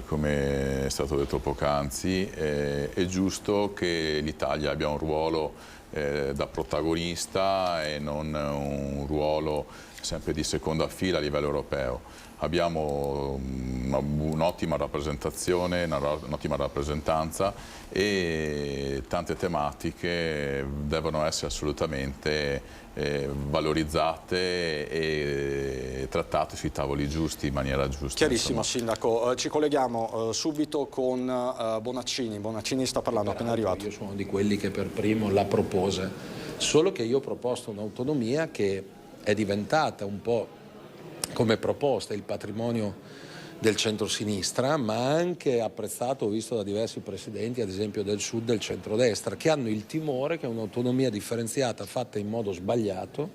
Come è stato detto poc'anzi, è giusto che l'Italia abbia un ruolo da protagonista e non un ruolo sempre di seconda fila a livello europeo. Abbiamo un'ottima rappresentazione, un'ottima rappresentanza e tante tematiche devono essere assolutamente valorizzate e trattate sui tavoli giusti, in maniera giusta. Chiarissimo, Sindaco. Ci colleghiamo subito con Bonaccini. Bonaccini sta parlando, appena arrivato. Io sono di quelli che per primo la propose, solo che io ho proposto un'autonomia che è diventata un po' come proposta il patrimonio del centrosinistra, ma anche apprezzato, visto da diversi presidenti, ad esempio del sud, del centrodestra, che hanno il timore che un'autonomia differenziata fatta in modo sbagliato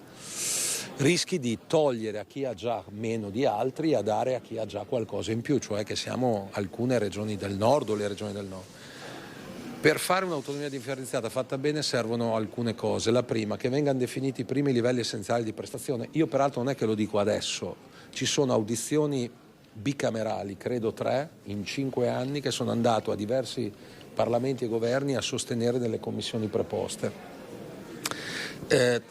rischi di togliere a chi ha già meno di altri e a dare a chi ha già qualcosa in più, cioè che siamo alcune regioni del nord o le regioni del nord. Per fare un'autonomia differenziata fatta bene servono alcune cose. La prima, che vengano definiti i primi livelli essenziali di prestazione. Io peraltro non è che lo dico adesso, ci sono audizioni bicamerali, credo 3, in 5 anni, che sono andato a diversi parlamenti e governi a sostenere delle commissioni preposte.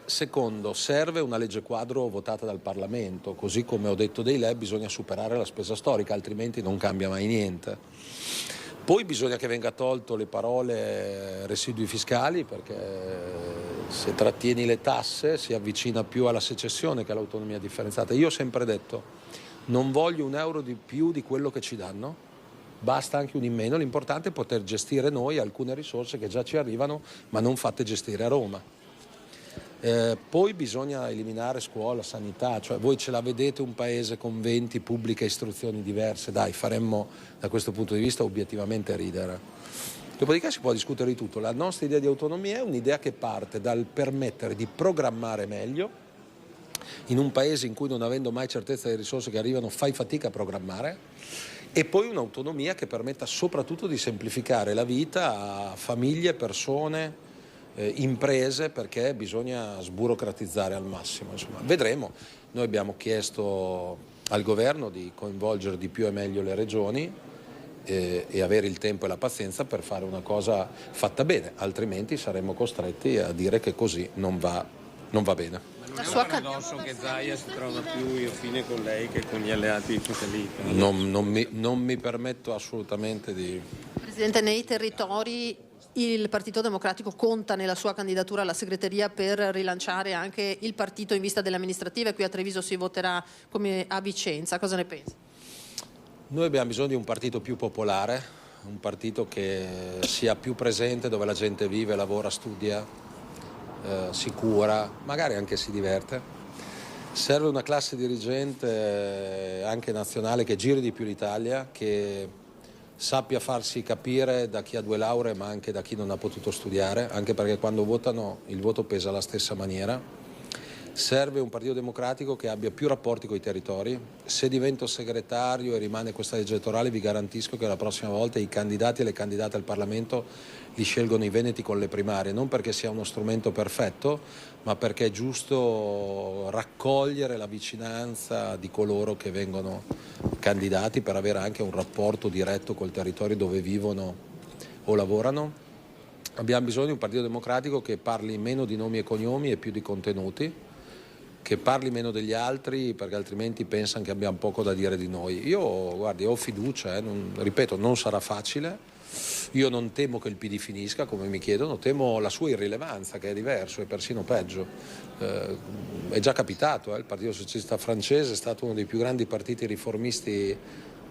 Secondo, serve una legge quadro votata dal Parlamento, così come ho detto dei LEP bisogna superare la spesa storica, altrimenti non cambia mai niente. Poi bisogna che venga tolto le parole residui fiscali, perché se trattieni le tasse si avvicina più alla secessione che all'autonomia differenziata. Io ho sempre detto non voglio un euro di più di quello che ci danno, basta anche un in meno, l'importante è poter gestire noi alcune risorse che già ci arrivano ma non fatte gestire a Roma. Poi bisogna eliminare scuola, sanità, cioè voi ce la vedete un paese con 20 pubbliche istruzioni diverse, dai, faremmo da questo punto di vista obiettivamente ridere. Dopodiché si può discutere di tutto, la nostra idea di autonomia è un'idea che parte dal permettere di programmare meglio, in un paese in cui non avendo mai certezza delle risorse che arrivano fai fatica a programmare, e poi un'autonomia che permetta soprattutto di semplificare la vita a famiglie, persone, imprese, perché bisogna sburocratizzare al massimo. Insomma, vedremo. Noi abbiamo chiesto al governo di coinvolgere di più e meglio le regioni e avere il tempo e la pazienza per fare una cosa fatta bene, altrimenti saremmo costretti a dire che così non va bene. Non è un paradosso che Zaia si trova più infine con lei che con gli alleati socialisti? Non mi permetto assolutamente di... Presidente, nei territori il Partito Democratico conta nella sua candidatura alla segreteria per rilanciare anche il partito in vista delle amministrative. Qui a Treviso si voterà come a Vicenza. Cosa ne pensa? Noi abbiamo bisogno di un partito più popolare, un partito che sia più presente dove la gente vive, lavora, studia, si cura, magari anche si diverte. Serve una classe dirigente anche nazionale che giri di più l'Italia, che sappia farsi capire da chi ha 2 lauree ma anche da chi non ha potuto studiare, anche perché quando votano il voto pesa alla stessa maniera. Serve un partito democratico che abbia più rapporti con i territori. Se divento segretario e rimane questa legge elettorale, vi garantisco che la prossima volta i candidati e le candidate al Parlamento li scelgono i veneti con le primarie, non perché sia uno strumento perfetto, ma perché è giusto raccogliere la vicinanza di coloro che vengono candidati per avere anche un rapporto diretto col territorio dove vivono o lavorano. Abbiamo bisogno di un partito democratico che parli meno di nomi e cognomi e più di contenuti, che parli meno degli altri, perché altrimenti pensano che abbiamo poco da dire di noi. Io, guardi, ho fiducia, ripeto, non sarà facile. Io non temo che il PD finisca, come mi chiedono, temo la sua irrilevanza, che è diverso, è persino peggio. È già capitato, il Partito Socialista francese è stato uno dei più grandi partiti riformisti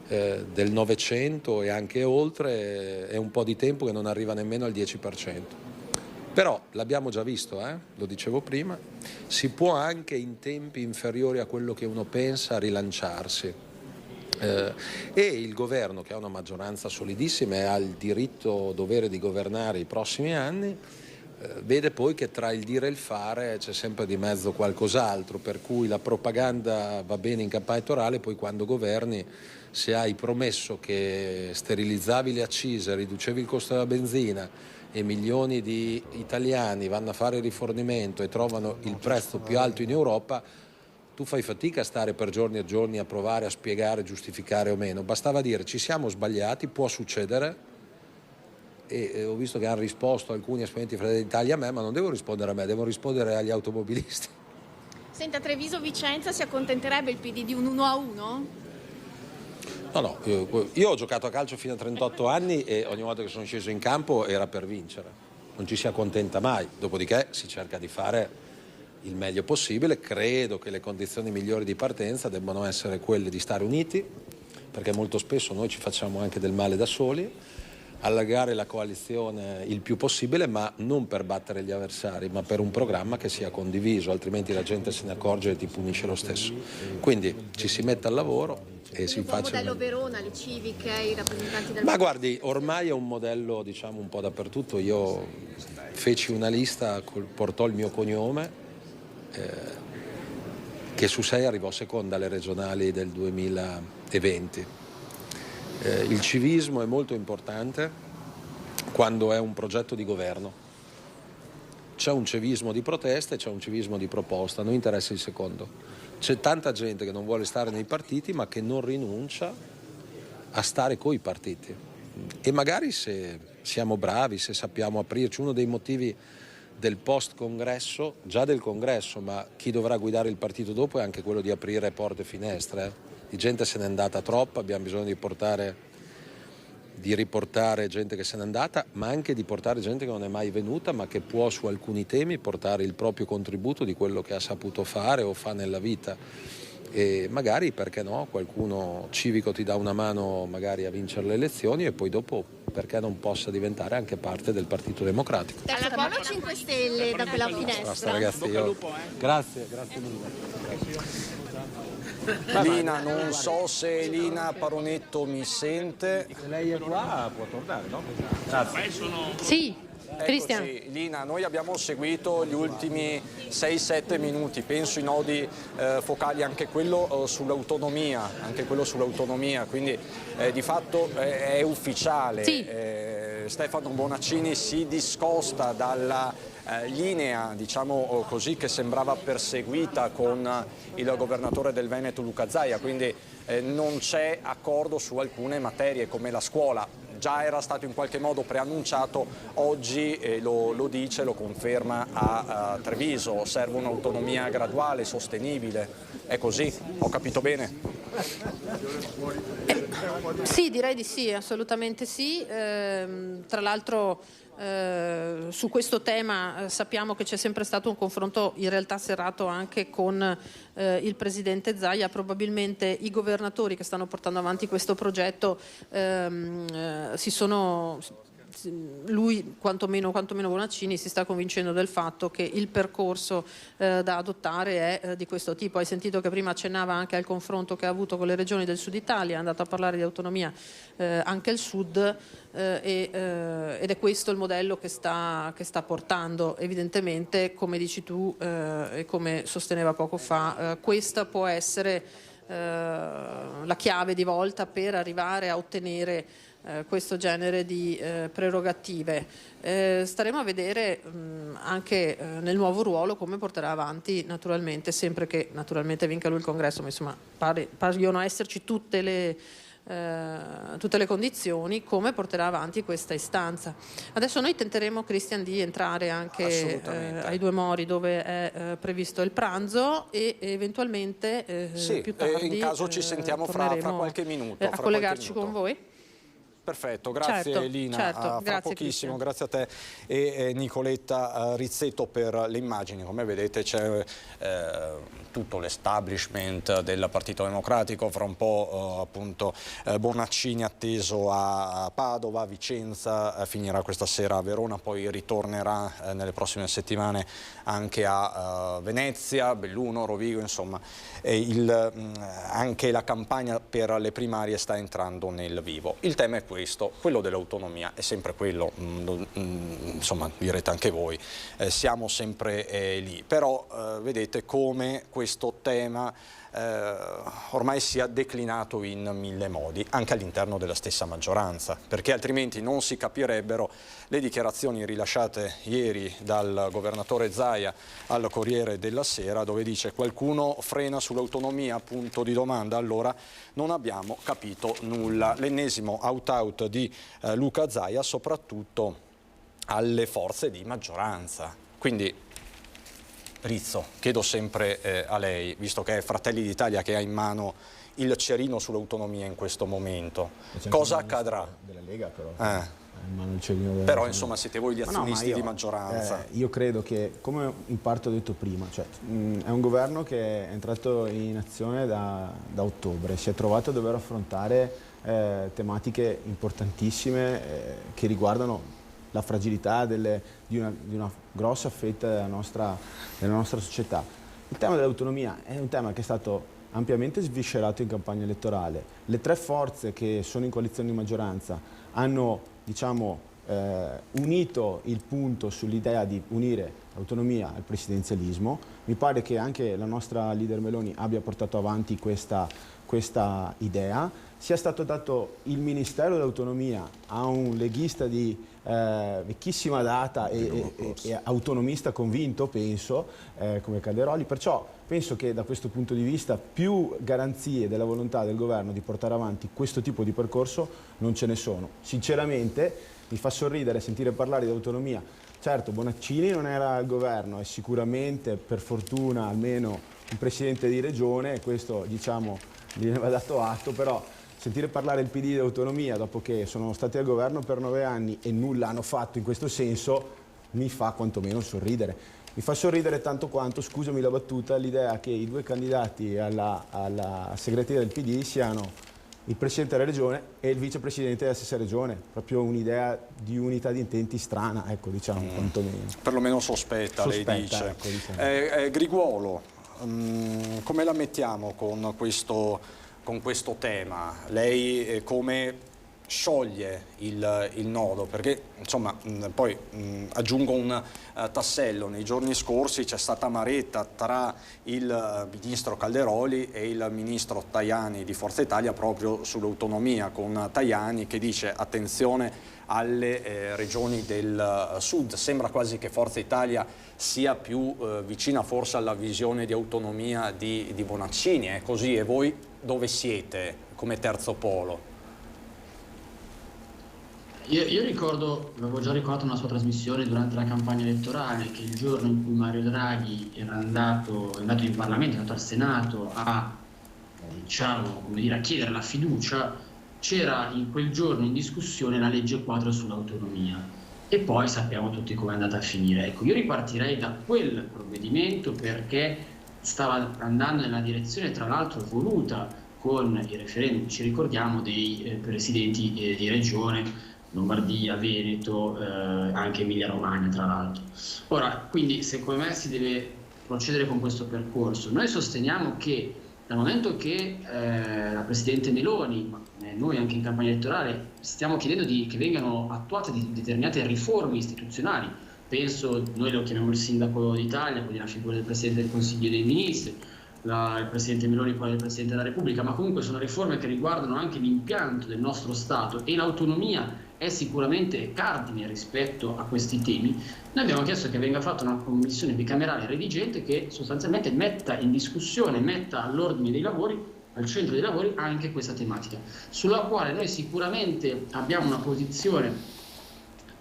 del Novecento e anche oltre, è un po' di tempo che non arriva nemmeno al 10%. Però l'abbiamo già visto, lo dicevo prima, si può anche in tempi inferiori a quello che uno pensa rilanciarsi. E il governo, che ha una maggioranza solidissima e ha il diritto dovere di governare i prossimi anni, vede poi che tra il dire e il fare c'è sempre di mezzo qualcos'altro, per cui la propaganda va bene in campagna elettorale, poi quando governi, se hai promesso che sterilizzavi le accise, riducevi il costo della benzina e milioni di italiani vanno a fare rifornimento e trovano il prezzo più alto in Europa, tu fai fatica a stare per giorni e giorni a provare a spiegare, giustificare o meno. Bastava dire ci siamo sbagliati, può succedere, e ho visto che hanno risposto alcuni esponenti di Fratelli d'Italia a me, ma non devo rispondere a me, devo rispondere agli automobilisti. Senta, Treviso-Vicenza si accontenterebbe il PD di un 1-1? No, io ho giocato a calcio fino a 38 anni e ogni volta che sono sceso in campo era per vincere, non ci si accontenta mai, dopodiché si cerca di fare il meglio possibile. Credo che le condizioni migliori di partenza debbano essere quelle di stare uniti, perché molto spesso noi ci facciamo anche del male da soli, allargare la coalizione il più possibile, ma non per battere gli avversari, ma per un programma che sia condiviso, altrimenti la gente se ne accorge e ti punisce lo stesso. Quindi ci si mette al lavoro e si faccia. Il modello Verona, le civiche, i rappresentanti del... Ma guardi, ormai è un modello, diciamo, un po' dappertutto. Io feci una lista, portò il mio cognome, che su 6 arrivò seconda alle regionali del 2020. Il civismo è molto importante quando è un progetto di governo. C'è un civismo di protesta e c'è un civismo di proposta, a noi interessa il secondo. C'è tanta gente che non vuole stare nei partiti ma che non rinuncia a stare coi partiti. E magari se siamo bravi, se sappiamo aprirci, uno dei motivi del post-congresso, già del congresso, ma chi dovrà guidare il partito dopo è anche quello di aprire porte e finestre. Di gente se n'è andata troppa, abbiamo bisogno di riportare gente che se n'è andata, ma anche di portare gente che non è mai venuta, ma che può su alcuni temi portare il proprio contributo di quello che ha saputo fare o fa nella vita. E magari, perché no, qualcuno civico ti dà una mano magari a vincere le elezioni e poi dopo perché non possa diventare anche parte del Partito Democratico. Terzo polo 5 Stelle da quella finestra. Basta, ragazzi, grazie mille. Lina, non so se Lina Paronetto mi sente. Se lei è qua può tornare, no? Grazie. Sì, Cristian. Lina, noi abbiamo seguito gli ultimi 6-7 minuti, penso i nodi focali, anche quello sull'autonomia, quindi di fatto è ufficiale. Sì. Stefano Bonaccini si discosta dalla linea, diciamo così, che sembrava perseguita con il governatore del Veneto Luca Zaia, quindi non c'è accordo su alcune materie come la scuola. Già era stato in qualche modo preannunciato, oggi lo dice, lo conferma a Treviso, serve un'autonomia graduale, sostenibile, è così? Ho capito bene? Sì, direi di sì, assolutamente sì. Tra l'altro su questo tema sappiamo che c'è sempre stato un confronto in realtà serrato anche con il presidente Zaia. Probabilmente i governatori che stanno portando avanti questo progetto lui quantomeno Bonaccini si sta convincendo del fatto che il percorso da adottare è di questo tipo. Hai sentito che prima accennava anche al confronto che ha avuto con le regioni del sud Italia, è andato a parlare di autonomia anche il sud ed è questo il modello che sta portando. Evidentemente, come dici tu e come sosteneva poco fa, questa può essere la chiave di volta per arrivare a ottenere questo genere di prerogative. Staremo a vedere anche nel nuovo ruolo come porterà avanti, naturalmente, sempre che naturalmente vinca lui il congresso, ma insomma paiono esserci tutte le condizioni, come porterà avanti questa istanza. Adesso noi tenteremo, Cristian, di entrare anche ai Due Mori, dove è previsto il pranzo, e eventualmente più tardi in caso ci sentiamo fra qualche minuto. A collegarci con voi. Perfetto, grazie Lina, fra grazie pochissimo, grazie a te e Nicoletta Rizzetto per le immagini. Come vedete c'è tutto l'establishment del Partito Democratico, fra un po' appunto Bonaccini atteso a Padova, Vicenza, finirà questa sera a Verona, poi ritornerà nelle prossime settimane anche a Venezia, Belluno, Rovigo, insomma anche la campagna per le primarie sta entrando nel vivo. Il tema è questo, quello dell'autonomia, è sempre quello, insomma direte anche voi, siamo sempre lì, però vedete come questo tema ormai sia declinato in mille modi, anche all'interno della stessa maggioranza, perché altrimenti non si capirebbero le dichiarazioni rilasciate ieri dal governatore Zaia al Corriere della Sera, dove dice: qualcuno frena sull'autonomia, punto di domanda. Allora non abbiamo capito nulla. L'ennesimo out di Luca Zaia, soprattutto alle forze di maggioranza. Quindi Rizzo, chiedo sempre a lei, visto che è Fratelli d'Italia che ha in mano il cerino sull'autonomia in questo momento, cosa accadrà? Della Lega però. Però insomma siete voi gli azionisti di maggioranza. Io credo che, come in parte ho detto prima, cioè, è un governo che è entrato in azione da ottobre, si è trovato a dover affrontare tematiche importantissime che riguardano la fragilità di una grossa fetta della nostra società. Il tema dell'autonomia è un tema che è stato ampiamente sviscerato in campagna elettorale. Le tre forze che sono in coalizione di maggioranza hanno, diciamo, unito il punto sull'idea di unire l'autonomia al presidenzialismo. Mi pare che anche la nostra leader Meloni abbia portato avanti questa idea. Sia stato dato il Ministero dell'Autonomia a un leghista di vecchissima data e autonomista convinto, penso, come Calderoli. Perciò penso che da questo punto di vista più garanzie della volontà del governo di portare avanti questo tipo di percorso non ce ne sono. Sinceramente mi fa sorridere sentire parlare di autonomia. Certo, Bonaccini non era al governo e sicuramente, per fortuna, almeno un presidente di regione, questo diciamo gli va dato atto, però sentire parlare il PD di autonomia dopo che sono stati al governo per 9 anni e nulla hanno fatto in questo senso mi fa quantomeno sorridere. Mi fa sorridere tanto quanto, scusami la battuta, l'idea che i due candidati alla segreteria del PD siano il presidente della regione e il vicepresidente della stessa regione. Proprio un'idea di unità di intenti strana, ecco, diciamo, quantomeno. Perlomeno sospetta, lei dice. Ecco, diciamo. Griguolo, come la mettiamo con questo tema? Lei come scioglie il nodo? Perché insomma poi aggiungo un tassello: nei giorni scorsi c'è stata amaretta tra il ministro Calderoli e il ministro Tajani di Forza Italia proprio sull'autonomia, con Tajani che dice attenzione alle regioni del sud. Sembra quasi che Forza Italia sia più vicina forse alla visione di autonomia di Bonaccini, è così? E voi dove siete come terzo polo? Io ricordo, avevo già ricordato nella sua trasmissione durante la campagna elettorale, che il giorno in cui Mario Draghi è andato in Parlamento, è andato al Senato a chiedere la fiducia, c'era in quel giorno in discussione la legge quadro sull'autonomia e poi sappiamo tutti come è andata a finire. Ecco, io ripartirei da quel provvedimento perché stava andando nella direzione, tra l'altro voluta con i referendum, ci ricordiamo, dei presidenti di regione, Lombardia, Veneto, anche Emilia Romagna tra l'altro. Ora, quindi secondo me si deve procedere con questo percorso. Noi sosteniamo che dal momento che la Presidente Meloni, ma noi anche in campagna elettorale, stiamo chiedendo che vengano attuate determinate riforme istituzionali, penso, noi lo chiamiamo il Sindaco d'Italia, quindi la figura del Presidente del Consiglio dei Ministri, il Presidente Meloni, quale il Presidente della Repubblica, ma comunque sono riforme che riguardano anche l'impianto del nostro Stato e l'autonomia è sicuramente cardine rispetto a questi temi. Noi abbiamo chiesto che venga fatta una commissione bicamerale redigente che sostanzialmente metta in discussione, metta all'ordine dei lavori, al centro dei lavori, anche questa tematica, sulla quale noi sicuramente abbiamo una posizione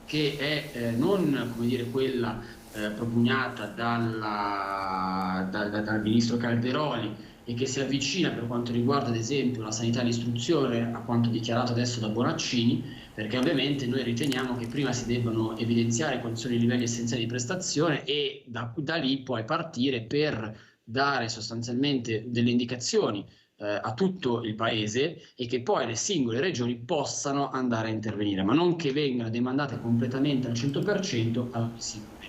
che è non, come dire, quella propugnata dal ministro Calderoli, e che si avvicina per quanto riguarda ad esempio la sanità e l'istruzione a quanto dichiarato adesso da Bonaccini, perché ovviamente noi riteniamo che prima si debbano evidenziare quali sono i livelli essenziali di prestazione e da lì poi partire per dare sostanzialmente delle indicazioni a tutto il paese e che poi le singole regioni possano andare a intervenire, ma non che vengano demandate completamente al 100% al singolo.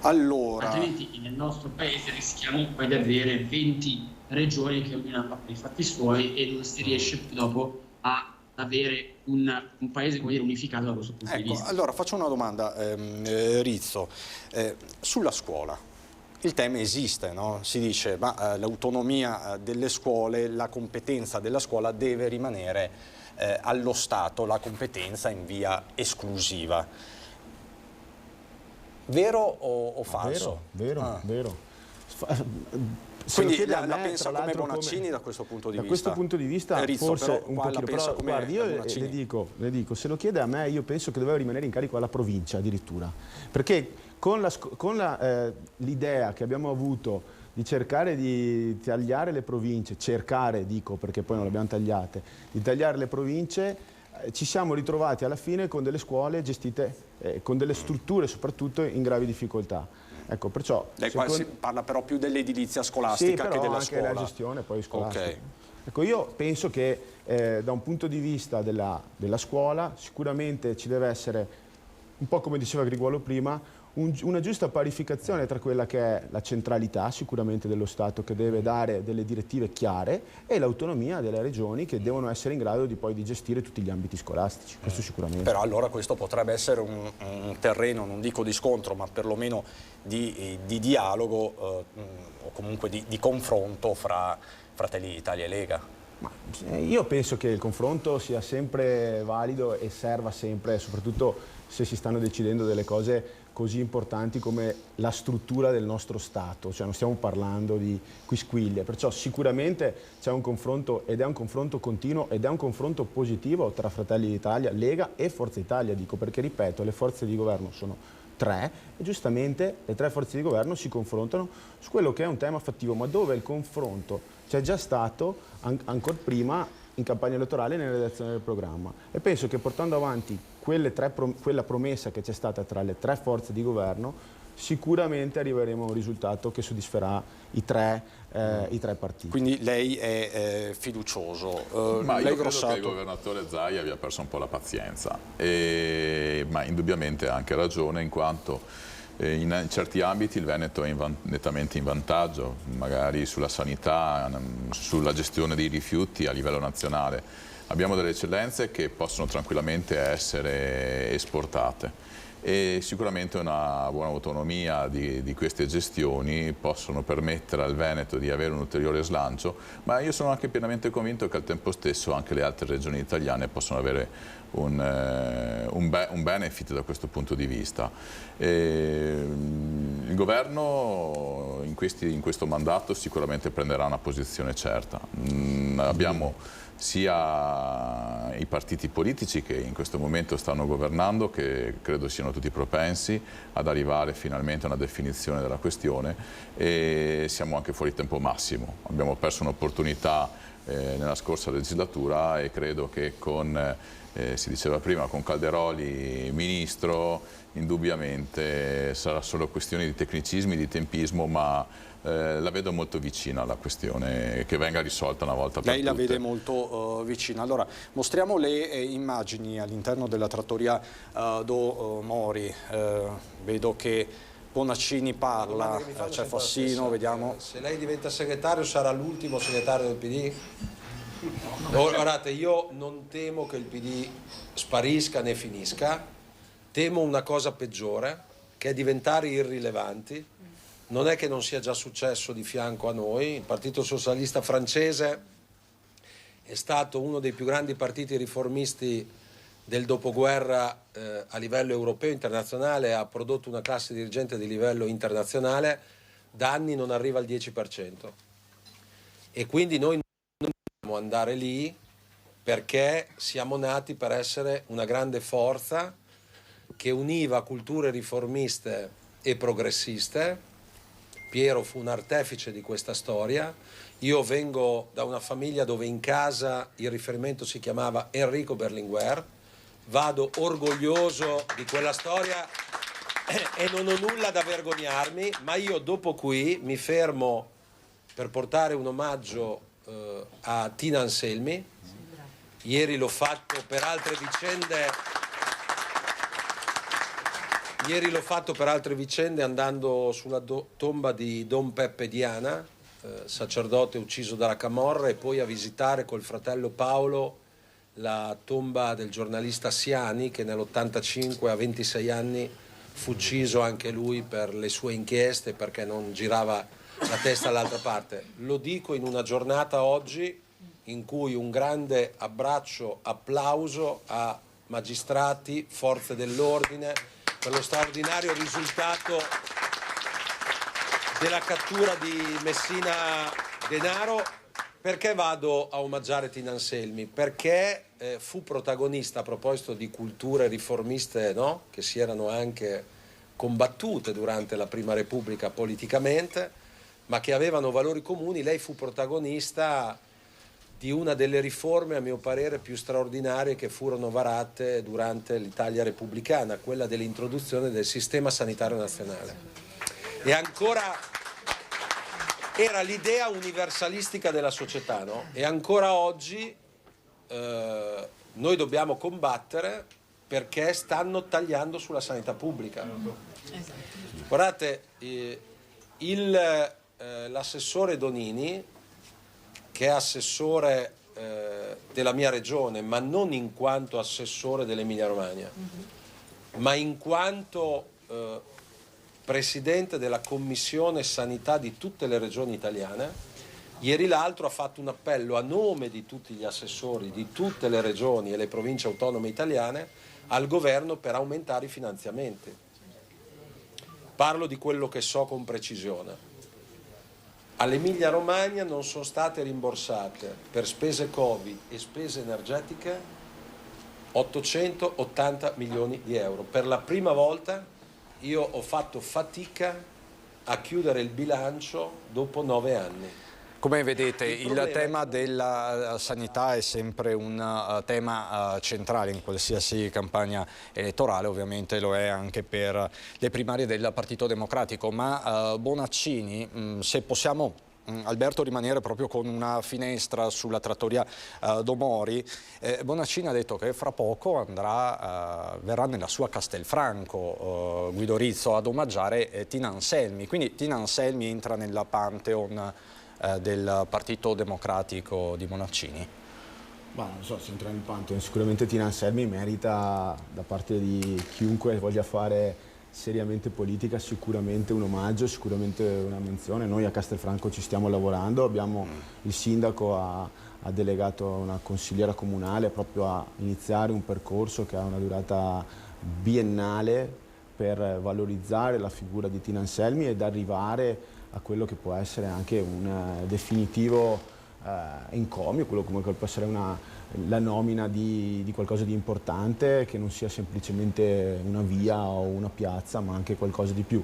Allora, altrimenti nel nostro paese rischiamo poi di avere 20 regioni che ognuno fa i fatti suoi e non si riesce più dopo a avere un paese, come dire, unificato da questo punto di vista. Allora faccio una domanda, Rizzo, sulla scuola. Il tema esiste, no? Si dice ma l'autonomia delle scuole, la competenza della scuola deve rimanere allo Stato, la competenza in via esclusiva. Vero o falso? Vero. Quindi la pensa come Bonaccini da questo punto di vista? Da questo punto di vista Rizzo, forse un qua pochino, però guardi, io le dico, se lo chiede a me, io penso che doveva rimanere in carico alla provincia addirittura, perché con l'idea che abbiamo avuto di cercare di tagliare le province, dico perché poi non le abbiamo tagliate, di tagliare le province, ci siamo ritrovati alla fine con delle scuole gestite, con delle strutture soprattutto in gravi difficoltà. Ecco, perciò... Lei qua si parla però più dell'edilizia scolastica che della anche scuola. la gestione poi scolastica. Okay. Ecco, io penso che da un punto di vista della scuola sicuramente ci deve essere, un po' come diceva Griguolo prima, una giusta parificazione tra quella che è la centralità sicuramente dello Stato, che deve dare delle direttive chiare, e l'autonomia delle regioni, che devono essere in grado di gestire tutti gli ambiti scolastici, questo sicuramente. Però allora questo potrebbe essere un terreno, non dico di scontro, ma perlomeno di dialogo o comunque di confronto fra Fratelli d'Italia e Lega. Io penso che il confronto sia sempre valido e serva sempre, soprattutto se si stanno decidendo delle cose così importanti come la struttura del nostro Stato, cioè non stiamo parlando di quisquiglie, perciò sicuramente c'è un confronto, ed è un confronto continuo, ed è un confronto positivo tra Fratelli d'Italia, Lega e Forza Italia, dico, perché ripeto, le forze di governo sono 3 e giustamente le 3 forze di governo si confrontano su quello che è un tema fattivo, ma dove il confronto c'è già stato ancora prima in campagna elettorale e nella redazione del programma, e penso che portando avanti quella promessa che c'è stata tra le 3 forze di governo sicuramente arriveremo a un risultato che soddisferà i tre partiti. Quindi lei è fiducioso. Ma lei io credo che il governatore Zaia abbia perso un po' la pazienza, ma indubbiamente ha anche ragione, in quanto in certi ambiti il Veneto è nettamente in vantaggio, magari sulla sanità, sulla gestione dei rifiuti a livello nazionale. Abbiamo delle eccellenze che possono tranquillamente essere esportate e sicuramente una buona autonomia di queste gestioni possono permettere al Veneto di avere un ulteriore slancio, ma io sono anche pienamente convinto che al tempo stesso anche le altre regioni italiane possono avere un benefit da questo punto di vista. Il governo in questo mandato sicuramente prenderà una posizione certa. Abbiamo sia i partiti politici che in questo momento stanno governando, che credo siano tutti propensi ad arrivare finalmente a una definizione della questione, e siamo anche fuori tempo massimo. Abbiamo perso un'opportunità nella scorsa legislatura e credo che con, si diceva prima, con Calderoli ministro, indubbiamente sarà solo questione di tecnicismi, di tempismo, ma la vedo molto vicina alla questione, che venga risolta una volta per tutte. Lei la vede molto vicina. Allora, mostriamo le immagini all'interno della trattoria Do Mori. Vedo che Bonaccini parla, c'è Fassino, vediamo. Se lei diventa segretario sarà l'ultimo segretario del PD? Guardate, io non temo che il PD sparisca né finisca, temo una cosa peggiore, che è diventare irrilevanti. Non è che non sia già successo di fianco a noi. Il Partito Socialista francese è stato uno dei più grandi partiti riformisti del dopoguerra a livello europeo e internazionale, ha prodotto una classe dirigente di livello internazionale, da anni non arriva al 10%. E quindi noi non dobbiamo andare lì, perché siamo nati per essere una grande forza che univa culture riformiste e progressiste, Piero fu un artefice di questa storia. Io vengo da una famiglia dove in casa il riferimento si chiamava Enrico Berlinguer, vado orgoglioso di quella storia e non ho nulla da vergognarmi, ma io dopo qui mi fermo per portare un omaggio a Tina Anselmi. Ieri l'ho fatto per altre vicende, andando sulla tomba di Don Peppe Diana, sacerdote ucciso dalla camorra, e poi a visitare col fratello Paolo la tomba del giornalista Siani, che nell'85 a 26 anni fu ucciso anche lui per le sue inchieste, perché non girava la testa all'altra parte. Lo dico in una giornata oggi in cui un grande abbraccio, applauso a magistrati, forze dell'ordine per lo straordinario risultato della cattura di Messina Denaro. Perché vado a omaggiare Tina Anselmi? Perché fu protagonista, a proposito di culture riformiste, no? Che si erano anche combattute durante la Prima Repubblica politicamente, ma che avevano valori comuni. Lei fu protagonista di una delle riforme, a mio parere, più straordinarie che furono varate durante l'Italia repubblicana, quella dell'introduzione del sistema sanitario nazionale. E ancora era l'idea universalistica della società, no? E ancora oggi noi dobbiamo combattere perché stanno tagliando sulla sanità pubblica. Guardate, l'assessore Donini, che è assessore della mia regione, ma non in quanto assessore dell'Emilia Romagna, ma in quanto presidente della Commissione Sanità di tutte le regioni italiane, ieri l'altro ha fatto un appello a nome di tutti gli assessori di tutte le regioni e le province autonome italiane al governo per aumentare i finanziamenti. Parlo di quello che so con precisione. All'Emilia Romagna non sono state rimborsate per spese Covid e spese energetiche 880 milioni di euro. Per la prima volta io ho fatto fatica a chiudere il bilancio dopo 9 anni. Come vedete, il tema della sanità è sempre un tema centrale in qualsiasi campagna elettorale, ovviamente lo è anche per le primarie del Partito Democratico, ma Bonaccini, se possiamo, Alberto, rimanere proprio con una finestra sulla trattoria Domori, Bonaccini ha detto che fra poco verrà nella sua Castelfranco Guido Rizzo ad omaggiare Tina Anselmi, quindi Tina Anselmi entra nella Pantheon del Partito Democratico di Bonaccini? Ma non so se entra nel Pantheon, sicuramente Tina Anselmi merita, da parte di chiunque voglia fare seriamente politica, sicuramente un omaggio, sicuramente una menzione. Noi a Castelfranco ci stiamo lavorando, il sindaco ha delegato una consigliera comunale proprio a iniziare un percorso che ha una durata biennale per valorizzare la figura di Tina Anselmi ed arrivare a quello che può essere anche un definitivo encomio, quello come può essere la nomina di qualcosa di importante, che non sia semplicemente una via o una piazza, ma anche qualcosa di più.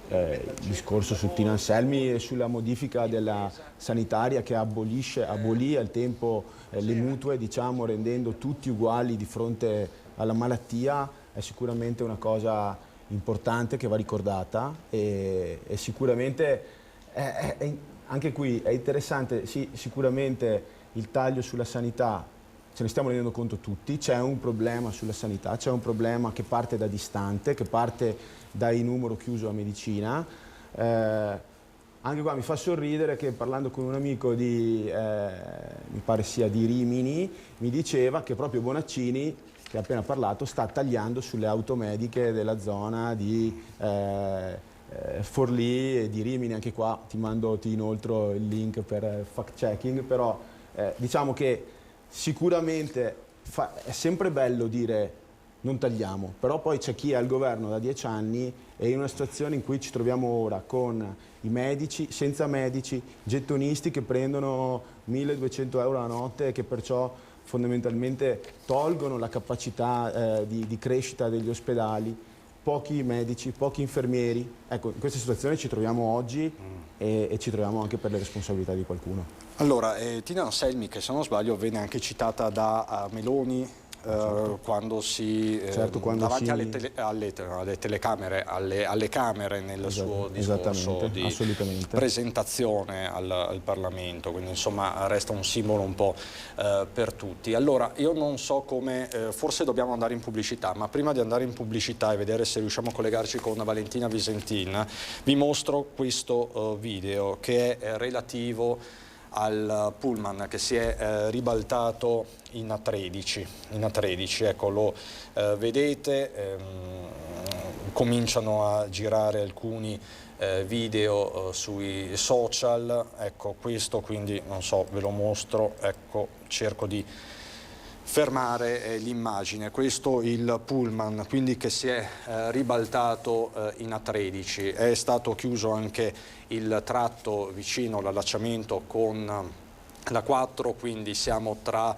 Il discorso su Tina Anselmi e sulla modifica della sanitaria che abolì al tempo le mutue, diciamo, rendendo tutti uguali di fronte alla malattia, è sicuramente una cosa importante che va ricordata e sicuramente anche qui è interessante. Sì, sicuramente il taglio sulla sanità, ce ne stiamo rendendo conto tutti, c'è un problema sulla sanità, c'è un problema che parte da distante, che parte dai numero chiuso a medicina. Anche qua mi fa sorridere che, parlando con un amico mi pare sia di Rimini, mi diceva che proprio Bonaccini, che ha appena parlato, sta tagliando sulle automediche della zona di Forlì e di Rimini. Anche qua ti inoltro il link per fact checking, però diciamo che sicuramente è sempre bello dire non tagliamo, però poi c'è chi è al governo da 10 anni e in una situazione in cui ci troviamo ora con i medici, senza medici, gettonisti che prendono 1.200 euro la notte e che perciò fondamentalmente tolgono la capacità di crescita degli ospedali. pochi medici, pochi infermieri. Ecco, in questa situazione ci troviamo oggi e ci troviamo anche per le responsabilità di qualcuno. Allora, Tina Anselmi, che se non sbaglio venne anche citata da Meloni quando si davanti alle telecamere, alle Camere nel suo discorso di presentazione al Parlamento, quindi insomma resta un simbolo un po' per tutti. Allora io non so come, forse dobbiamo andare in pubblicità, ma prima di andare in pubblicità e vedere se riusciamo a collegarci con Valentina Visentin, vi mostro questo video che è relativo al pullman che si è ribaltato in A13, ecco, lo vedete, cominciano a girare alcuni video sui social, ecco questo, quindi non so, ve lo mostro, ecco, cerco di fermare l'immagine. Questo il pullman quindi che si è ribaltato in A13, è stato chiuso anche il tratto vicino all'allacciamento con la 4, quindi siamo tra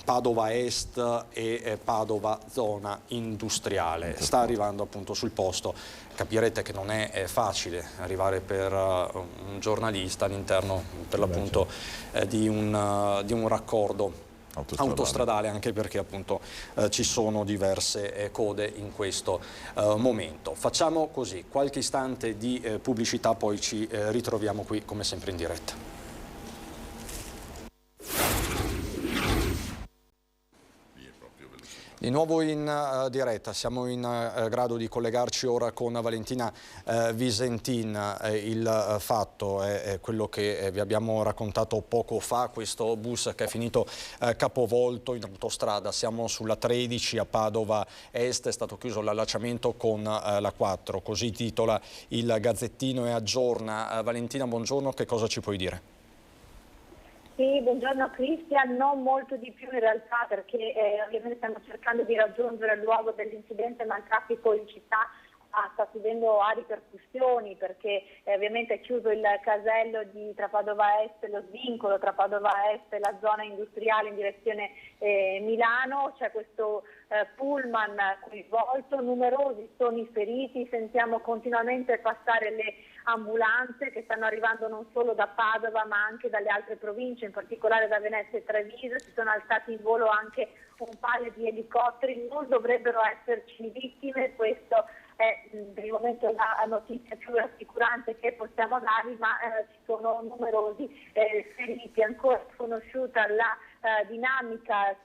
Padova Est e Padova zona industriale. Sta arrivando appunto sul posto. Capirete che non è facile arrivare per un giornalista all'interno per l'appunto di un raccordo autostradale, anche perché appunto ci sono diverse code in questo momento. Facciamo così, qualche istante di pubblicità, poi ci ritroviamo qui come sempre in diretta. Di nuovo in diretta, siamo in grado di collegarci ora con Valentina Visentin. Il fatto è quello che vi abbiamo raccontato poco fa, questo bus che è finito capovolto in autostrada. Siamo sulla 13 a Padova Est, è stato chiuso l'allacciamento con la 4, così titola il Gazzettino e aggiorna. Valentina, buongiorno, che cosa ci puoi dire? Sì, buongiorno Cristian, non molto di più in realtà, perché ovviamente stiamo cercando di raggiungere il luogo dell'incidente, ma il traffico in città sta subendo ripercussioni, perché ovviamente è chiuso il casello tra Padova Est, lo svincolo tra Padova Est e la zona industriale in direzione Milano. C'è questo pullman coinvolto, numerosi sono i feriti, sentiamo continuamente passare le ambulanze che stanno arrivando non solo da Padova ma anche dalle altre province, in particolare da Venezia e Treviso. Si sono alzati in volo anche un paio di elicotteri, non dovrebbero esserci vittime, questo è per il momento la notizia più rassicurante che possiamo darvi, ma ci sono numerosi feriti. Ancora sconosciuta la dinamica,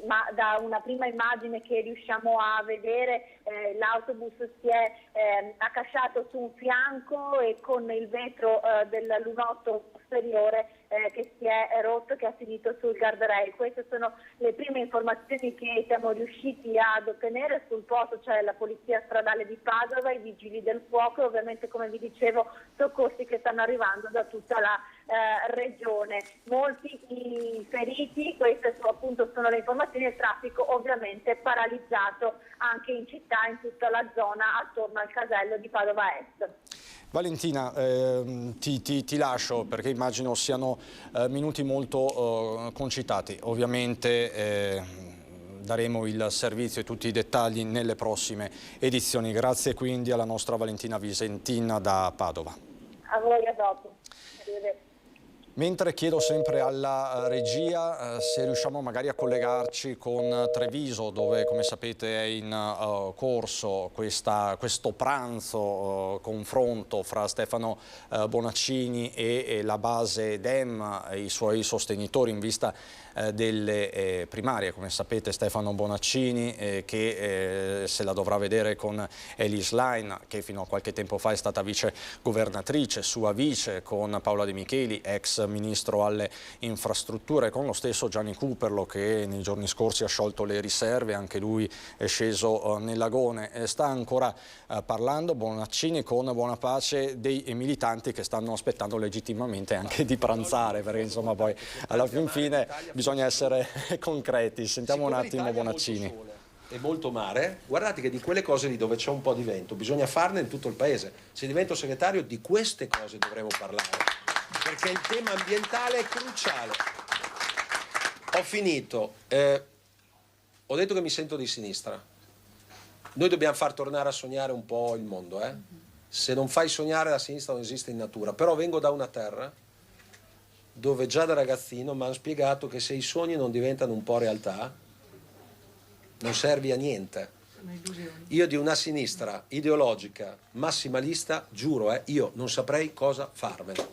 ma da una prima immagine che riusciamo a vedere l'autobus si è accasciato su un fianco e con il vetro del lunotto posteriore che si è rotto, che ha finito sul guardrail. Queste sono le prime informazioni che siamo riusciti ad ottenere. Sul posto c'è la polizia stradale di Padova, i vigili del fuoco e ovviamente, come vi dicevo, soccorsi che stanno arrivando da tutta la regione. Molti i feriti, queste appunto sono le informazioni. Il traffico ovviamente paralizzato anche in città, in tutta la zona attorno al casello di Padova Est. Valentina, ti lascio perché immagino siano minuti molto concitati. Ovviamente daremo il servizio e tutti i dettagli nelle prossime edizioni. Grazie quindi alla nostra Valentina Visentin da Padova. A voi, a dopo. Arrivederci. Mentre chiedo sempre alla regia se riusciamo magari a collegarci con Treviso, dove come sapete è in corso questo pranzo, confronto fra Stefano Bonaccini e la base Dem e i suoi sostenitori in vista delle primarie. Come sapete Stefano Bonaccini che se la dovrà vedere con Elly Schlein, che fino a qualche tempo fa è stata vice governatrice, sua vice con Paola De Micheli, ex ministro alle infrastrutture, con lo stesso Gianni Cooperlo che nei giorni scorsi ha sciolto le riserve, anche lui è sceso nel lagone. Sta ancora parlando Bonaccini con buona pace dei militanti che stanno aspettando legittimamente anche di pranzare, perché insomma poi alla fin fine bisogna essere concreti. Sentiamo un attimo Bonaccini. E molto mare, guardate che di quelle cose lì dove c'è un po' di vento bisogna farne in tutto il paese. Se divento segretario di queste cose dovremo parlare, perché il tema ambientale è cruciale. Ho finito. Ho detto che mi sento di sinistra. noi dobbiamo far tornare a sognare un po' il mondo. Se non fai sognare, la sinistra non esiste in natura. Però vengo da una terra dove già da ragazzino mi hanno spiegato che se i sogni non diventano un po' realtà, non servi a niente. Io di una sinistra ideologica, massimalista, giuro, io non saprei cosa farmene.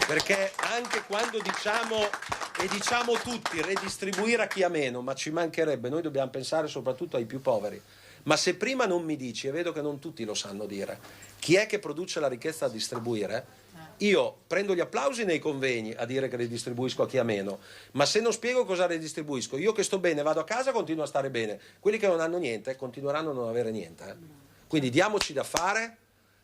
Perché anche quando diciamo tutti redistribuire a chi ha meno, ma ci mancherebbe, noi dobbiamo pensare soprattutto ai più poveri. Ma se prima non mi dici, e vedo che non tutti lo sanno dire, chi è che produce la ricchezza da distribuire, io prendo gli applausi nei convegni a dire che redistribuisco a chi ha meno, ma se non spiego cosa redistribuisco, io che sto bene vado a casa continuo a stare bene, quelli che non hanno niente continueranno a non avere niente. Quindi diamoci da fare,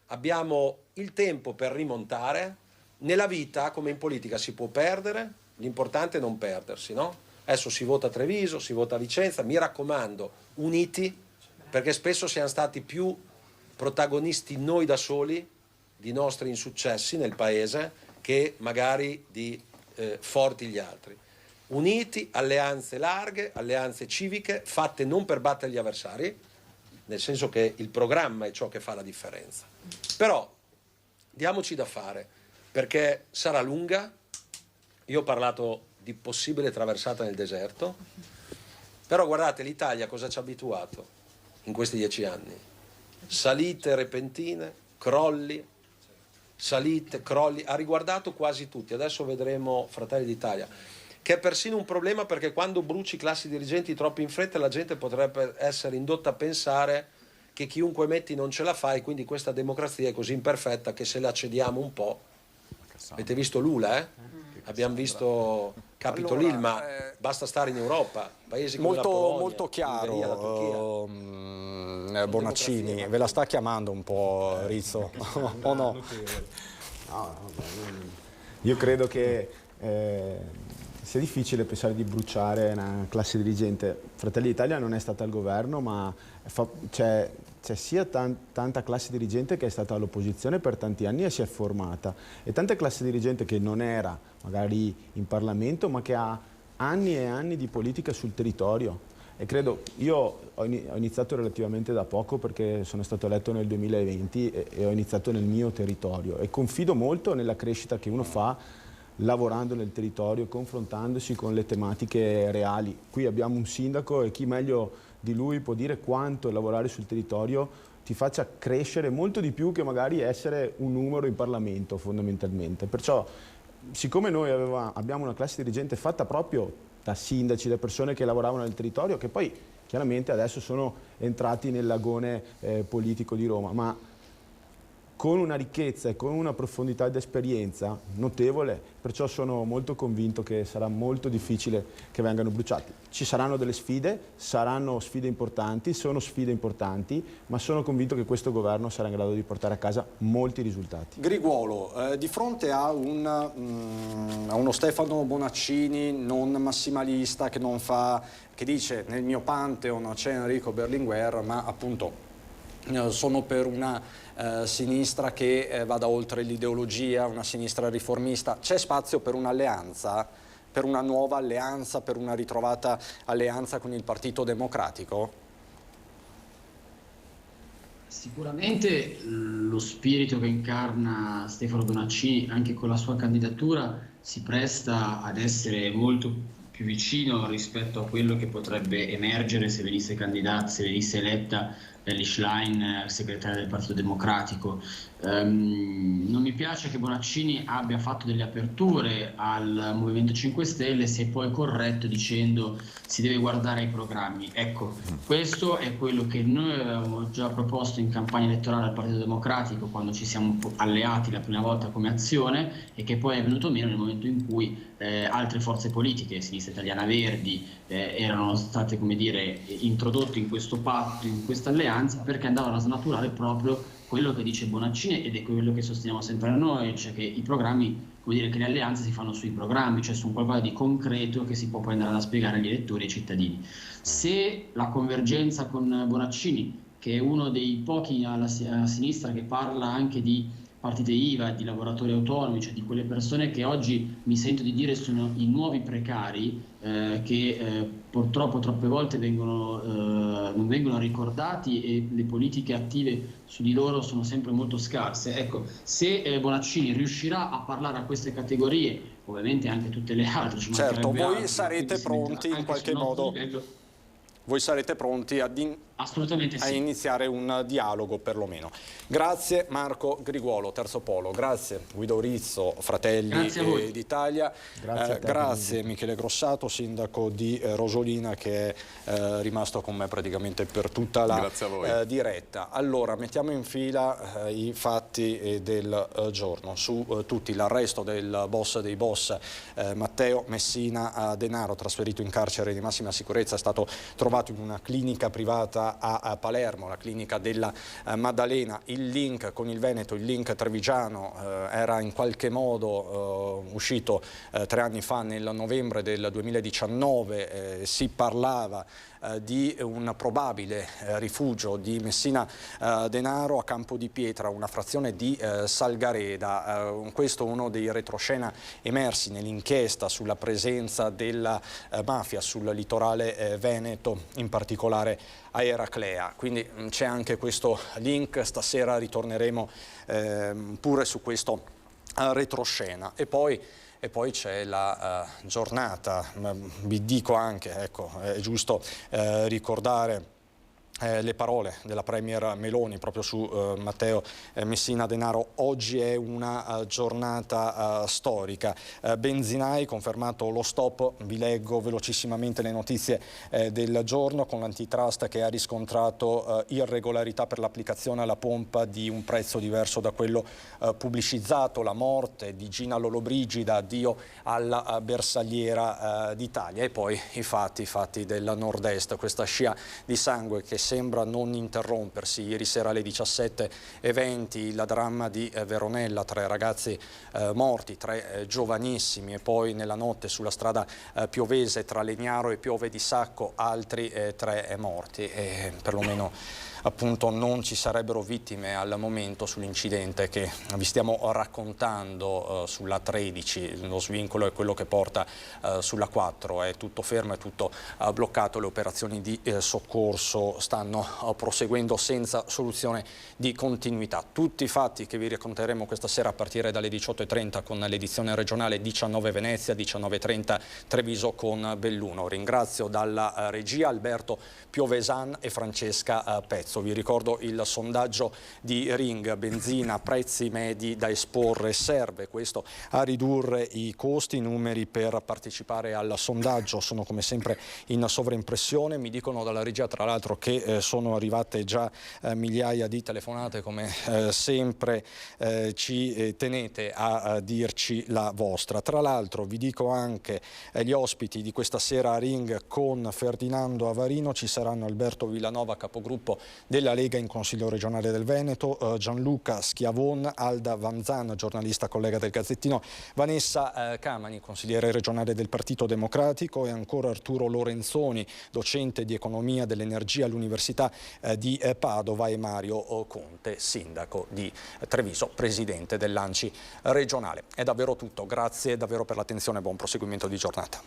abbiamo il tempo per rimontare. Nella vita, come in politica, si può perdere, l'importante è non perdersi, no? Adesso si vota a Treviso, si vota a Vicenza, mi raccomando, uniti, perché spesso siamo stati più protagonisti noi da soli di nostri insuccessi nel paese che magari di forti gli altri. Uniti, alleanze larghe, alleanze civiche, fatte non per battere gli avversari, nel senso che il programma è ciò che fa la differenza. Però diamoci da fare, perché sarà lunga. Io ho parlato di possibile traversata nel deserto, però guardate l'Italia cosa ci ha abituato in questi 10 anni: salite repentine, crolli, salite, crolli, ha riguardato quasi tutti. Adesso vedremo Fratelli d'Italia, che è persino un problema, perché quando bruci classi dirigenti troppo in fretta la gente potrebbe essere indotta a pensare che chiunque metti non ce la fa, e quindi questa democrazia è così imperfetta che se la cediamo un po'. Avete visto Lula, Abbiamo visto Capitol Hill, ma basta stare in Europa, paesi come la Polonia, molto chiaro. la Turchia. Bonaccini, ve la sta chiamando un po' Rizzo, o no? Io credo che sia difficile pensare di bruciare una classe dirigente. Fratelli d'Italia non è stata al governo, ma c'è sia tanta classe dirigente che è stata all'opposizione per tanti anni e si è formata, e tanta classe dirigente che non era magari in Parlamento, ma che ha anni e anni di politica sul territorio. E credo, io ho iniziato relativamente da poco, perché sono stato eletto nel 2020 e ho iniziato nel mio territorio, e confido molto nella crescita che uno fa lavorando nel territorio, confrontandosi con le tematiche reali. Qui abbiamo un sindaco, e chi meglio di lui può dire quanto lavorare sul territorio ti faccia crescere molto di più che magari essere un numero in Parlamento, fondamentalmente. Perciò, siccome noi abbiamo una classe dirigente fatta proprio da sindaci, da persone che lavoravano nel territorio, che poi chiaramente adesso sono entrati nell'agone politico di Roma, ma con una ricchezza e con una profondità di esperienza notevole, perciò sono molto convinto che sarà molto difficile che vengano bruciati. Ci saranno delle sfide, saranno sfide importanti, sono sfide importanti, ma sono convinto che questo governo sarà in grado di portare a casa molti risultati. Griguolo, di fronte a uno Stefano Bonaccini non massimalista, che dice nel mio Pantheon c'è Enrico Berlinguer, ma appunto sono per una sinistra che vada oltre l'ideologia, una sinistra riformista. C'è spazio per un'alleanza, per una nuova alleanza, per una ritrovata alleanza con il Partito Democratico? Sicuramente lo spirito che incarna Stefano Bonaccini, anche con la sua candidatura, si presta ad essere molto più vicino rispetto a quello che potrebbe emergere se venisse candidata, se venisse eletta Elly Schlein, segretaria del Partito Democratico. Non mi piace che Bonaccini abbia fatto delle aperture al Movimento 5 Stelle, si è poi corretto dicendo si deve guardare ai programmi. Ecco, questo è quello che noi avevamo già proposto in campagna elettorale al Partito Democratico quando ci siamo alleati la prima volta come Azione, e che poi è venuto meno nel momento in cui altre forze politiche, Sinistra Italiana, Verdi, erano state, come dire, introdotte in questo patto, in questa alleanza, perché andavano a snaturare proprio quello che dice Bonaccini, ed è quello che sosteniamo sempre noi, cioè che i programmi, come dire, che le alleanze si fanno sui programmi, cioè su qualcosa di concreto che si può poi andare a spiegare agli elettori e ai cittadini. Se la convergenza con Bonaccini, che è uno dei pochi alla sinistra che parla anche di partite IVA, di lavoratori autonomi, cioè di quelle persone che oggi mi sento di dire sono i nuovi precari, che purtroppo troppe volte non vengono ricordati e le politiche attive su di loro sono sempre molto scarse. Ecco, se Bonaccini riuscirà a parlare a queste categorie, ovviamente anche tutte le altre, certo, voi sarete pronti in qualche modo, voi sarete pronti assolutamente a sì. iniziare un dialogo perlomeno. Grazie Marco Griguolo, Terzo Polo, grazie Guido Rizzo, Fratelli d'Italia, grazie Michele Grossato, sindaco di Rosolina, che è rimasto con me praticamente per tutta la diretta. Allora, mettiamo in fila i fatti del giorno. Su tutti, l'arresto del boss dei boss, Matteo Messina Denaro, trasferito in carcere di massima sicurezza, è stato trovato in una clinica privata a Palermo, la clinica della Maddalena. Il link con il Veneto, il link trevigiano, era in qualche modo uscito 3 anni fa, nel novembre del 2019, si parlava di un probabile rifugio di Messina Denaro a Campo di Pietra, una frazione di Salgareda. Questo è uno dei retroscena emersi nell'inchiesta sulla presenza della mafia sul litorale veneto, in particolare a Eraclea. Quindi c'è anche questo link, stasera ritorneremo pure su questo retroscena. E poi c'è la giornata, vi dico anche, ecco, è giusto ricordare le parole della Premier Meloni proprio su Matteo Messina Denaro. Oggi è una giornata storica. Benzinai, confermato lo stop, vi leggo velocissimamente le notizie del giorno, con l'antitrust che ha riscontrato irregolarità per l'applicazione alla pompa di un prezzo diverso da quello pubblicizzato, la morte di Gina Lollobrigida, addio alla bersagliera d'Italia, e poi i fatti del nord-est, questa scia di sangue che sembra non interrompersi. Ieri sera alle 17:20 il dramma di Veronella, 3 ragazzi morti, 3 giovanissimi, e poi nella notte sulla strada piovese tra Legnaro e Piove di Sacco altri 3 morti, e perlomeno appunto non ci sarebbero vittime al momento sull'incidente che vi stiamo raccontando sulla 13. Lo svincolo è quello che porta sulla 4, è tutto fermo, è tutto bloccato, le operazioni di soccorso stanno proseguendo senza soluzione di continuità. Tutti i fatti che vi racconteremo questa sera a partire dalle 18:30 con l'edizione regionale 19 Venezia, 19:30 Treviso con Belluno. Ringrazio dalla regia Alberto Piovesan e Francesca Pezzo. Vi ricordo il sondaggio di Ring: benzina, prezzi medi da esporre, serve questo a ridurre i costi. I numeri per partecipare al sondaggio sono come sempre in sovraimpressione. Mi dicono dalla regia tra l'altro che sono arrivate già migliaia di telefonate, come sempre ci tenete a dirci la vostra. Tra l'altro vi dico anche gli ospiti di questa sera a Ring con Ferdinando Avarino: ci saranno Alberto Villanova, capogruppo della Lega in Consiglio regionale del Veneto, Gianluca Schiavon, Alda Vanzan, giornalista collega del Gazzettino, Vanessa Camani, consigliere regionale del Partito Democratico, e ancora Arturo Lorenzoni, docente di economia dell'energia all'Università di Padova, e Mario Conte, sindaco di Treviso, presidente dell'ANCI regionale. È davvero tutto, grazie davvero per l'attenzione e buon proseguimento di giornata.